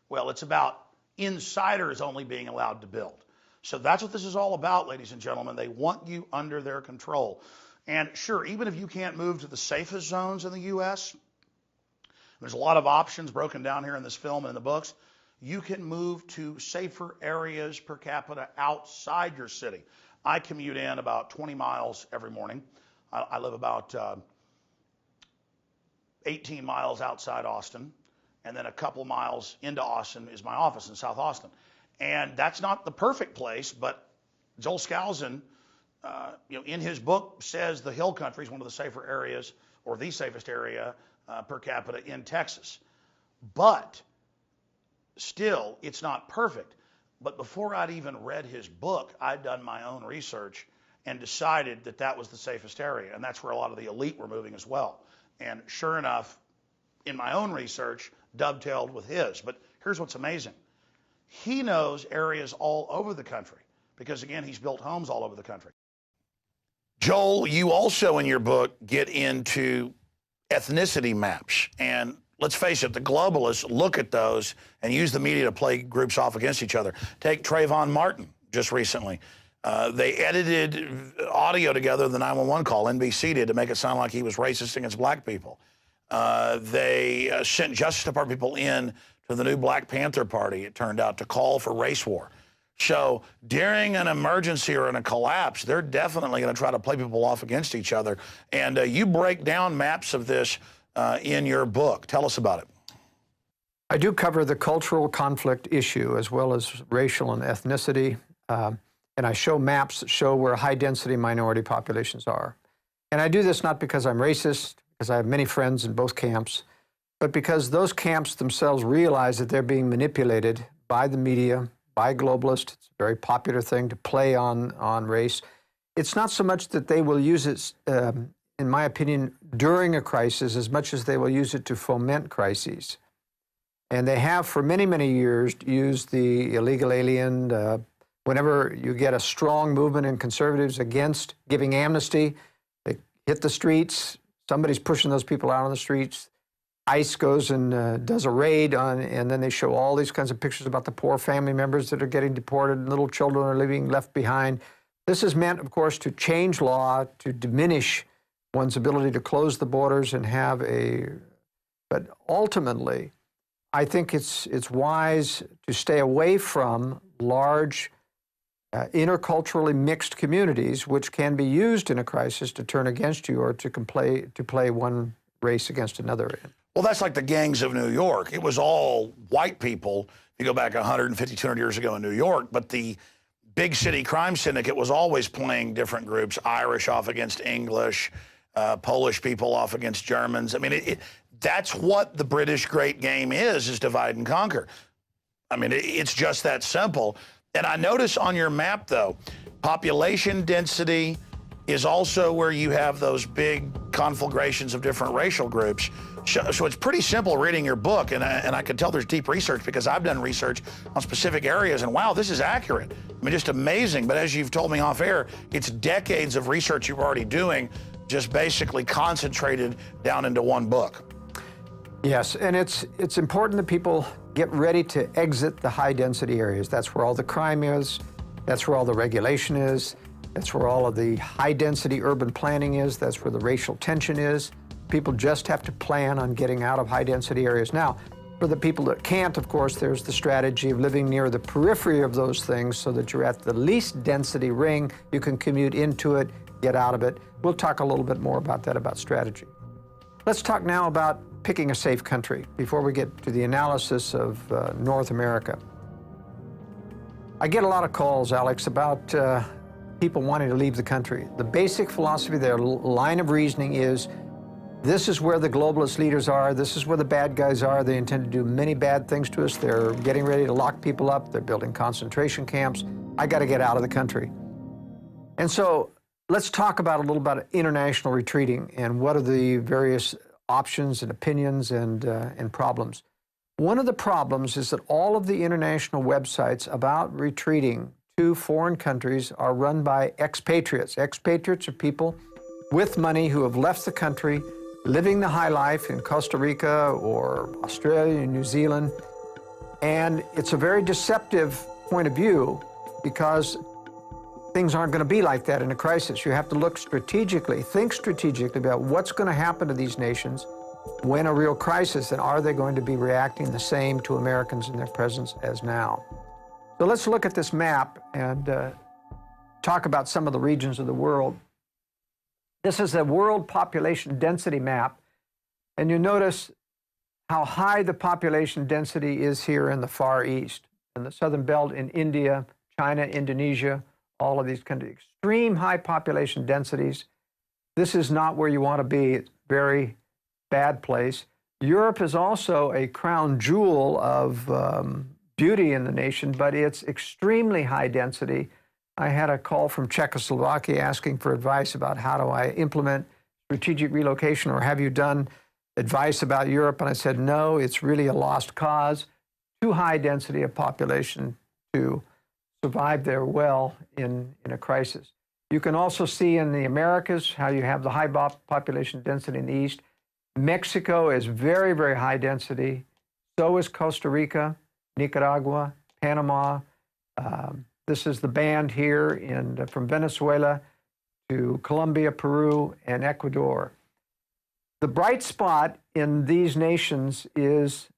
Well, it's about insiders only being allowed to build. So that's what this is all about, ladies and gentlemen. They want you under their control. And sure, even if you can't move to the safest zones in the U.S., there's a lot of options broken down here in this film and in the books. You can move to safer areas per capita outside your city. I commute in about 20 miles every morning. I live about 18 miles outside Austin, and then a couple miles into Austin is my office in South Austin. And that's not the perfect place, but Joel Scalzo, in his book says the Hill Country is one of the safer areas, or the safest area per capita in Texas. But still, it's not perfect. But before I'd even read his book, I'd done my own research and decided that that was the safest area. And that's where a lot of the elite were moving as well. And sure enough, in my own research, dovetailed with his. But here's what's amazing. He knows areas all over the country because, again, he's built homes all over the country. Joel, you also in your book get into ethnicity maps. And let's face it, the globalists look at those and use the media to play groups off against each other. Take Trayvon Martin just recently. They edited audio together, the 911 call, NBC did, to make it sound like he was racist against black people. They sent Justice Department people in to the new Black Panther Party, it turned out, to call for race war. So during an emergency or in a collapse, they're definitely going to try to play people off against each other. And you break down maps of this in your book. Tell us about it. I do cover the cultural conflict issue as well as racial and ethnicity. And I show maps that show where high-density minority populations are. And I do this not because I'm racist, because I have many friends in both camps, but because those camps themselves realize that they're being manipulated by the media, by globalists. It's a very popular thing to play on race. It's not so much that they will use it, in my opinion, during a crisis as much as they will use it to foment crises. And they have for many, many years used the illegal alien. Whenever you get a strong movement in conservatives against giving amnesty, they hit the streets. Somebody's pushing those people out on the streets. ICE goes and does a raid on, and then they show all these kinds of pictures about the poor family members that are getting deported, and little children are being left behind. This is meant, of course, to change law, to diminish one's ability to close the borders and have a, but ultimately, I think it's wise to stay away from large, interculturally mixed communities, which can be used in a crisis to turn against you or to play one race against another. Well, that's like the gangs of New York. It was all white people, if you go back 150, 200 years ago in New York, but the big city crime syndicate was always playing different groups, Irish off against English, Polish people off against Germans. I mean, that's what the British great game is divide and conquer. I mean, it's just that simple. And I notice on your map, though, population density is also where you have those big conflagrations of different racial groups. So it's pretty simple reading your book, and I can tell there's deep research because I've done research on specific areas, and wow, this is accurate. I mean, just amazing. But as you've told me off air, it's decades of research you're already doing, just basically concentrated down into one book. Yes, and it's important that people get ready to exit the high-density areas. That's where all the crime is. That's where all the regulation is. That's where all of the high-density urban planning is. That's where the racial tension is. People just have to plan on getting out of high-density areas. Now, for the people that can't, of course, there's the strategy of living near the periphery of those things so that you're at the least density ring. You can commute into it, get out of it. We'll talk a little bit more about that, about strategy. Let's talk now about picking a safe country before we get to the analysis of North America. I get a lot of calls, Alex, about people wanting to leave the country. The basic philosophy, their line of reasoning is, this is where the globalist leaders are. This is where the bad guys are. They intend to do many bad things to us. They're getting ready to lock people up. They're building concentration camps. I got to get out of the country. And so let's talk about a little about international retreating and what are the various options and opinions and problems. One of the problems is that all of the international websites about retreating to foreign countries are run by expatriates. Expatriates are people with money who have left the country, living the high life in Costa Rica or Australia, New Zealand. And it's a very deceptive point of view because things aren't going to be like that in a crisis. You have to look strategically, think strategically about what's going to happen to these nations when a real crisis, and are they going to be reacting the same to Americans in their presence as now? So let's look at this map and talk about some of the regions of the world. This is a world population density map, and you notice how high the population density is here in the Far East, in the Southern Belt, in India, China, Indonesia, all of these countries. Extreme high population densities. This is not where you want to be. It's a very bad place. Europe is also a crown jewel of beauty in the nation, but it's extremely high density. I had a call from Czechoslovakia asking for advice about how do I implement strategic relocation, or have you done advice about Europe? And I said, no, it's really a lost cause. Too high density of population to survive there well in a crisis. You can also see in the Americas how you have the high population density in the East. Mexico is very, very high density. So is Costa Rica, Nicaragua, Panama. This is the band here from Venezuela to Colombia, Peru, and Ecuador. The bright spot in these nations is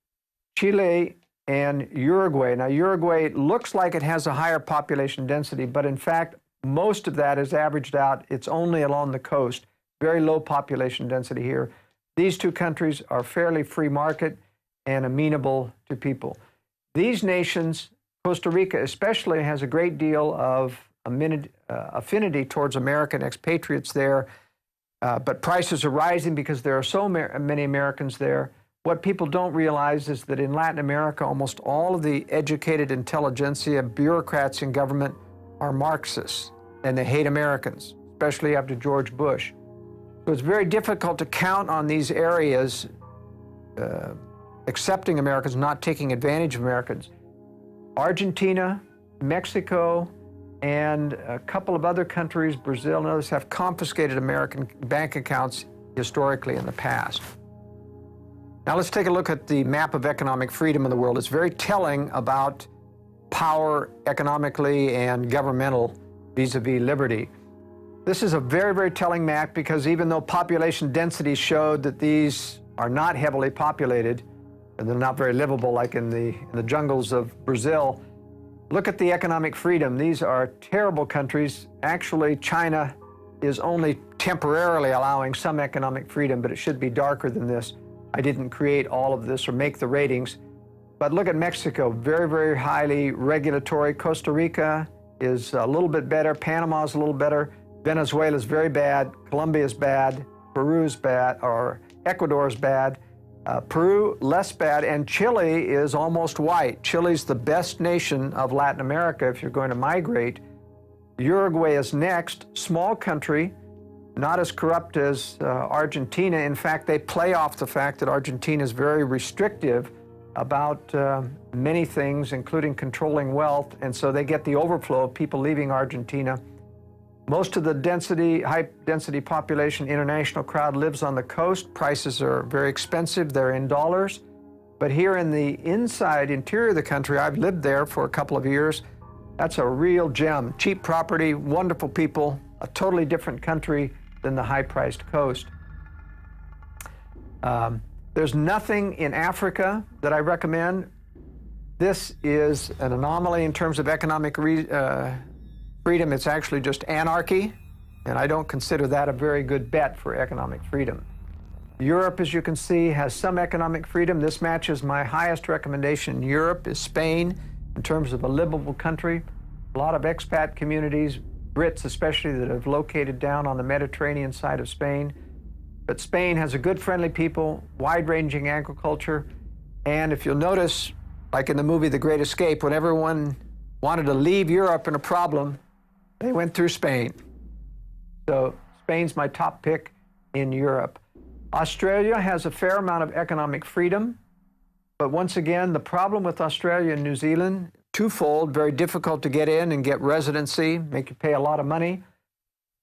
Chile and Uruguay. Now, Uruguay looks like it has a higher population density, but in fact, most of that is averaged out. It's only along the coast, very low population density here. These two countries are fairly free market and amenable to people. These nations, Costa Rica especially, has a great deal of affinity towards American expatriates there, but prices are rising because there are so many Americans there. What people don't realize is that in Latin America, almost all of the educated intelligentsia, bureaucrats in government are Marxists, and they hate Americans, especially after George Bush. So it's very difficult to count on these areas accepting Americans, not taking advantage of Americans. Argentina, Mexico, and a couple of other countries, Brazil and others, have confiscated American bank accounts historically in the past. Now let's take a look at the map of economic freedom in the world. It's very telling about power economically and governmental vis-a-vis liberty. This is a very, very telling map because even though population density showed that these are not heavily populated, and they're not very livable like in the jungles of Brazil, look at the economic freedom. These are terrible countries. Actually, China is only temporarily allowing some economic freedom, but it should be darker than this. I didn't create all of this or make the ratings. But look at Mexico, very, very highly regulatory. Costa Rica is a little bit better. Panama is a little better. Venezuela is very bad. Colombia is bad. Peru is bad, or Ecuador is bad. Peru, less bad, and Chile is almost white. Chile's the best nation of Latin America if you're going to migrate. Uruguay is next, small country, not as corrupt as Argentina. In fact, they play off the fact that Argentina is very restrictive about many things, including controlling wealth, and so they get the overflow of people leaving Argentina. Most of the high-density population, international crowd lives on the coast. Prices are very expensive. They're in dollars. But here in the interior of the country, I've lived there for a couple of years. That's a real gem. Cheap property, wonderful people, a totally different country than the high-priced coast. There's nothing in Africa that I recommend. This is an anomaly in terms of economic freedom. It's actually just anarchy, and I don't consider that a very good bet for economic freedom. Europe, as you can see, has some economic freedom. This matches my highest recommendation in Europe is Spain in terms of a livable country. A lot of expat communities, Brits especially, that have located down on the Mediterranean side of Spain. But Spain has a good, friendly people, wide-ranging agriculture, and if you'll notice, like in the movie The Great Escape, when everyone wanted to leave Europe in a problem, they went through Spain. So Spain's my top pick in Europe. Australia has a fair amount of economic freedom, but once again, the problem with Australia and New Zealand, twofold: very difficult to get in and get residency, make you pay a lot of money.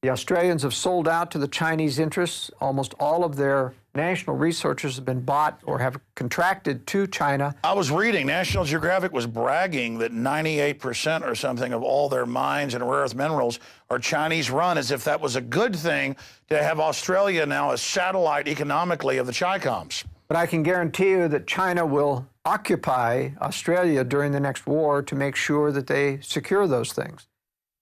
The Australians have sold out to the Chinese interests. Almost all of their national resources have been bought or have contracted to China. I was reading, National Geographic was bragging that 98% or something of all their mines and rare earth minerals are Chinese run, as if that was a good thing to have Australia now a satellite economically of the Chicoms. But I can guarantee you that China will occupy Australia during the next war to make sure that they secure those things.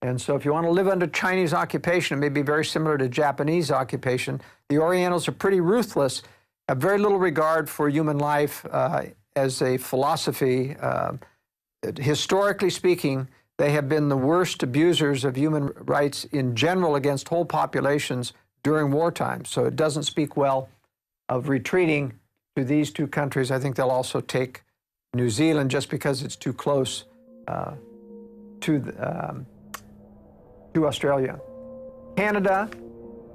And so if you want to live under Chinese occupation, it may be very similar to Japanese occupation. The Orientals are pretty ruthless, have very little regard for human life as a philosophy. Historically speaking, they have been the worst abusers of human rights in general against whole populations during wartime. So it doesn't speak well of retreating to these two countries. I think they'll also take New Zealand just because it's too close to Australia. Canada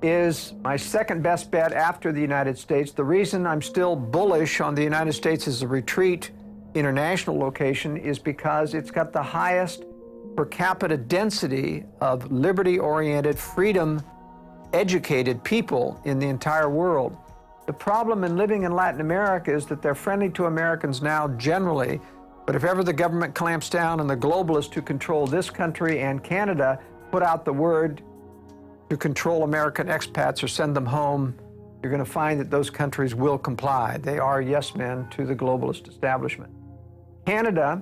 is my second best bet after the United States. The reason I'm still bullish on the United States as a retreat international location is because it's got the highest per capita density of liberty-oriented, freedom-educated people in the entire world. The problem in living in Latin America is that they're friendly to Americans now generally, but if ever the government clamps down on the globalists who control this country and Canada, put out the word to control American expats or send them home, you're going to find that those countries will comply. They are yes men to the globalist establishment. Canada,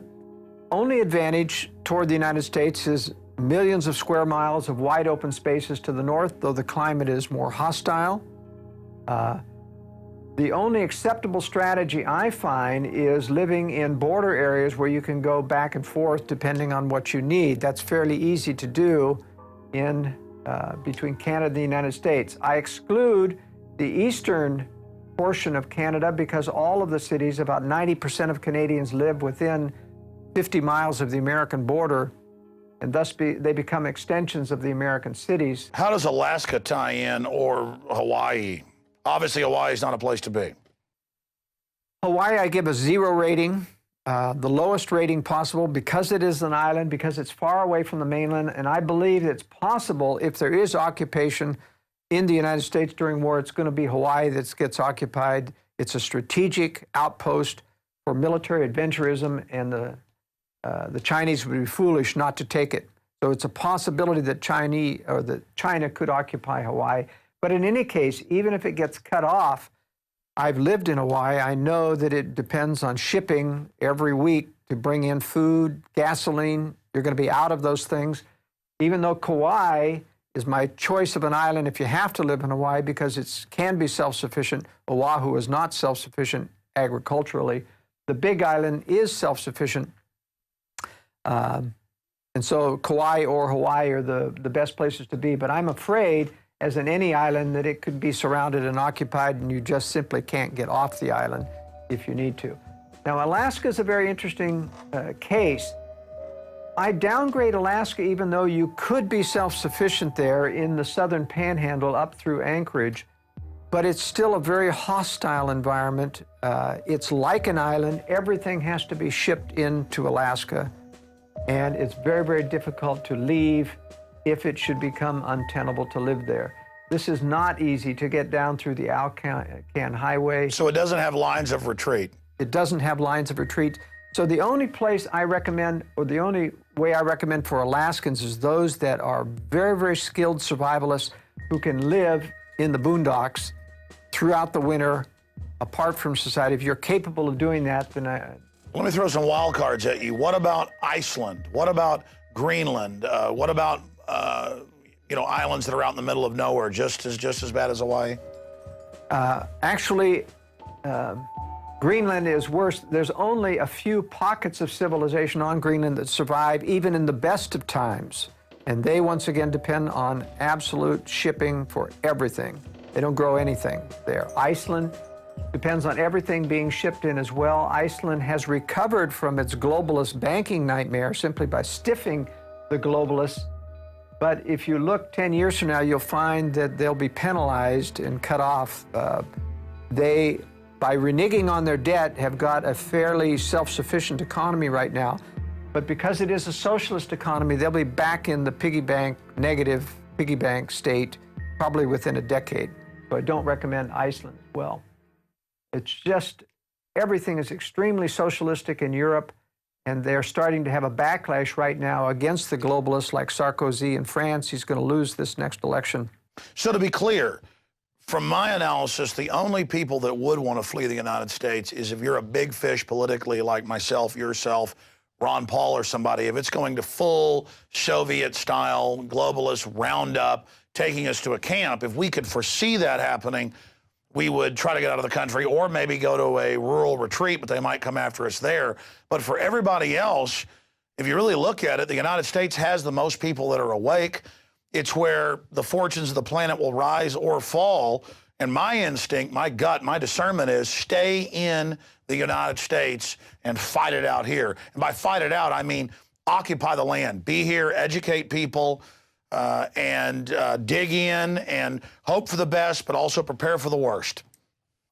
only advantage toward the United States is millions of square miles of wide open spaces to the north, though the climate is more hostile. The only acceptable strategy I find is living in border areas where you can go back and forth depending on what you need. That's fairly easy to do in between Canada and the United States. I exclude the eastern portion of Canada because all of the cities, about 90% of Canadians live within 50 miles of the American border, and thus they become extensions of the American cities. How does Alaska tie in, or Hawaii? Obviously, Hawaii is not a place to be. Hawaii, I give a 0 rating, the lowest rating possible because it is an island, because it's far away from the mainland, and I believe it's possible if there is occupation in the United States during war, it's going to be Hawaii that gets occupied. It's a strategic outpost for military adventurism, and the Chinese would be foolish not to take it. So it's a possibility that China could occupy Hawaii. But in any case, even if it gets cut off, I've lived in Hawaii. I know that it depends on shipping every week to bring in food, gasoline. You're going to be out of those things. Even though Kauai is my choice of an island if you have to live in Hawaii because it can be self-sufficient. Oahu is not self-sufficient agriculturally. The Big Island is self-sufficient. And so Kauai or Hawaii are the best places to be. But I'm afraid, as in any island, that it could be surrounded and occupied and you just simply can't get off the island if you need to. Now, Alaska is a very interesting case. I downgrade Alaska even though you could be self-sufficient there in the southern panhandle up through Anchorage, but it's still a very hostile environment. It's like an island. Everything has to be shipped into Alaska, and it's very, very difficult to leave if it should become untenable to live there. This is not easy to get down through the Alcan Highway. So it doesn't have lines of retreat. It doesn't have lines of retreat. So the only place I recommend, or the only way I recommend for Alaskans, is those that are very, very skilled survivalists who can live in the boondocks throughout the winter, apart from society. If you're capable of doing that, then Let me throw some wild cards at you. What about Iceland? What about Greenland? What about islands that are out in the middle of nowhere, just as bad as Hawaii? Actually, Greenland is worse. There's only a few pockets of civilization on Greenland that survive even in the best of times. And they, once again, depend on absolute shipping for everything. They don't grow anything there. Iceland depends on everything being shipped in as well. Iceland has recovered from its globalist banking nightmare simply by stiffing the globalists. But if you look 10 years from now, you'll find that they'll be penalized and cut off. They, by reneging on their debt, have got a fairly self-sufficient economy right now. But because it is a socialist economy, they'll be back in the piggy bank, negative piggy bank state probably within a decade. So I don't recommend Iceland as well. It's just, everything is extremely socialistic in Europe, and they're starting to have a backlash right now against the globalists like Sarkozy in France. He's going to lose this next election. So to be clear, from my analysis, the only people that would want to flee the United States is if you're a big fish politically like myself, yourself, Ron Paul or somebody. If it's going to full Soviet-style globalist roundup, taking us to a camp, if we could foresee that happening, we would try to get out of the country or maybe go to a rural retreat, but they might come after us there. But for everybody else, if you really look at it, the United States has the most people that are awake. It's where the fortunes of the planet will rise or fall. And my instinct, my gut, my discernment is stay in the United States and fight it out here. And by fight it out, I mean occupy the land, be here, educate people, and dig in and hope for the best, but also prepare for the worst.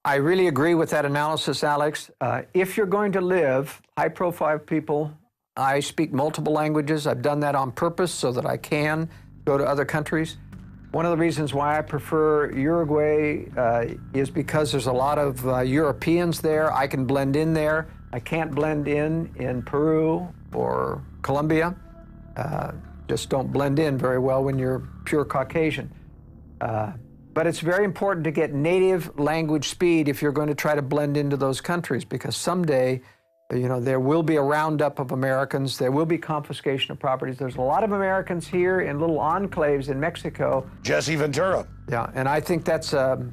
I really agree with that analysis, Alex. If you're going to live, high-profile people, I speak multiple languages. I've done that on purpose so that I can go to other countries. One of the reasons why I prefer Uruguay is because there's a lot of Europeans there. I can blend in there. I can't blend in Peru or Colombia. Just don't blend in very well when you're pure Caucasian. But it's very important to get native language speed if you're going to try to blend into those countries, because someday, there will be a roundup of Americans. There will be confiscation of properties. There's a lot of Americans here in little enclaves in Mexico. Jesse Ventura. Yeah, and I think that's a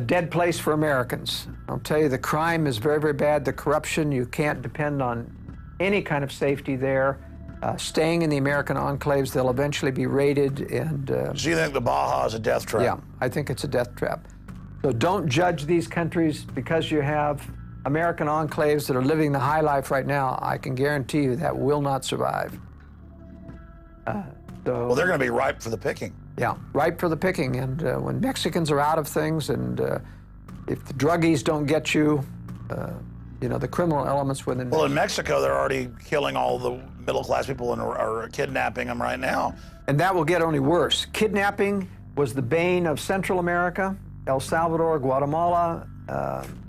dead place for Americans. I'll tell you, the crime is very, very bad. The corruption, you can't depend on any kind of safety there. Staying in the American enclaves, they'll eventually be raided. And so you think the Baja is a death trap? Yeah, I think it's a death trap. So don't judge these countries because you have American enclaves that are living the high life right now. I can guarantee you that will not survive. Well, they're going to be ripe for the picking. Yeah, ripe for the picking. And when Mexicans are out of things, and if the druggies don't get you, you know, the criminal elements within. Well, in Mexico, they're already killing all the middle-class people and are kidnapping them right now. And that will get only worse. Kidnapping was the bane of Central America. El Salvador, Guatemala,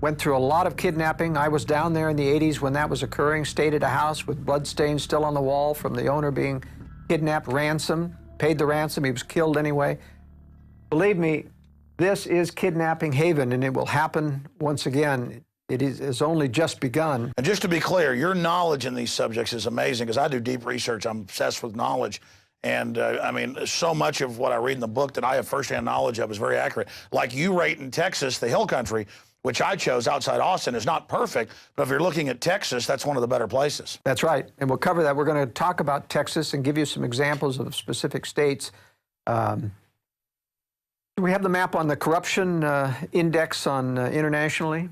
went through a lot of kidnapping. I was down there in the 80s when that was occurring, stayed at a house with bloodstains still on the wall from the owner being kidnapped, ransom, paid the ransom, he was killed anyway. Believe me, this is kidnapping haven, and it will happen once again. It has only just begun. And just to be clear, your knowledge in these subjects is amazing, because I do deep research. I'm obsessed with knowledge. And I mean, so much of what I read in the book that I have firsthand knowledge of is very accurate. Like you rate in Texas, the hill country, which I chose outside Austin, is not perfect, but if you're looking at Texas, that's one of the better places. That's right, and we'll cover that. We're going to talk about Texas and give you some examples of specific states. We have the map on the corruption index on internationally.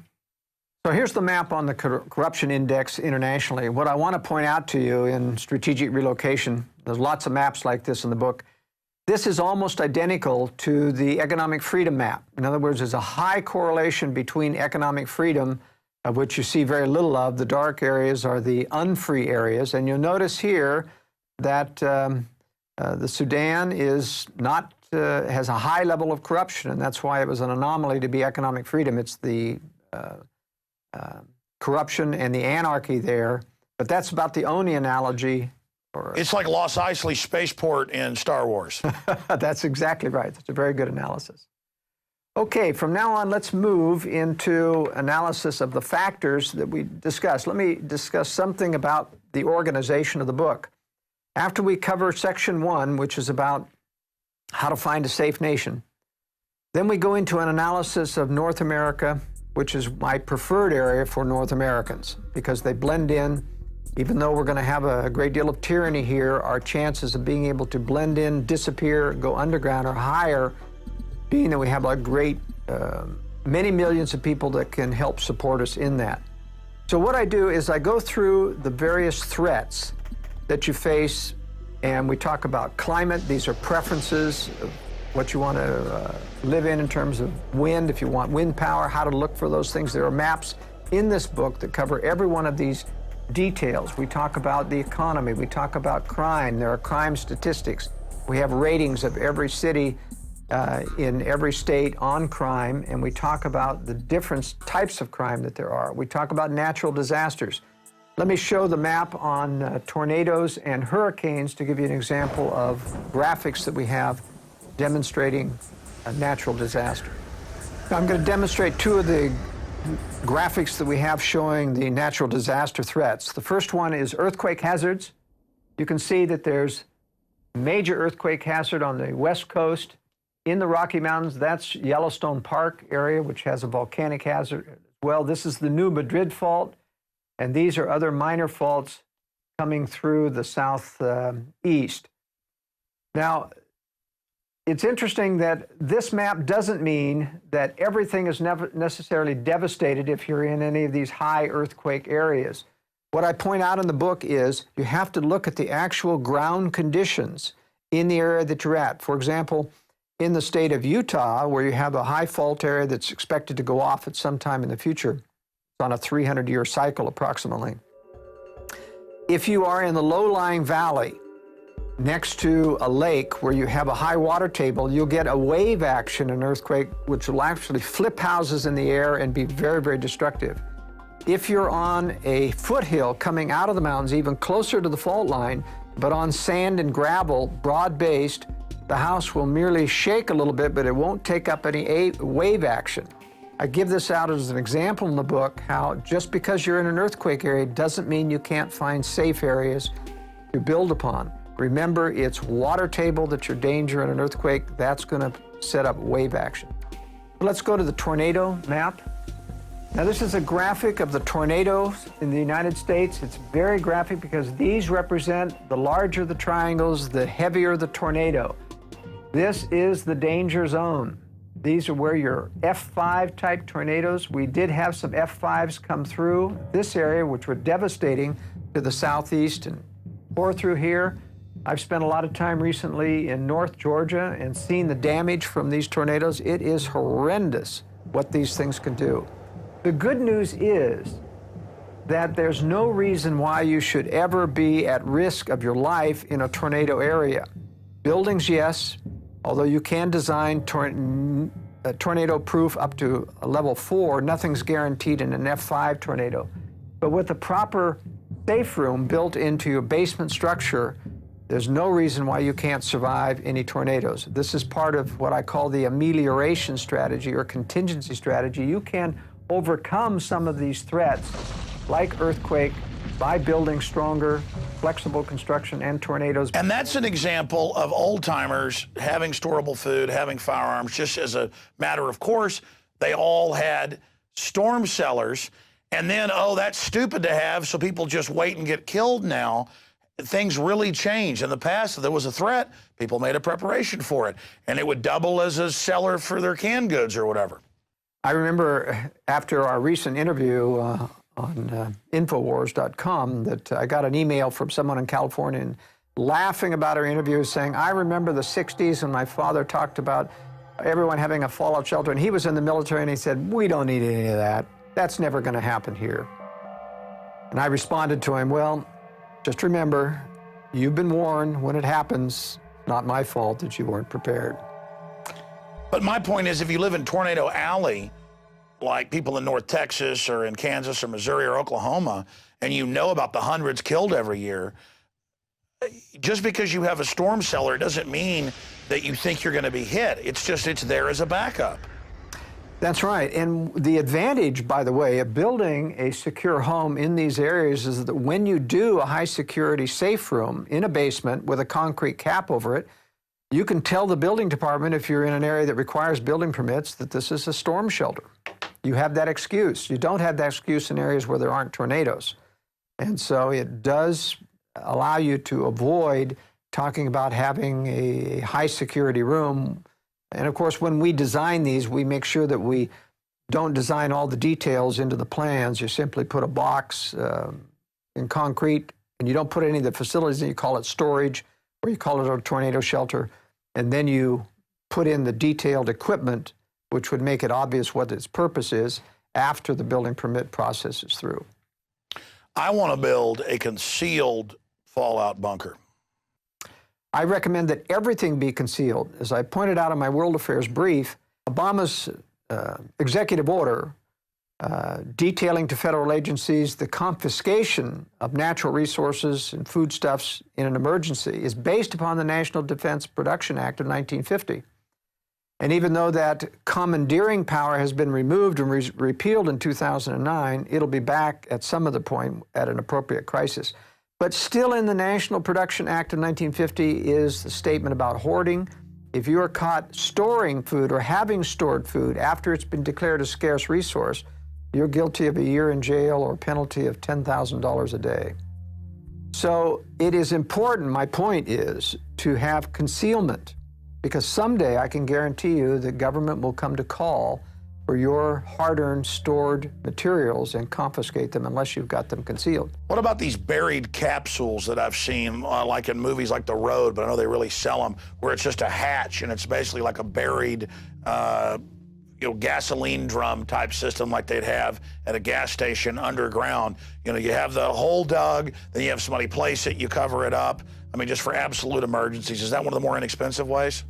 So here's the map on the corruption index internationally. What I want to point out to you in strategic relocation, there's lots of maps like this in the book. This is almost identical to the economic freedom map. In other words, there's a high correlation between economic freedom, of which you see very little of. The dark areas are the unfree areas. And you'll notice here that the Sudan is not, has a high level of corruption, and that's why it was an anomaly to be economic freedom. It's the corruption and the anarchy there, but that's about the only analogy. It's like Los Eisley Spaceport in Star Wars. That's exactly right. That's a very good analysis. Okay, from now on, let's move into analysis of the factors that we discussed. Let me discuss something about the organization of the book. After we cover section 1, which is about how to find a safe nation, then we go into an analysis of North America, which is my preferred area for North Americans, because they blend in. Even though we're going to have a great deal of tyranny here, our chances of being able to blend in, disappear, go underground are higher, being that we have a great, many millions of people that can help support us in that. So what I do is I go through the various threats that you face, and we talk about climate. These are preferences of what you want to live in terms of wind, if you want wind power, how to look for those things. There are maps in this book that cover every one of these details. We talk about the economy. We talk about crime. There are crime statistics. We have ratings of every city in every state on crime, and we talk about the different types of crime that there are. We talk about natural disasters. Let me show the map on tornadoes and hurricanes to give you an example of graphics that we have demonstrating a natural disaster. Now, I'm going to demonstrate two of the graphics that we have showing the natural disaster threats. The first one is earthquake hazards. You can see that there's major earthquake hazard on the west coast in the Rocky Mountains. That's Yellowstone Park area, which has a volcanic hazard as well. This is the New Madrid Fault, and these are other minor faults coming through the southeast. Now, it's interesting that this map doesn't mean that everything is never necessarily devastated if you're in any of these high earthquake areas. What I point out in the book is you have to look at the actual ground conditions in the area that you're at. For example, in the state of Utah, where you have a high fault area that's expected to go off at some time in the future, it's on a 300-year cycle approximately. If you are in the low-lying valley, next to a lake where you have a high water table, you'll get a wave action, an earthquake, which will actually flip houses in the air and be very, very destructive. If you're on a foothill coming out of the mountains, even closer to the fault line, but on sand and gravel, broad-based, the house will merely shake a little bit, but it won't take up any wave action. I give this out as an example in the book, how just because you're in an earthquake area doesn't mean you can't find safe areas to build upon. Remember, it's water table that's your danger in an earthquake. That's going to set up wave action. Let's go to the tornado map. Now, this is a graphic of the tornadoes in the United States. It's very graphic because these represent the larger the triangles, the heavier the tornado. This is the danger zone. These are where your F5 type tornadoes. We did have some F5s come through this area, which were devastating to the southeast and pour through here. I've spent a lot of time recently in North Georgia and seen the damage from these tornadoes. It is horrendous what these things can do. The good news is that there's no reason why you should ever be at risk of your life in a tornado area. Buildings, yes, although you can design tornado-proof up to a level 4, nothing's guaranteed in an F5 tornado. But with the proper safe room built into your basement structure, there's no reason why you can't survive any tornadoes. This is part of what I call the amelioration strategy or contingency strategy. You can overcome some of these threats, like earthquake, by building stronger, flexible construction and tornadoes. And that's an example of old-timers having storable food, having firearms, just as a matter of course. They all had storm cellars, and then, oh, that's stupid to have, so people just wait and get killed now. Things really change. In the past, if there was a threat, people made a preparation for it, and it would double as a cellar for their canned goods or whatever. I remember after our recent interview on Infowars.com that I got an email from someone in California and laughing about our interview, saying, I remember the 60s when my father talked about everyone having a fallout shelter, and he was in the military, and he said, we don't need any of that. That's never going to happen here. And I responded to him, well, just remember, you've been warned when it happens. Not my fault that you weren't prepared. But my point is, if you live in Tornado Alley, like people in North Texas or in Kansas or Missouri or Oklahoma, and you know about the hundreds killed every year, just because you have a storm cellar doesn't mean that you think you're going to be hit. It's just, it's there as a backup. That's right. And the advantage, by the way, of building a secure home in these areas is that when you do a high security safe room in a basement with a concrete cap over it, you can tell the building department, if you're in an area that requires building permits, that this is a storm shelter. You have that excuse. You don't have that excuse in areas where there aren't tornadoes. And so it does allow you to avoid talking about having a high security room. And of course, when we design these, we make sure that we don't design all the details into the plans. You simply put a box in concrete, and you don't put any of the facilities in. You call it storage, or you call it a tornado shelter. And then you put in the detailed equipment, which would make it obvious what its purpose is after the building permit process is through. I want to build a concealed fallout bunker. I recommend that everything be concealed. As I pointed out in my World Affairs brief, Obama's executive order detailing to federal agencies the confiscation of natural resources and foodstuffs in an emergency is based upon the National Defense Production Act of 1950. And even though that commandeering power has been removed and repealed in 2009, it'll be back at some other point at an appropriate crisis. But still in the National Production Act of 1950 is the statement about hoarding. If you are caught storing food or having stored food after it's been declared a scarce resource, you're guilty of a year in jail or a penalty of $10,000 a day. So it is important, my point is, to have concealment, because someday I can guarantee you the government will come to call for your hard-earned stored materials and confiscate them unless you've got them concealed. What about these buried capsules that I've seen, like in movies like The Road, but I know they really sell them, where it's just a hatch and it's basically like a buried gasoline drum type system like they'd have at a gas station underground. You have the hole dug, then you have somebody place it, you cover it up. I mean, just for absolute emergencies. Is that one of the more inexpensive ways?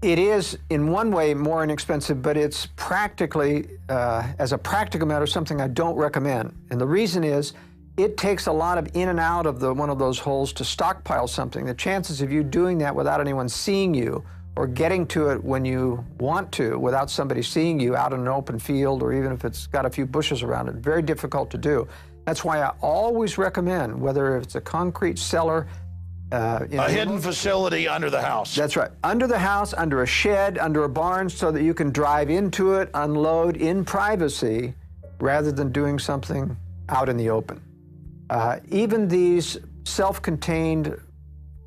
It is, in one way, more inexpensive, but it's practically, as a practical matter, something I don't recommend. And the reason is, it takes a lot of in and out of one of those holes to stockpile something. The chances of you doing that without anyone seeing you, or getting to it when you want to without somebody seeing you out in an open field, or even if it's got a few bushes around it, very difficult to do. That's why I always recommend, whether it's a concrete cellar, a hidden facility under the house. That's right. Under the house, under a shed, under a barn, so that you can drive into it, unload in privacy, rather than doing something out in the open. Even these self-contained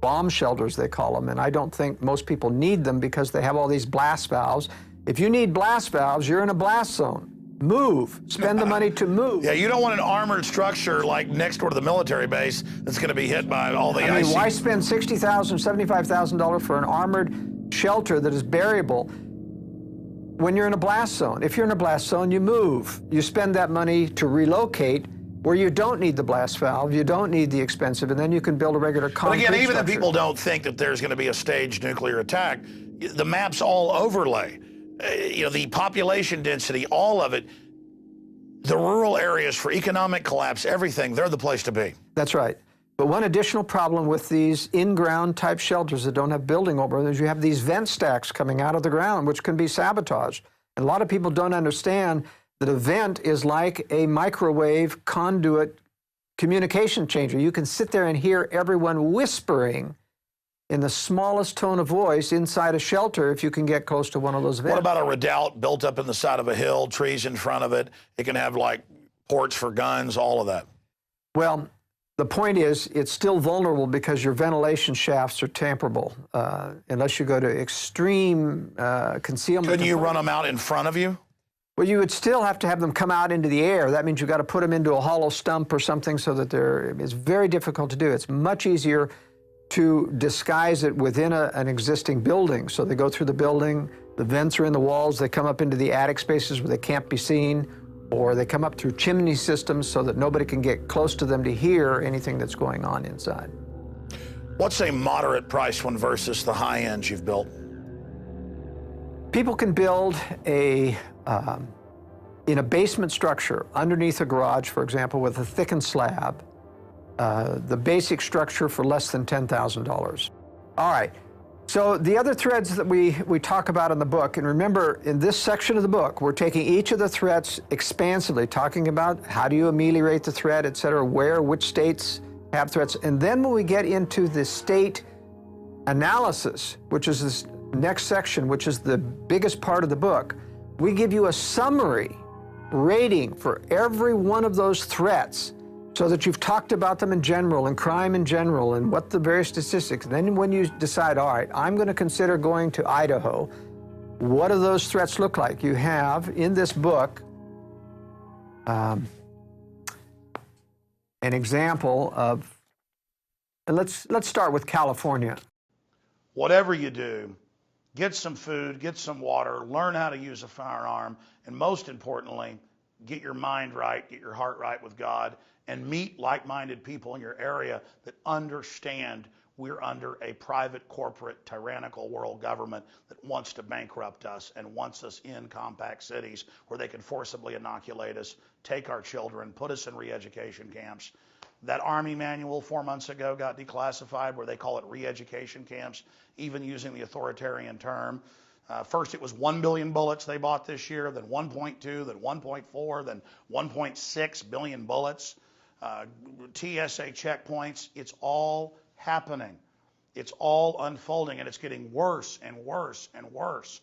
bomb shelters, they call them, and I don't think most people need them because they have all these blast valves. If you need blast valves, you're in a blast zone. Move. Spend the money to move. Yeah, you don't want an armored structure like next door to the military base that's going to be hit by all the I mean, why spend $60,000, $75,000 for an armored shelter that is buriable when you're in a blast zone? If you're in a blast zone, you move. You spend that money to relocate where you don't need the blast valve, you don't need the expensive, and then you can build a regular concrete structure. But again, even if structure. people don't think that there's going to be a staged nuclear attack, the maps all overlay. The population density, all of it, the rural areas for economic collapse, everything, they're the place to be. That's right. But one additional problem with these in-ground type shelters that don't have building over them is you have these vent stacks coming out of the ground, which can be sabotaged. And a lot of people don't understand that a vent is like a microwave conduit communication changer. You can sit there and hear everyone whispering in the smallest tone of voice inside a shelter if you can get close to one of those vents. What about a redoubt built up in the side of a hill, trees in front of it? It can have like ports for guns, all of that. Well, the point is it's still vulnerable because your ventilation shafts are tamperable unless you go to extreme concealment. Couldn't you run them out in front of you? Well, you would still have to have them come out into the air. That means you've got to put them into a hollow stump or something so that it's very difficult to do. It's much easier to disguise it within an existing building. So they go through the building, the vents are in the walls, they come up into the attic spaces where they can't be seen, or they come up through chimney systems so that nobody can get close to them to hear anything that's going on inside. What's a moderate price one versus the high end you've built? People can build in a basement structure underneath a garage, for example, with a thickened slab, the basic structure for less than $10,000. All right, so the other threads that we talk about in the book, and remember in this section of the book, we're taking each of the threats expansively, talking about how do you ameliorate the threat, et cetera, which states have threats. And then when we get into the state analysis, which is this next section, which is the biggest part of the book, we give you a summary rating for every one of those threats so that you've talked about them in general and crime in general and what the various statistics. Then when you decide, all right, I'm going to consider going to Idaho, what do those threats look like? You have in this book an example of, and let's start with California. Whatever you do, get some food, get some water, learn how to use a firearm, and most importantly, get your mind right, get your heart right with God, and meet like-minded people in your area that understand we're under a private, corporate, tyrannical world government that wants to bankrupt us and wants us in compact cities where they can forcibly inoculate us, take our children, put us in re-education camps. That Army manual 4 months ago got declassified where they call it re-education camps, even using the authoritarian term. First it was 1 billion bullets they bought this year, then 1.2, then 1.4, then 1.6 billion bullets. TSA checkpoints, it's all happening. It's all unfolding, and it's getting worse and worse and worse.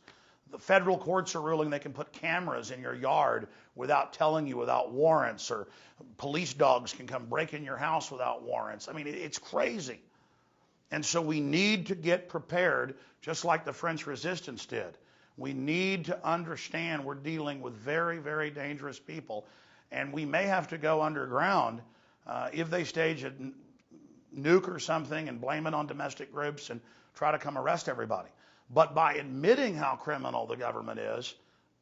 The federal courts are ruling they can put cameras in your yard without telling you, without warrants, or police dogs can come break in your house without warrants. I mean, it's crazy. And so we need to get prepared, just like the French resistance did. We need to understand we're dealing with very, very dangerous people, and we may have to go underground if they stage a nuke or something and blame it on domestic groups and try to come arrest everybody. But by admitting how criminal the government is,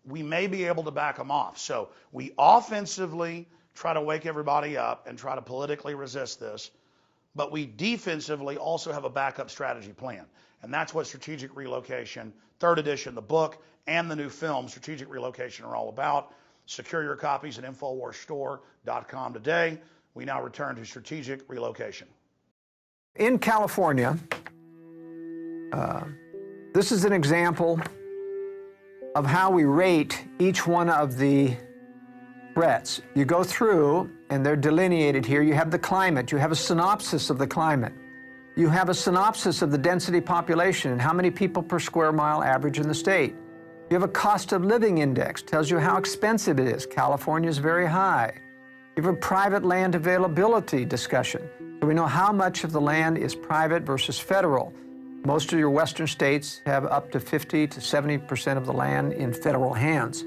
we may be able to back them off. So we offensively try to wake everybody up and try to politically resist this, but we defensively also have a backup strategy plan. And that's what Strategic Relocation, 3rd edition, the book, and the new film, Strategic Relocation, are all about. Secure your copies at InfoWarsStore.com today. We now return to Strategic Relocation. In California, this is an example of how we rate each one of the threats. You go through, and they're delineated here. You have the climate. You have a synopsis of the climate. You have a synopsis of the density population and how many people per square mile average in the state. You have a cost of living index, tells you how expensive it is. California is very high. You have a private land availability discussion. So we know how much of the land is private versus federal. Most of your western states have up to 50 to 70% of the land in federal hands.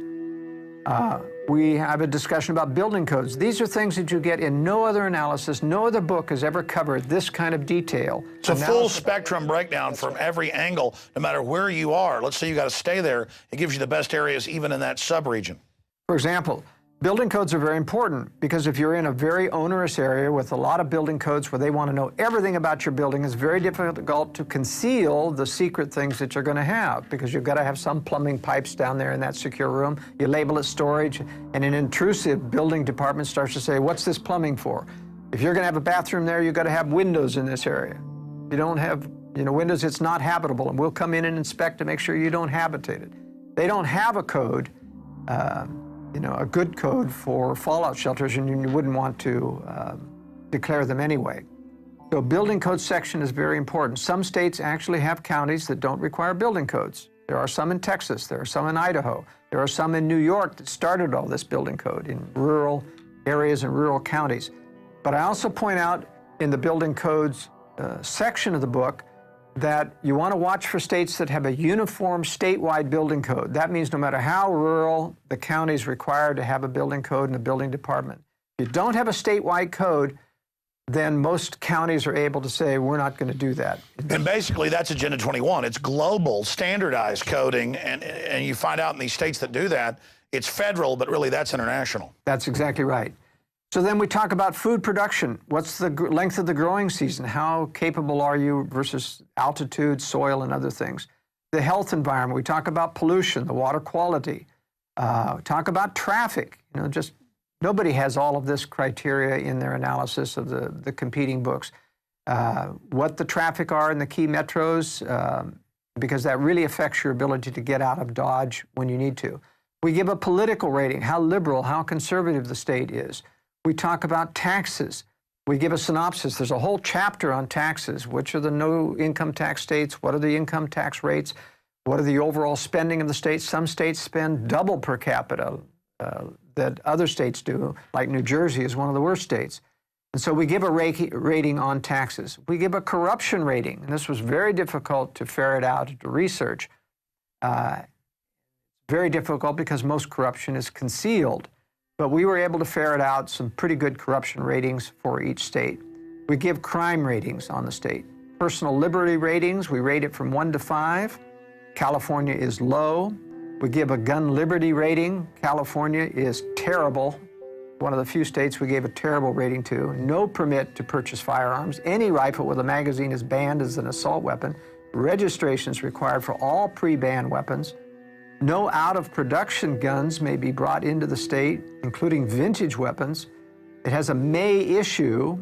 We have a discussion about building codes. These are things that you get in no other analysis. No other book has ever covered this kind of detail. It's a full spectrum breakdown from every angle, no matter where you are. Let's say you got to stay there. It gives you the best areas even in that sub-region. For example, building codes are very important because if you're in a very onerous area with a lot of building codes where they want to know everything about your building, it's very difficult to conceal the secret things that you're going to have because you've got to have some plumbing pipes down there in that secure room. You label it storage, and an intrusive building department starts to say, what's this plumbing for? If you're going to have a bathroom there, you've got to have windows in this area. If you don't have windows, it's not habitable, and we'll come in and inspect to make sure you don't habitate it. They don't have a code, a good code for fallout shelters, and you wouldn't want to declare them anyway. So building code section is very important. Some states actually have counties that don't require building codes. There are some in Texas, there are some in Idaho, there are some in New York that started all this building code in rural areas and rural counties. But I also point out in the building codes section of the book that you want to watch for states that have a uniform statewide building code. That means no matter how rural, the county is required to have a building code and a building department. If you don't have a statewide code, then most counties are able to say, we're not going to do that. And basically, that's Agenda 21. It's global, standardized coding, and you find out in these states that do that, it's federal, but really that's international. That's exactly right. So then we talk about food production. What's the length of the growing season? How capable are you versus altitude, soil, and other things? The health environment. We talk about pollution, the water quality. Talk about traffic. Just nobody has all of this criteria in their analysis of the competing books. What the traffic are in the key metros, because that really affects your ability to get out of Dodge when you need to. We give a political rating, how liberal, how conservative the state is. We talk about taxes. We give a synopsis. There's a whole chapter on taxes. Which are the no income tax states? What are the income tax rates? What are the overall spending of the states? Some states spend double per capita that other states do, like New Jersey is one of the worst states. And so we give a rating on taxes. We give a corruption rating. And this was very difficult to ferret out, to research. Very difficult because most corruption is concealed. But we were able to ferret out some pretty good corruption ratings for each state. We give crime ratings on the state. Personal liberty ratings, we rate it from 1 to 5. California is low. We give a gun liberty rating. California is terrible. One of the few states we gave a terrible rating to. No permit to purchase firearms. Any rifle with a magazine is banned as an assault weapon. Registration is required for all pre-banned weapons. No out-of-production guns may be brought into the state, including vintage weapons. It has a may issue,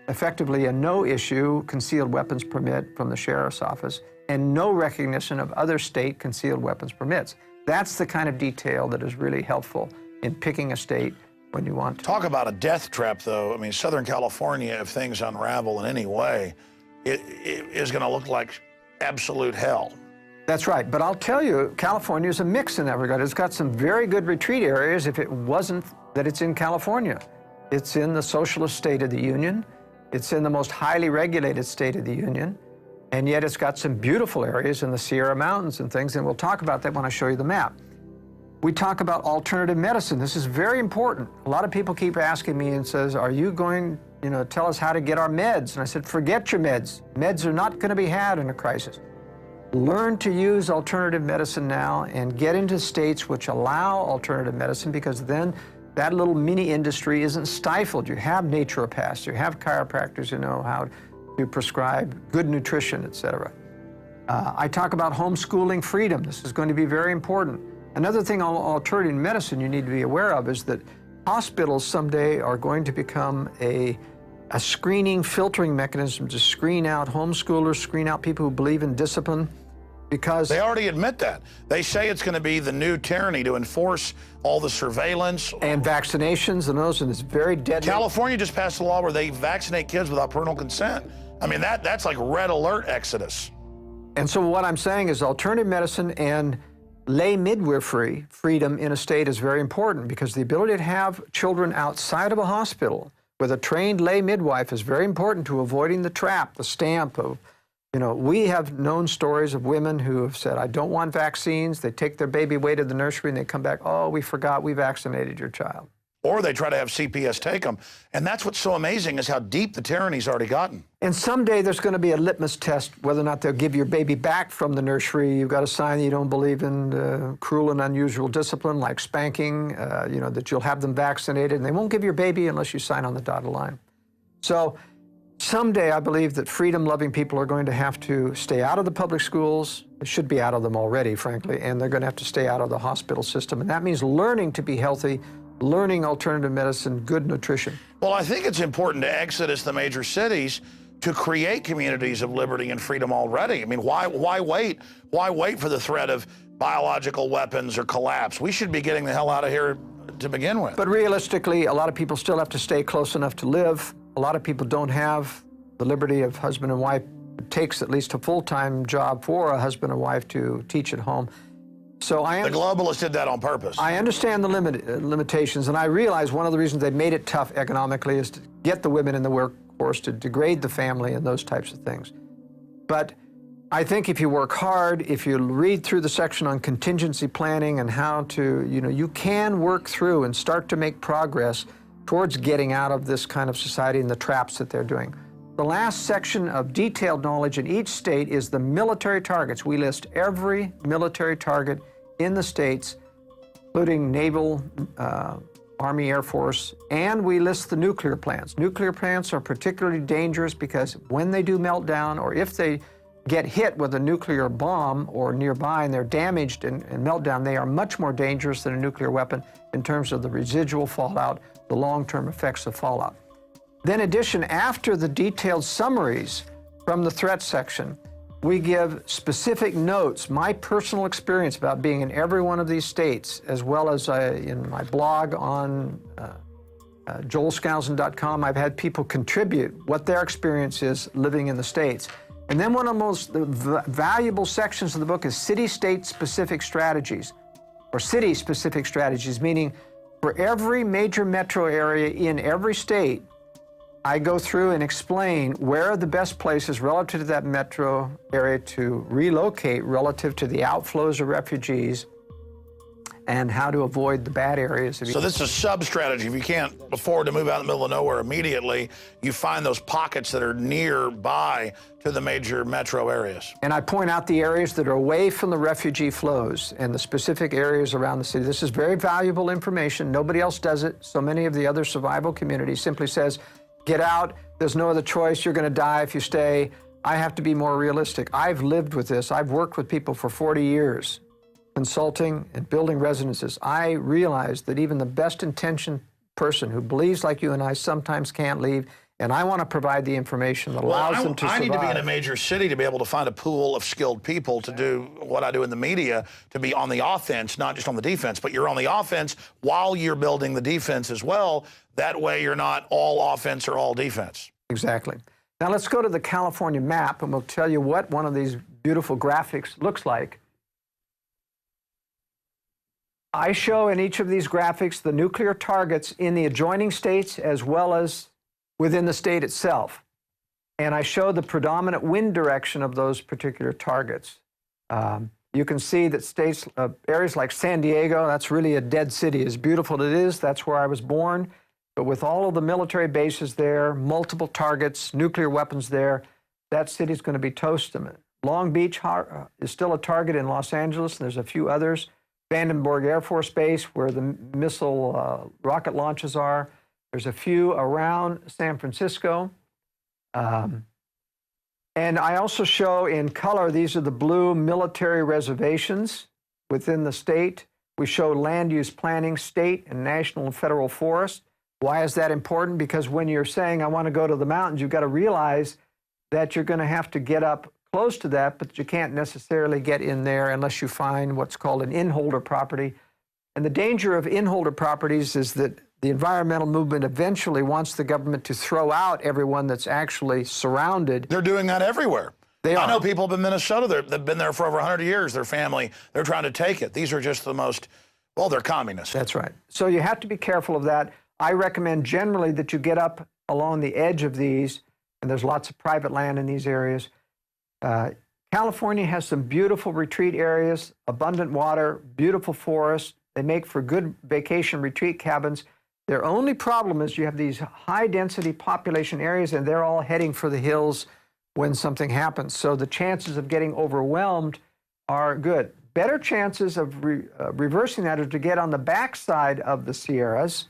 effectively a no-issue concealed weapons permit from the sheriff's office, and no recognition of other state concealed weapons permits. That's the kind of detail that is really helpful in picking a state when you want to. Talk about a death trap, though. I mean, Southern California, if things unravel in any way, it is going to look like absolute hell. That's right, but I'll tell you, California is a mix in that regard. It's got some very good retreat areas if it wasn't that it's in California. It's in the socialist state of the Union. It's in the most highly regulated state of the Union. And yet it's got some beautiful areas in the Sierra Mountains and things, and we'll talk about that when I show you the map. We talk about alternative medicine. This is very important. A lot of people keep asking me and says, are you going, to tell us how to get our meds? And I said, forget your meds. Meds are not going to be had in a crisis. Learn to use alternative medicine now and get into states which allow alternative medicine, because then that little mini industry isn't stifled. You have naturopaths, you have chiropractors who know how to prescribe good nutrition, etc. I talk about homeschooling freedom. This is going to be very important. Another thing on alternative medicine you need to be aware of is that hospitals someday are going to become a screening, filtering mechanism to screen out homeschoolers, screen out people who believe in discipline, because they already admit that. They say it's going to be the new tyranny to enforce all the surveillance. And vaccinations and those, and it's very deadly. California just passed a law where they vaccinate kids without parental consent. I mean, that's like red alert exodus. And so what I'm saying is alternative medicine and lay midwifery freedom in a state is very important, because the ability to have children outside of a hospital with a trained lay midwife is very important to avoiding the trap, the stamp of, you know, we have known stories of women who have said, I don't want vaccines. They take their baby away to the nursery and they come back, oh, we forgot we vaccinated your child. Or they try to have CPS take them. And that's what's so amazing is how deep the tyranny's already gotten. And someday there's going to be a litmus test whether or not they'll give your baby back from the nursery. You've got to sign that you don't believe in cruel and unusual discipline like spanking, you know, that you'll have them vaccinated. And they won't give your baby unless you sign on the dotted line. So someday I believe that freedom-loving people are going to have to stay out of the public schools. They should be out of them already, frankly. And they're going to have to stay out of the hospital system. And that means learning to be healthy, learning alternative medicine, good nutrition. Well, I think it's important to exodus the major cities to create communities of liberty and freedom already. I mean, why wait? Why wait for the threat of biological weapons or collapse? We should be getting the hell out of here to begin with. But realistically, a lot of people still have to stay close enough to live. A lot of people don't have the liberty of husband and wife. It takes at least a full-time job for a husband and wife to teach at home. So the globalists did that on purpose. I understand the limitations, and I realize one of the reasons they made it tough economically is to get the women in the workforce, to degrade the family and those types of things. But I think if you work hard, if you read through the section on contingency planning and how to, you know, you can work through and start to make progress towards getting out of this kind of society and the traps that they're doing. The last section of detailed knowledge in each state is the military targets. We list every military target in the states, including Naval, Army, Air Force, and we list the nuclear plants. Nuclear plants are particularly dangerous because when they do melt down, or if they get hit with a nuclear bomb or nearby and they're damaged and melt down, they are much more dangerous than a nuclear weapon in terms of the residual fallout, the long-term effects of fallout. Then in addition, after the detailed summaries from the threat section, we give specific notes, my personal experience about being in every one of these states, as well as in my blog on joelskousen.com, I've had people contribute what their experience is living in the states. And then one of the most valuable sections of the book is city-state specific strategies, or city-specific strategies, meaning for every major metro area in every state, I go through and explain where are the best places relative to that metro area to relocate relative to the outflows of refugees and how to avoid the bad areas. So this is a sub-strategy. If you can't afford to move out in the middle of nowhere immediately, you find those pockets that are nearby to the major metro areas. And I point out the areas that are away from the refugee flows and the specific areas around the city. This is very valuable information. Nobody else does it. So many of the other survival communities simply says, get out, there's no other choice, you're going to die if you stay. I have to be more realistic. I've lived with this. I've worked with people for 40 years, consulting and building residences. I realize that even the best intentioned person who believes like you and I sometimes can't leave, and I want to provide the information that allows them to survive. I need to be in a major city to be able to find a pool of skilled people to do what I do in the media, to be on the offense, not just on the defense, but you're on the offense while you're building the defense as well. That way you're not all offense or all defense. Exactly. Now let's go to the California map and we'll tell you what one of these beautiful graphics looks like. I show in each of these graphics the nuclear targets in the adjoining states as well as within the state itself. And I show the predominant wind direction of those particular targets. You can see that states, areas like San Diego, that's really a dead city. As beautiful as it is, that's where I was born. But with all of the military bases there, multiple targets, nuclear weapons there, that city's going to be toast. Long Beach is still a target in Los Angeles, and there's a few others. Vandenberg Air Force Base, where the missile rocket launches are. There's a few around San Francisco. And I also show in color, these are the blue military reservations within the state. We show land use planning, state and national and federal forests. Why is that important? Because when you're saying, I want to go to the mountains, you've got to realize that you're going to have to get up close to that, but you can't necessarily get in there unless you find what's called an inholder property. And the danger of inholder properties is that the environmental movement eventually wants the government to throw out everyone that's actually surrounded. They're doing that everywhere. They are. I know people up in Minnesota, they've been there for over 100 years, their family, they're trying to take it. These are just the most, well, they're communists. That's right. So you have to be careful of that. I recommend generally that you get up along the edge of these, and there's lots of private land in these areas. California has some beautiful retreat areas, abundant water, beautiful forests. They make for good vacation retreat cabins. Their only problem is you have these high density population areas and they're all heading for the hills when something happens. So the chances of getting overwhelmed are good. Better chances of reversing that are to get on the backside of the Sierras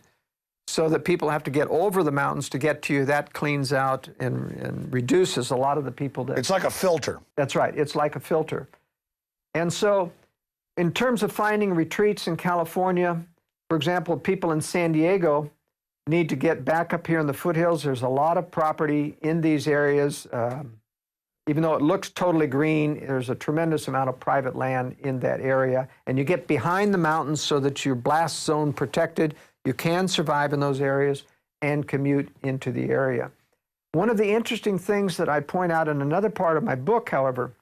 so that people have to get over the mountains to get to you. That cleans out and reduces a lot of the people that... It's like a filter. That's right. It's like a filter. And so in terms of finding retreats in California, for example, people in San Diego need to get back up here in the foothills. There's a lot of property in these areas. Even though it looks totally green, there's a tremendous amount of private land in that area. And you get behind the mountains so that you're blast zone protected. You can survive in those areas and commute into the area. One of the interesting things that I point out in another part of my book, however,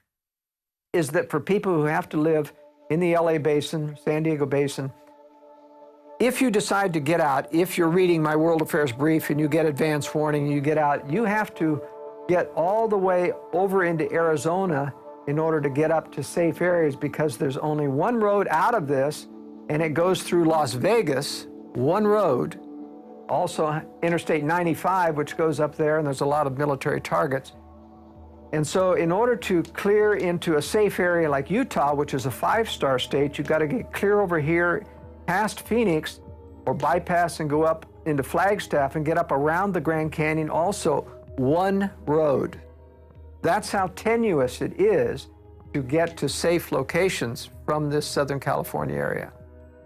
is that for people who have to live in the LA Basin, San Diego Basin, if you decide to get out, if you're reading my World Affairs Brief and you get advance warning and you get out, you have to get all the way over into Arizona in order to get up to safe areas, because there's only one road out of this and it goes through Las Vegas, one road. Also Interstate 95, which goes up there, and there's a lot of military targets. And so in order to clear into a safe area like Utah, which is a 5-star state, you've got to get clear over here past Phoenix or bypass and go up into Flagstaff and get up around the Grand Canyon, also one road. That's how tenuous it is to get to safe locations from this Southern California area.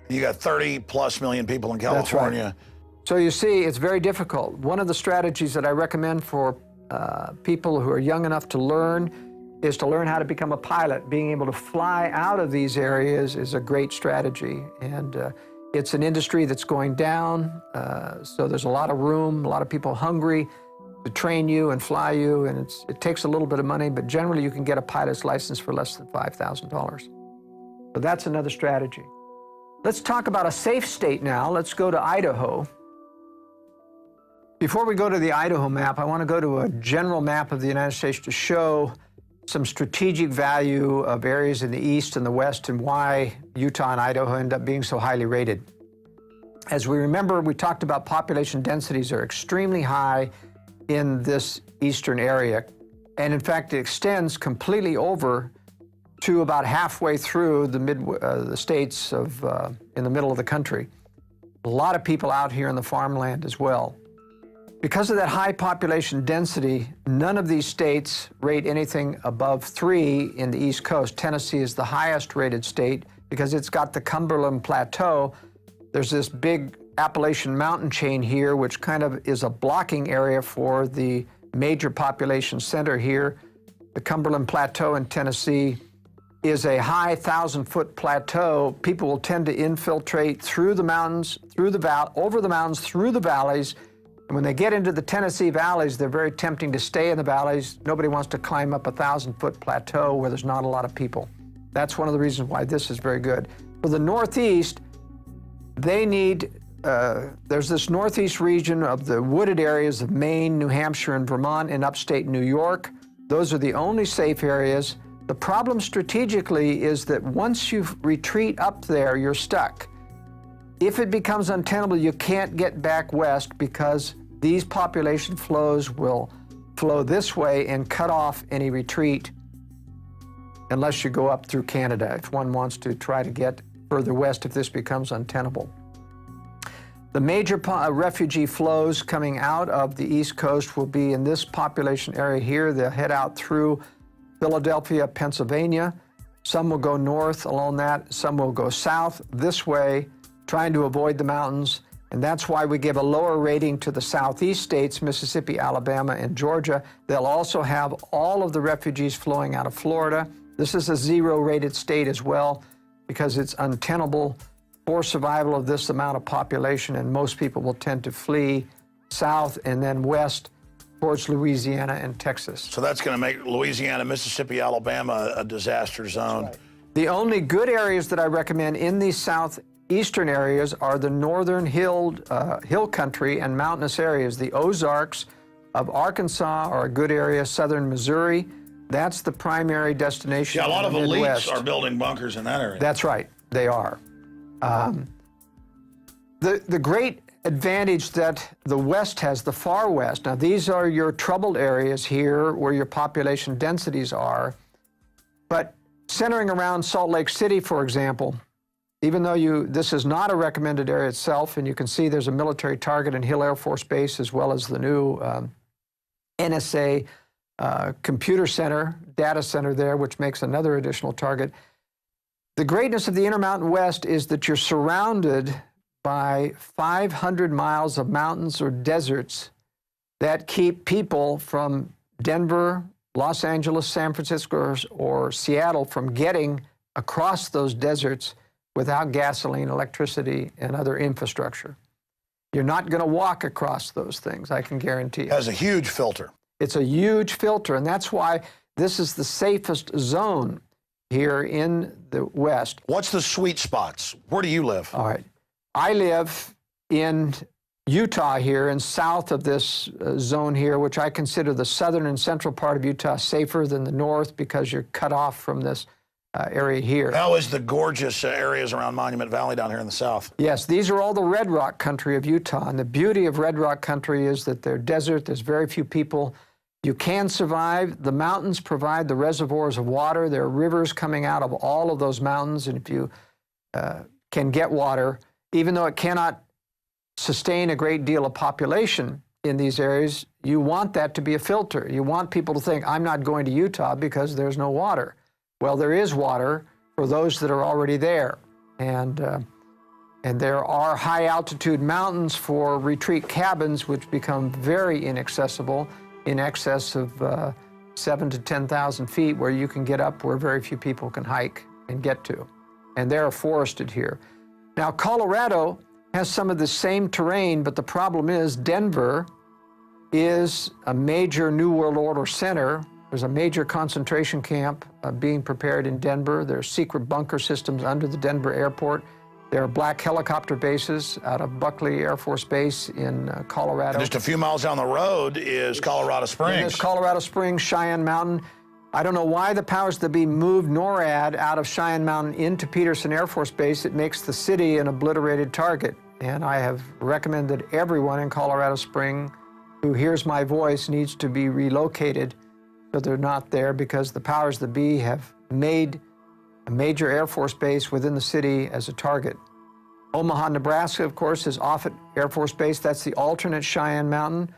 You got 30+ million people in California. That's right. So you see, it's very difficult. One of the strategies that I recommend for people who are young enough to learn is to learn how to become a pilot. Being able to fly out of these areas is a great strategy. And it's an industry that's going down, so there's a lot of room, a lot of people hungry to train you and fly you, and it takes a little bit of money, but generally you can get a pilot's license for less than $5,000. So that's another strategy. Let's talk about a safe state now. Let's go to Idaho. Before we go to the Idaho map, I want to go to a general map of the United States to show some strategic value of areas in the east and the west and why Utah and Idaho end up being so highly rated. As we remember, we talked about population densities are extremely high in this eastern area. And in fact, it extends completely over to about halfway through the states of in the middle of the country. A lot of people out here in the farmland as well. Because of that high population density, none of these states rate anything above 3 in the East Coast. Tennessee is the highest rated state because it's got the Cumberland Plateau. There's this big Appalachian mountain chain here, which kind of is a blocking area for the major population center here. The Cumberland Plateau in Tennessee is a high 1,000-foot plateau. People will tend to infiltrate through the mountains, over the mountains, through the valleys. And when they get into the Tennessee valleys, they're very tempting to stay in the valleys. Nobody wants to climb up a 1,000-foot plateau where there's not a lot of people. That's one of the reasons why this is very good. For the Northeast, they need, there's this Northeast region of the wooded areas of Maine, New Hampshire, and Vermont, and upstate New York. Those are the only safe areas. The problem strategically is that once you retreat up there, you're stuck. If it becomes untenable, you can't get back west because these population flows will flow this way and cut off any retreat unless you go up through Canada, if one wants to try to get further west if this becomes untenable. The major refugee flows coming out of the East Coast will be in this population area here. They'll head out through Philadelphia, Pennsylvania. Some will go north along that. Some will go south this way, trying to avoid the mountains. And that's why we give a lower rating to the southeast states, Mississippi, Alabama, and Georgia. They'll also have all of the refugees flowing out of Florida. This is a 0-rated state as well because it's untenable for survival of this amount of population, and most people will tend to flee south and then west towards Louisiana and Texas. So that's going to make Louisiana, Mississippi, Alabama a disaster zone. Right. The only good areas that I recommend in these eastern areas are the northern hill country and mountainous areas. The Ozarks of Arkansas are a good area, southern Missouri. That's the primary destination. Yeah, a lot of elites Midwest. are building bunkers in that area. That's right, they are. The great advantage that the West has, the far West, now these are your troubled areas here where your population densities are, but centering around Salt Lake City, for example, even though this is not a recommended area itself, and you can see there's a military target in Hill Air Force Base as well as the new NSA computer center, data center there, which makes another additional target. The greatness of the Intermountain West is that you're surrounded by 500 miles of mountains or deserts that keep people from Denver, Los Angeles, San Francisco, or Seattle from getting across those deserts without gasoline, electricity, and other infrastructure. You're not going to walk across those things, I can guarantee you. It has a huge filter. It's a huge filter, and that's why this is the safest zone here in the West. What's the sweet spots? Where do you live? All right. I live in Utah here, and south of this zone here, which I consider the southern and central part of Utah safer than the north because you're cut off from this area here. How is the gorgeous areas around Monument Valley down here in the south? Yes, these are all the red rock country of Utah, and the beauty of red rock country is that they're desert, there's very few people. You can survive. The mountains provide the reservoirs of water. There are rivers coming out of all of those mountains, and if you can get water, even though it cannot sustain a great deal of population in these areas, you want that to be a filter. You want people to think, I'm not going to Utah because there's no water. Well, there is water for those that are already there. And there are high altitude mountains for retreat cabins, which become very inaccessible in excess of 7,000 to 10,000 feet, where you can get up where very few people can hike and get to. And they're forested here. Now, Colorado has some of the same terrain, but the problem is Denver is a major New World Order center. There's a major concentration camp being prepared in Denver. There are secret bunker systems under the Denver airport. There are black helicopter bases out of Buckley Air Force Base in Colorado. And just a few miles down the road is Colorado Springs. And there's Colorado Springs, Cheyenne Mountain. I don't know why the powers that be moved NORAD out of Cheyenne Mountain into Peterson Air Force Base. It makes the city an obliterated target. And I have recommended everyone in Colorado Springs who hears my voice needs to be relocated so they're not there, because the powers that be have made a major Air Force base within the city as a target. Omaha, Nebraska, of course, is Offutt Air Force Base. That's the alternate Cheyenne Mountain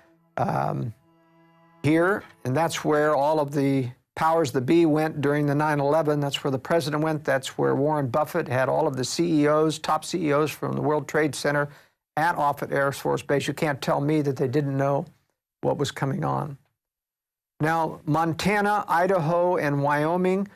here, and that's where all of the powers that be went during the 9/11. That's where the president went. That's where Warren Buffett had all of the CEOs, top CEOs from the World Trade Center at Offutt Air Force Base. You can't tell me that they didn't know what was coming on. Now, Montana, Idaho, and Wyoming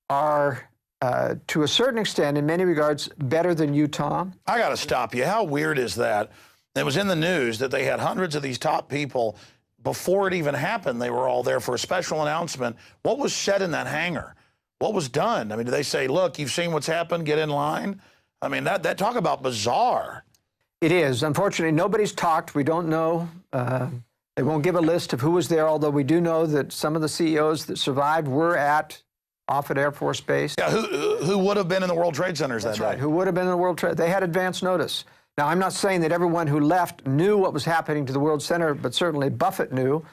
are, to a certain extent, in many regards, better than Utah. I got to stop you. How weird is that? It was in the news that they had hundreds of these top people. Before it even happened, they were all there for a special announcement. What was said in that hangar? What was done? I mean, did they say, look, you've seen what's happened, get in line? I mean, that talk about bizarre. It is. Unfortunately, nobody's talked. We don't know. They won't give a list of who was there, although we do know that some of the CEOs that survived were at Offutt Air Force Base. Yeah, who would have been in the World Trade Centers that day? That's right, who would have been in the World Trade. They had advance notice. Now, I'm not saying that everyone who left knew what was happening to the World Center, but certainly Buffett knew.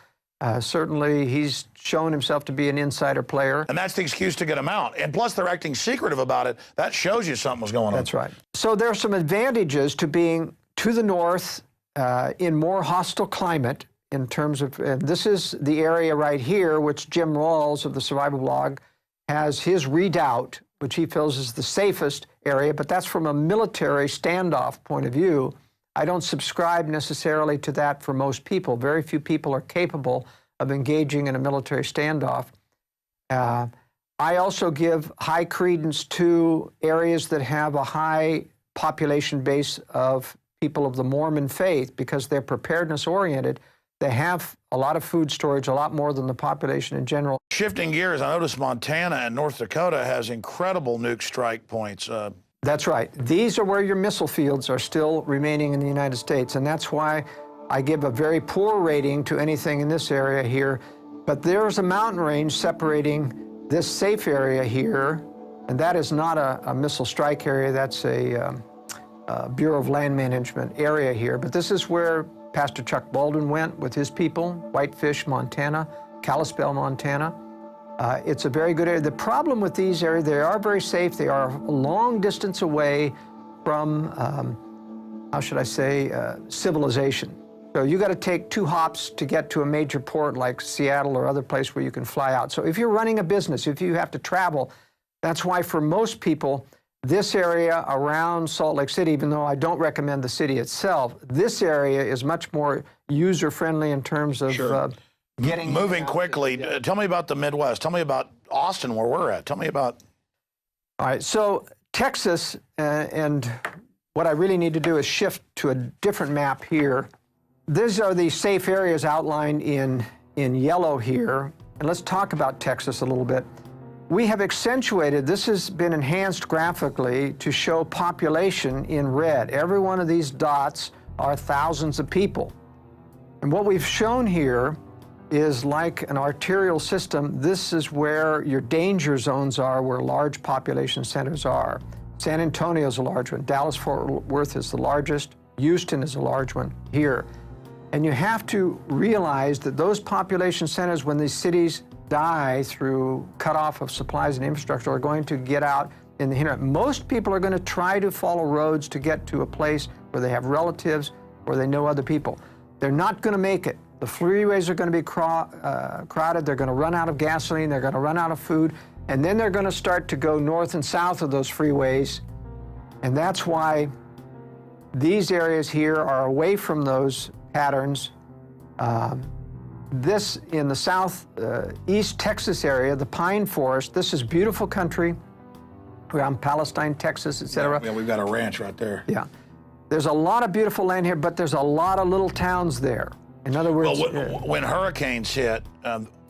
Certainly, he's shown himself to be an insider player. And that's the excuse to get him out. And plus, they're acting secretive about it. That shows you something was going on. That's right. So there are some advantages to being to the north in more hostile climate in terms of, and this is the area right here, which Jim Rawls of the Survival Blog has his redoubt, which he feels is the safest area, but that's from a military standoff point of view. I don't subscribe necessarily to that for most people. Very few people are capable of engaging in a military standoff. I also give high credence to areas that have a high population base of people of the Mormon faith because they're preparedness oriented. They have a lot of food storage, a lot more than the population in general. Shifting gears, I noticed Montana and North Dakota has incredible nuke strike points. That's right. These are where your missile fields are still remaining in the United States, and that's why I give a very poor rating to anything in this area here. But there's a mountain range separating this safe area here, and that is not a missile strike area. That's a Bureau of Land Management area here. But this is where Pastor Chuck Baldwin went with his people, Whitefish, Montana, Kalispell, Montana. It's a very good area. The problem with these areas, they are very safe. They are a long distance away from, how should I say, civilization. So you got to take 2 hops to get to a major port like Seattle or other place where you can fly out. So if you're running a business, if you have to travel, that's why for most people, this area around Salt Lake City, even though I don't recommend the city itself, this area is much more user-friendly in terms of getting... Moving quickly, tell me about the Midwest. Tell me about Austin, where we're at. Tell me about... All right, so Texas, and what I really need to do is shift to a different map here. These are the safe areas outlined in yellow here. And let's talk about Texas a little bit. We have accentuated, this has been enhanced graphically to show population in red. Every one of these dots are thousands of people. And what we've shown here is like an arterial system. This is where your danger zones are, where large population centers are. San Antonio is a large one. Dallas-Fort Worth is the largest. Houston is a large one here. And you have to realize that those population centers, when these cities die through cutoff of supplies and infrastructure, are going to get out in the hinterland. Most people are going to try to follow roads to get to a place where they have relatives or they know other people. They're not going to make it. The freeways are going to be crowded. They're going to run out of gasoline. They're going to run out of food. And then they're going to start to go north and south of those freeways. And that's why these areas here are away from those patterns. This in the southeast Texas area, the pine forest, this is beautiful country around Palestine, Texas, etc. Yeah, we've got a ranch right there. Yeah. There's a lot of beautiful land here, but there's a lot of little towns there. In other words... Well, when hurricanes hit,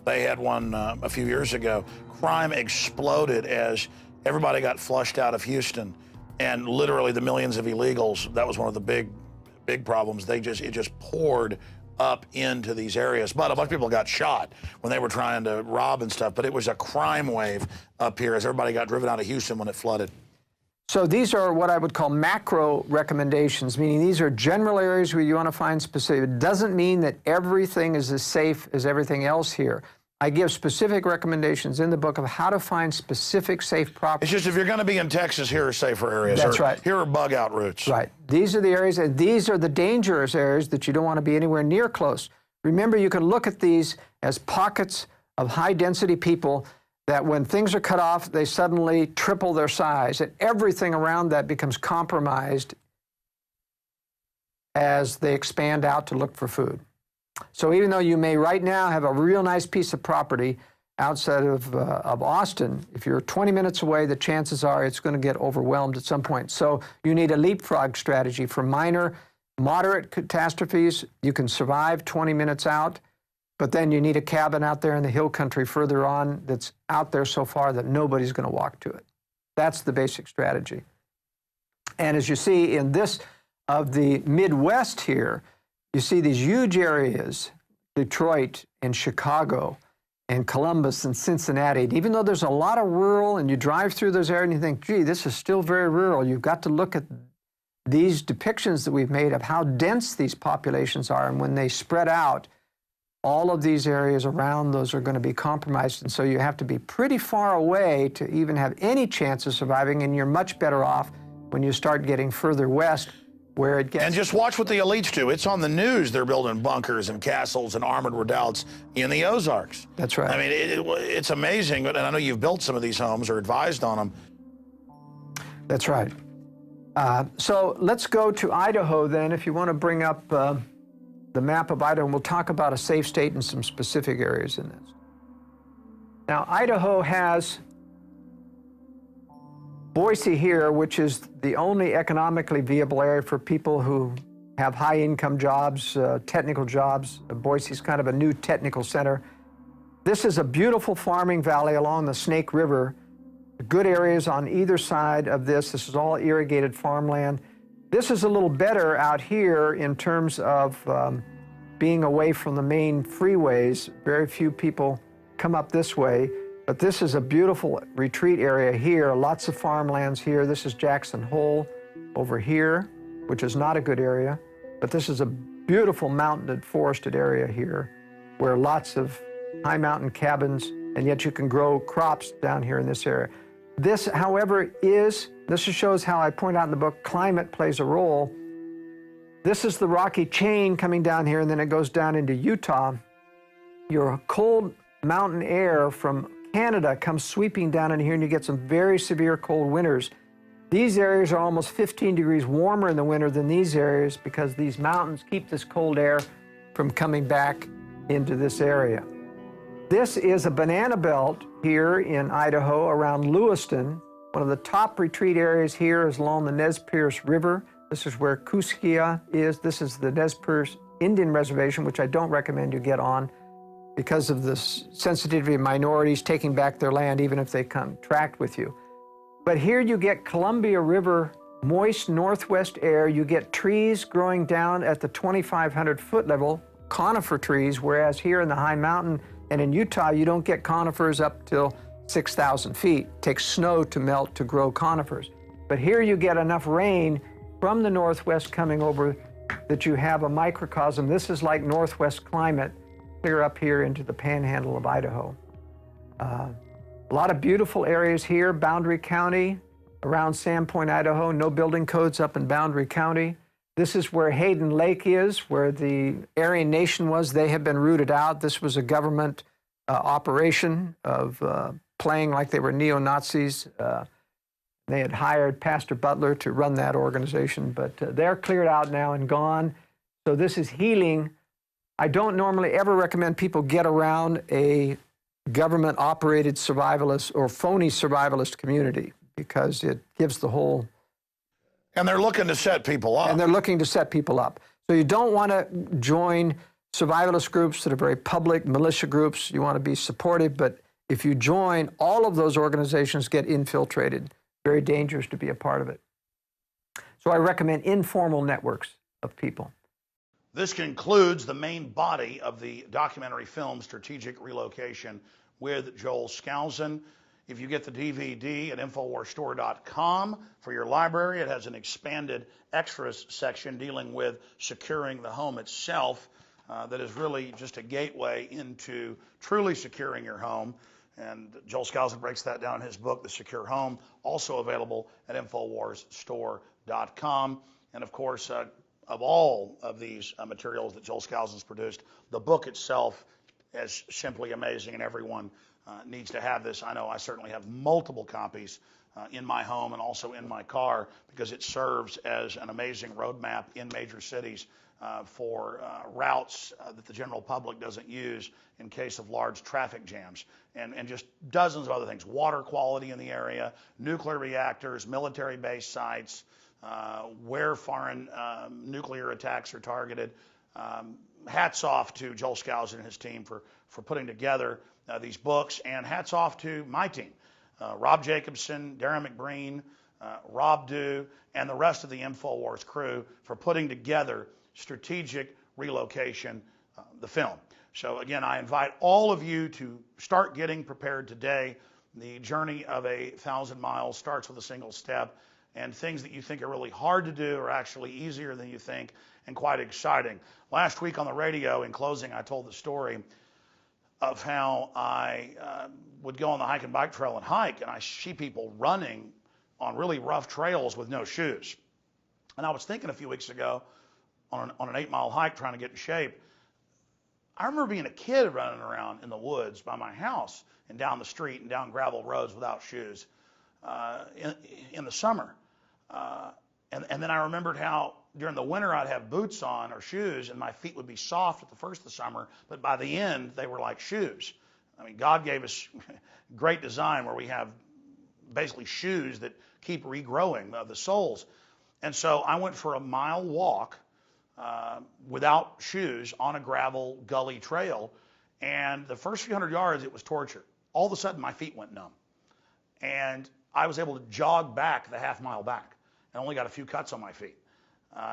they had one a few years ago, crime exploded as everybody got flushed out of Houston. And literally the millions of illegals, that was one of the big problems. It just poured up into these areas. But a bunch of people got shot when they were trying to rob and stuff. But it was a crime wave up here as everybody got driven out of Houston when it flooded. So these are what I would call macro recommendations, meaning these are general areas where you want to find specific. It doesn't mean that everything is as safe as everything else here. I give specific recommendations in the book of how to find specific safe properties. It's just if you're going to be in Texas, here are safer areas. That's right. Here are bug out routes. Right. These are the areas, and these are the dangerous areas that you don't want to be anywhere near close. Remember, you can look at these as pockets of high-density people that when things are cut off, they suddenly triple their size, and everything around that becomes compromised as they expand out to look for food. So even though you may right now have a real nice piece of property outside of Austin, if you're 20 minutes away, the chances are it's going to get overwhelmed at some point. So you need a leapfrog strategy for minor, moderate catastrophes. You can survive 20 minutes out, but then you need a cabin out there in the hill country further on that's out there so far that nobody's going to walk to it. That's the basic strategy. And as you see in this of the Midwest here, you see these huge areas, Detroit and Chicago and Columbus and Cincinnati. And even though there's a lot of rural, and you drive through those areas and you think, gee, this is still very rural, you've got to look at these depictions that we've made of how dense these populations are. And when they spread out, all of these areas around those are going to be compromised. And so you have to be pretty far away to even have any chance of surviving. And you're much better off when you start getting further west, where it gets... And just watch what the elites do. It's on the news. They're building bunkers and castles and armored redoubts in the Ozarks. That's right. I mean, it's amazing. And I know you've built some of these homes or advised on them. That's right. So let's go to Idaho then, if you want to bring up the map of Idaho, and we'll talk about a safe state and some specific areas in this. Now, Idaho has Boise here, which is the only economically viable area for people who have high-income jobs, technical jobs. Boise is kind of a new technical center. This is a beautiful farming valley along the Snake River, Good areas on either side of this. This is all irrigated farmland. This is a little better out here in terms of being away from the main freeways. Very few people come up this way, but this is a beautiful retreat area here. Lots of farmlands here. This is Jackson Hole over here, which is not a good area, but this is a beautiful mountained forested area here where lots of high mountain cabins, and yet you can grow crops down here in this area. This, however, this just shows how I point out in the book, climate plays a role. This is the Rocky Chain coming down here, and then it goes down into Utah. Your cold mountain air from Canada comes sweeping down in here, and you get some very severe cold winters. These areas are almost 15 degrees warmer in the winter than these areas because these mountains keep this cold air from coming back into this area. This is a banana belt here in Idaho around Lewiston. One of the top retreat areas here is along the Nez Perce River. This is where Kuskia is. This is the Nez Perce Indian Reservation, which I don't recommend you get on because of the sensitivity of minorities taking back their land, even if they contract with you. But here you get Columbia River, moist northwest air. You get trees growing down at the 2,500 foot level, conifer trees, whereas here in the high mountain and in Utah, you don't get conifers up till 6,000 feet. It takes snow to melt to grow conifers. But here you get enough rain from the northwest coming over that you have a microcosm. This is like northwest climate, clear up here into the panhandle of Idaho. A lot of beautiful areas here, Boundary County, around Sandpoint, Idaho, no building codes up in Boundary County. This is where Hayden Lake is, where the Aryan Nation was. They have been rooted out. This was a government operation of playing like they were neo-Nazis. They had hired Pastor Butler to run that organization, but they're cleared out now and gone. So this is healing. I don't normally ever recommend people get around a government-operated survivalist or phony survivalist community because it gives the whole... And they're looking to set people up. And they're looking to set people up. So you don't want to join survivalist groups that are very public, militia groups. You want to be supportive, but if you join, all of those organizations get infiltrated. Very dangerous to be a part of it. So I recommend informal networks of people. This concludes the main body of the documentary film Strategic Relocation with Joel Skousen. If you get the DVD at InfoWarsStore.com for your library, it has an expanded extras section dealing with securing the home itself. That is really just a gateway into truly securing your home. And Joel Skousen breaks that down in his book, The Secure Home, also available at InfoWarsStore.com. And of course, of all of these materials that Joel Skousen's produced, the book itself is simply amazing, and everyone needs to have this. I know I certainly have multiple copies in my home and also in my car because it serves as an amazing roadmap in major cities for routes that the general public doesn't use in case of large traffic jams, and just dozens of other things. Water quality in the area, nuclear reactors, military base sites, where foreign nuclear attacks are targeted. Hats off to Joel Skousen and his team for putting together these books, and hats off to my team, Rob Jacobson, Darren McBreen, Rob Dew, and the rest of the InfoWars crew for putting together Strategic Relocation, the film. So again, I invite all of you to start getting prepared today. The journey of 1,000 miles starts with a single step, and things that you think are really hard to do are actually easier than you think and quite exciting. Last week on the radio, in closing, I told the story of how I would go on the hike and bike trail and hike, and I see people running on really rough trails with no shoes. And I was thinking a few weeks ago on an 8-mile hike trying to get in shape, I remember being a kid running around in the woods by my house and down the street and down gravel roads without shoes in the summer. And then I remembered how during the winter I'd have boots on or shoes, and my feet would be soft at the first of the summer, but by the end they were like shoes. I mean, God gave us great design where we have basically shoes that keep regrowing the soles. And so I went for a mile walk without shoes on a gravel gully trail, and the first few hundred yards it was torture. All of a sudden my feet went numb. and I was able to jog back the half-mile back and only got a few cuts on my feet.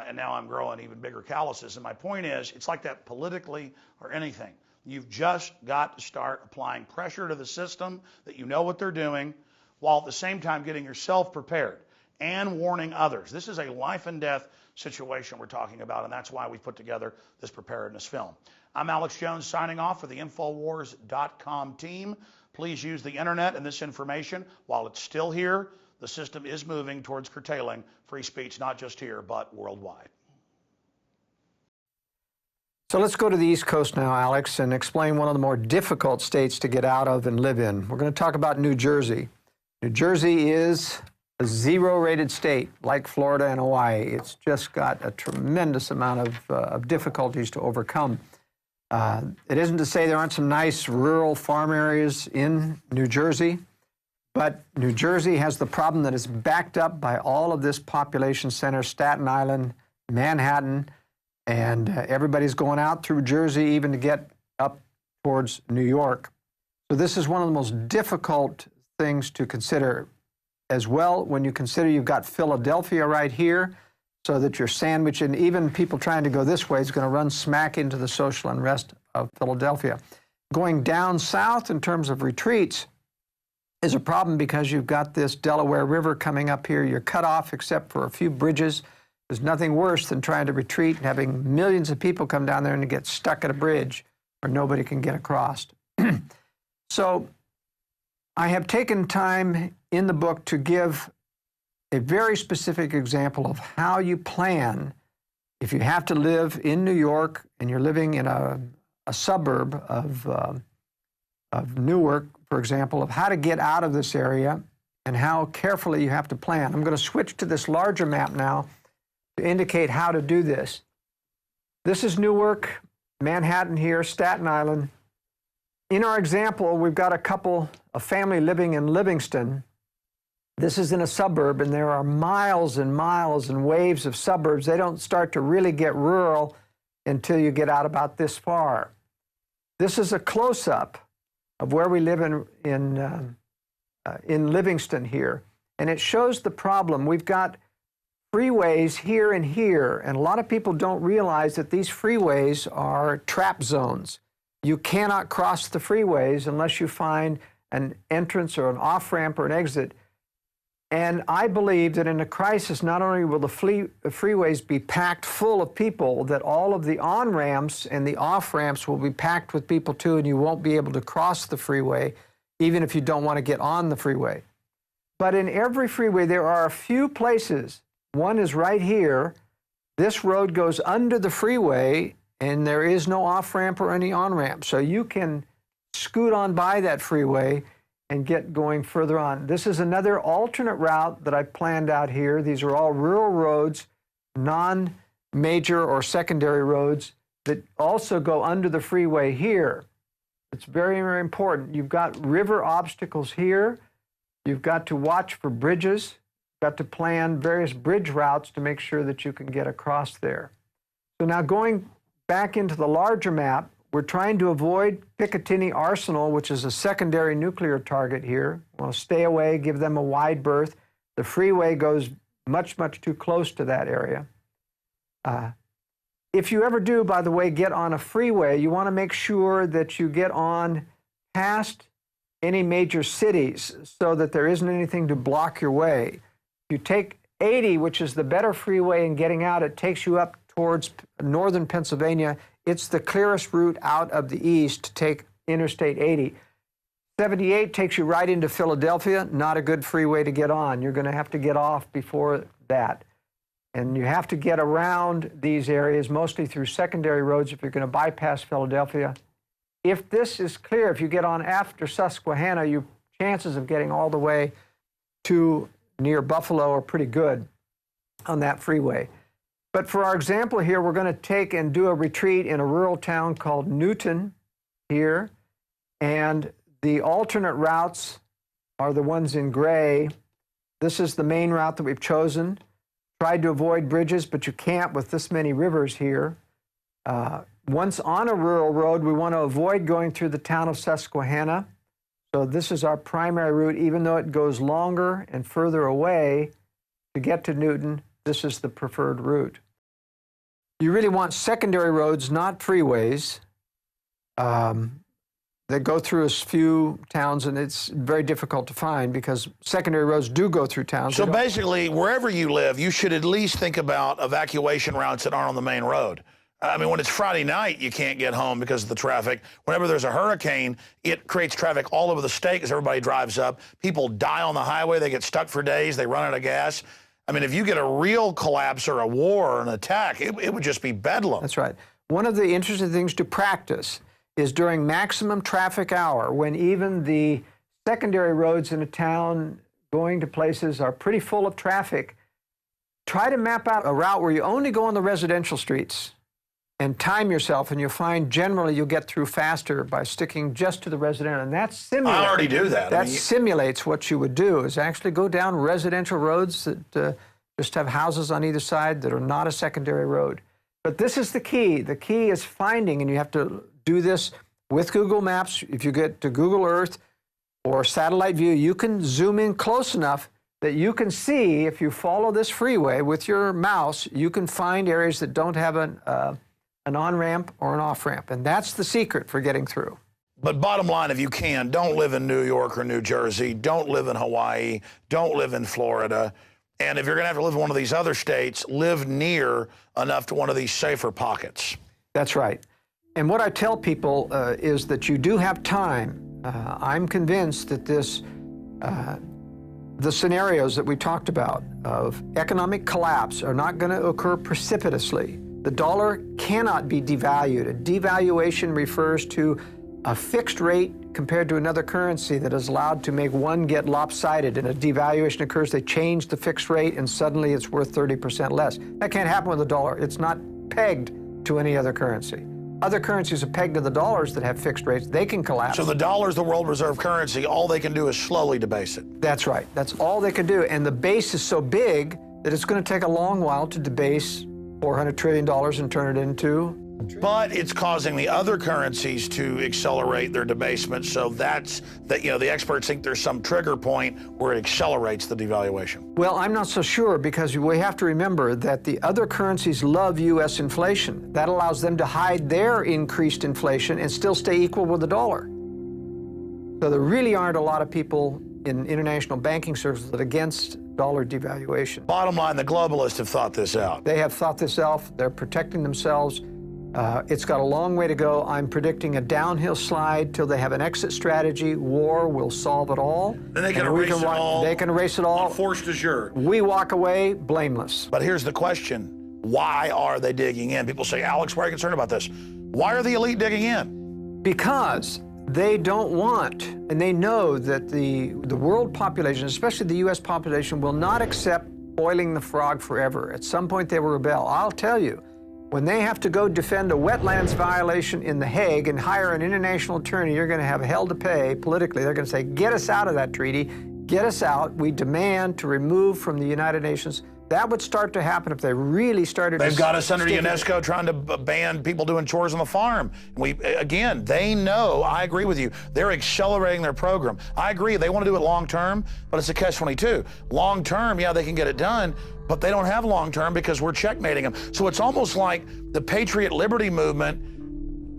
And now I'm growing even bigger calluses. And my point is, it's like that politically or anything. You've just got to start applying pressure to the system that you know what they're doing, while at the same time getting yourself prepared and warning others. This is a life and death situation we're talking about, and that's why we put together this preparedness film. I'm Alex Jones signing off for the Infowars.com team. Please use the internet and this information while it's still here. The system is moving towards curtailing free speech, not just here, but worldwide. So let's go to the East Coast now, Alex, and explain one of the more difficult states to get out of and live in. We're going to talk about New Jersey. New Jersey is a zero-rated state, like Florida and Hawaii. It's just got a tremendous amount of difficulties to overcome. It isn't to say there aren't some nice rural farm areas in New Jersey, but New Jersey has the problem that it's backed up by all of this population center, Staten Island, Manhattan, and everybody's going out through Jersey even to get up towards New York. So this is one of the most difficult things to consider as well when you consider you've got Philadelphia right here, so that you're sandwiched, and even people trying to go this way is going to run smack into the social unrest of Philadelphia. Going down south in terms of retreats is a problem because you've got this Delaware River coming up here. You're cut off except for a few bridges. There's nothing worse than trying to retreat and having millions of people come down there and get stuck at a bridge where nobody can get across. So I have taken time in the book to give a very specific example of how you plan if you have to live in New York and you're living in a suburb of Newark, for example, of how to get out of this area and how carefully you have to plan. I'm going to switch to this larger map now to indicate how to do this. This is Newark, Manhattan here, Staten Island. In our example, we've got a family living in Livingston. This is in a suburb, and there are miles and miles and waves of suburbs. They don't start to really get rural until you get out about this far. This is a close-up of where we live in Livingston here, and it shows the problem. We've got freeways here and here, and a lot of people don't realize that these freeways are trap zones. You cannot cross the freeways unless you find an entrance or an off-ramp or an exit. And I believe that in a crisis, not only will the freeways be packed full of people, that all of the on-ramps and the off-ramps will be packed with people too, and you won't be able to cross the freeway, even if you don't want to get on the freeway. But in every freeway, there are a few places. One is right here. This road goes under the freeway, and there is no off-ramp or any on-ramp. So you can scoot on by that freeway and get going further on. This is another alternate route that I planned out here. These are all rural roads, non-major or secondary roads that also go under the freeway here. It's very, very important. You've got river obstacles here. You've got to watch for bridges. You've got to plan various bridge routes to make sure that you can get across there. So now going back into the larger map, we're trying to avoid Picatinny Arsenal, which is a secondary nuclear target here. We want to stay away, give them a wide berth. The freeway goes much, much too close to that area. If you ever do, by the way, get on a freeway, you want to make sure that you get on past any major cities so that there isn't anything to block your way. You take 80, which is the better freeway in getting out. It takes you up towards northern Pennsylvania. It's the clearest route out of the east to take Interstate 80. 78 takes you right into Philadelphia. Not a good freeway to get on. You're going to have to get off before that. And you have to get around these areas, mostly through secondary roads, if you're going to bypass Philadelphia. If this is clear, if you get on after Susquehanna, your chances of getting all the way to near Buffalo are pretty good on that freeway. But for our example here, we're going to take and do a retreat in a rural town called Newton here. And the alternate routes are the ones in gray. This is the main route that we've chosen. Tried to avoid bridges, but you can't with this many rivers here. Once on a rural road, we want to avoid going through the town of Susquehanna. So this is our primary route, even though it goes longer and further away to get to Newton. This is the preferred route. You really want secondary roads, not freeways. They go through a few towns, and it's very difficult to find because secondary roads do go through towns. So basically, wherever you live, you should at least think about evacuation routes that aren't on the main road. I mean, when it's Friday night, you can't get home because of the traffic. Whenever there's a hurricane, it creates traffic all over the state because everybody drives up. People die on the highway. They get stuck for days. They run out of gas. I mean, if you get a real collapse or a war or an attack, it would just be bedlam. That's right. One of the interesting things to practice is during maximum traffic hour, when even the secondary roads in a town going to places are pretty full of traffic, try to map out a route where you only go on the residential streets and time yourself, and you'll find generally you'll get through faster by sticking just to the residential. And that simulates. I already do that. That simulates what you would do, is actually go down residential roads that just have houses on either side that are not a secondary road. But this is the key. The key is finding, and you have to do this with Google Maps. If you get to Google Earth or satellite view, you can zoom in close enough that you can see, if you follow this freeway with your mouse, you can find areas that don't have an on-ramp or an off-ramp. And that's the secret for getting through. But bottom line, if you can, don't live in New York or New Jersey. Don't live in Hawaii. Don't live in Florida. And if you're going to have to live in one of these other states, live near enough to one of these safer pockets. That's right. And what I tell people is that you do have time. I'm convinced that the scenarios that we talked about of economic collapse are not going to occur precipitously. The dollar cannot be devalued. A devaluation refers to a fixed rate compared to another currency that is allowed to make one get lopsided. And a devaluation occurs, they change the fixed rate, and suddenly it's worth 30% less. That can't happen with the dollar. It's not pegged to any other currency. Other currencies are pegged to the dollars that have fixed rates. They can collapse. So the dollar's the world reserve currency. All they can do is slowly debase it. That's right. That's all they can do. And the base is so big that it's going to take a long while to debase $400 trillion and turn it into. But it's causing the other currencies to accelerate their debasement. So that's that. The experts think there's some trigger point where it accelerates the devaluation. Well, I'm not so sure, because we have to remember that the other currencies love U.S. inflation. That allows them to hide their increased inflation and still stay equal with the dollar. So there really aren't a lot of people in international banking services that are against dollar devaluation. Bottom line, the globalists have thought this out. They have thought this out. They're protecting themselves. It's got a long way to go. I'm predicting a downhill slide till they have an exit strategy. War will solve it all. Then they can erase it all. They can erase it all. Force majeure. We walk away blameless. But here's the question. Why are they digging in? People say, Alex, why are you concerned about this? Why are the elite digging in? Because they don't want, and they know that the world population, especially the U.S. population, will not accept boiling the frog forever. At some point, they will rebel. I'll tell you, when they have to go defend a wetlands violation in The Hague and hire an international attorney, you're going to have hell to pay politically. They're going to say, get us out of that treaty, get us out. We demand to remove from the United Nations. That would start to happen if they really started. They've got us under UNESCO trying to ban people doing chores on the farm. Again, they know, I agree with you, they're accelerating their program. I agree, they want to do it long term, but it's a catch-22. Long term, yeah, they can get it done, but they don't have long term because we're checkmating them. So it's almost like the Patriot Liberty movement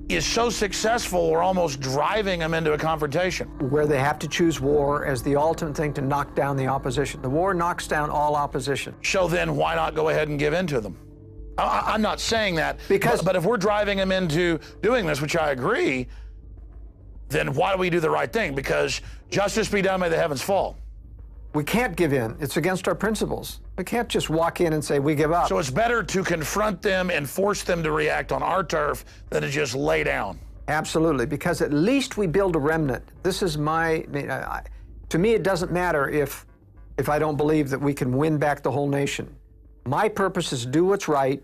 is so successful, we're almost driving them into a confrontation. Where they have to choose war as the ultimate thing to knock down the opposition. The war knocks down all opposition. So then why not go ahead and give in to them? I'm not saying that, but if we're driving them into doing this, which I agree, then why do we do the right thing? Because justice be done, may the heavens fall. We can't give in. It's against our principles. We can't just walk in and say we give up. So it's better to confront them and force them to react on our turf than to just lay down. Absolutely, because at least we build a remnant. This is to me, it doesn't matter if I don't believe that we can win back the whole nation. My purpose is to do what's right,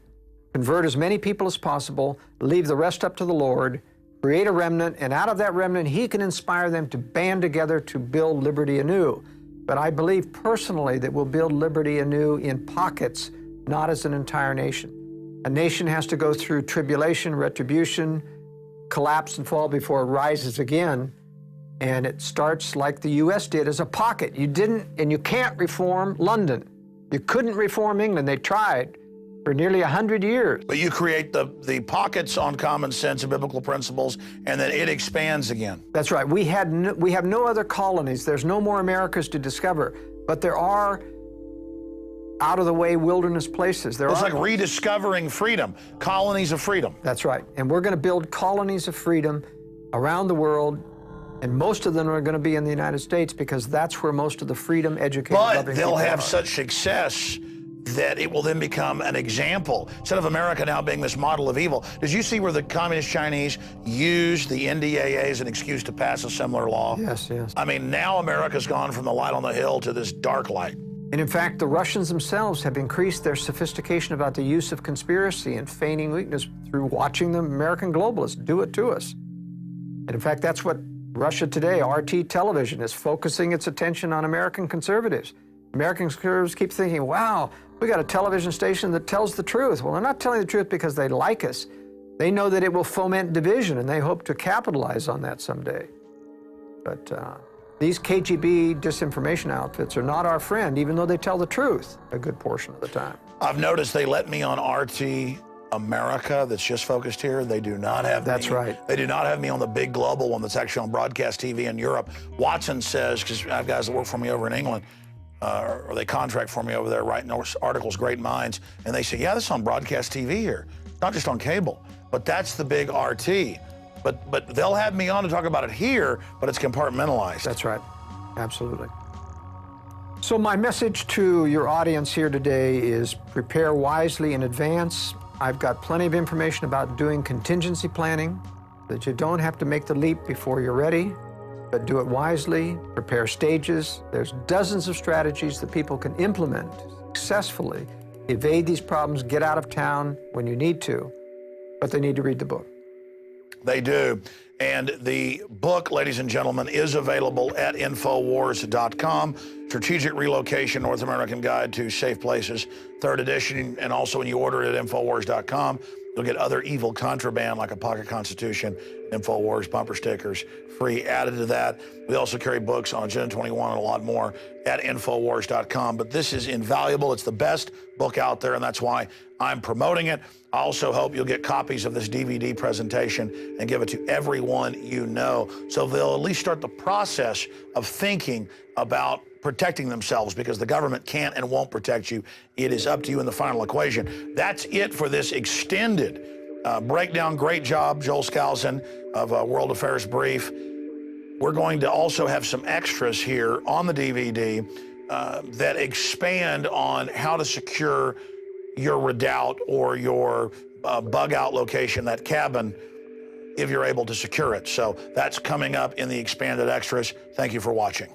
convert as many people as possible, leave the rest up to the Lord, create a remnant, and out of that remnant, He can inspire them to band together to build liberty anew. But I believe personally that we'll build liberty anew in pockets, not as an entire nation. A nation has to go through tribulation, retribution, collapse and fall before it rises again. And it starts like the U.S. did, as a pocket. You didn't, and you can't reform London. You couldn't reform England. They tried for nearly 100 years. But you create the pockets on common sense and biblical principles, and then it expands again. That's right. We have no other colonies. There's no more Americas to discover, but there are out-of-the-way wilderness places. It's like rediscovering freedom, colonies of freedom. That's right. And we're going to build colonies of freedom around the world, and most of them are going to be in the United States because that's where most of the freedom, educated, loving But they'll people have are. such success that it will then become an example. Instead of America now being this model of evil, did you see where the communist Chinese used the NDAA as an excuse to pass a similar law? Yes, yes. I mean, now America's gone from the light on the hill to this dark light. And in fact, the Russians themselves have increased their sophistication about the use of conspiracy and feigning weakness through watching the American globalists do it to us. And in fact, that's what Russia today, RT television, is focusing its attention on American conservatives. American conservatives keep thinking, wow, we got a television station that tells the truth. Well, they're not telling the truth because they like us. They know that it will foment division, and they hope to capitalize on that someday. But these KGB disinformation outfits are not our friend, even though they tell the truth a good portion of the time. I've noticed they let me on RT America that's just focused here. They do not have That's me. right. They do not have me on the big global one that's actually on broadcast TV in Europe. Watson says, because I have guys that work for me over in England, or they contract for me over there writing articles, great minds, and they say, yeah, this is on broadcast TV here. It's not just on cable, but that's the big RT. But they'll have me on to talk about it here, but it's compartmentalized. That's right. Absolutely. So my message to your audience here today is prepare wisely in advance. I've got plenty of information about doing contingency planning, that you don't have to make the leap before you're ready, but do it wisely, prepare stages. There's dozens of strategies that people can implement successfully, evade these problems, get out of town when you need to, but they need to read the book. They do. And the book, ladies and gentlemen, is available at Infowars.com. Strategic Relocation, North American Guide to Safe Places, 3rd edition. And also when you order it at Infowars.com, you'll get other evil contraband like a pocket constitution, Infowars bumper stickers, free added to that. We also carry books on Agenda 21 and a lot more at Infowars.com. But this is invaluable. It's the best book out there, and that's why I'm promoting it. I also hope you'll get copies of this DVD presentation and give it to everyone you know, so they'll at least start the process of thinking about protecting themselves, because the government can't and won't protect you. It is up to you in the final equation. That's it for this extended breakdown. Great job, Joel Skousen of World Affairs Brief. We're going to also have some extras here on the DVD that expand on how to secure your redoubt or your bug out location, that cabin, if you're able to secure it. So that's coming up in the expanded extras. Thank you for watching.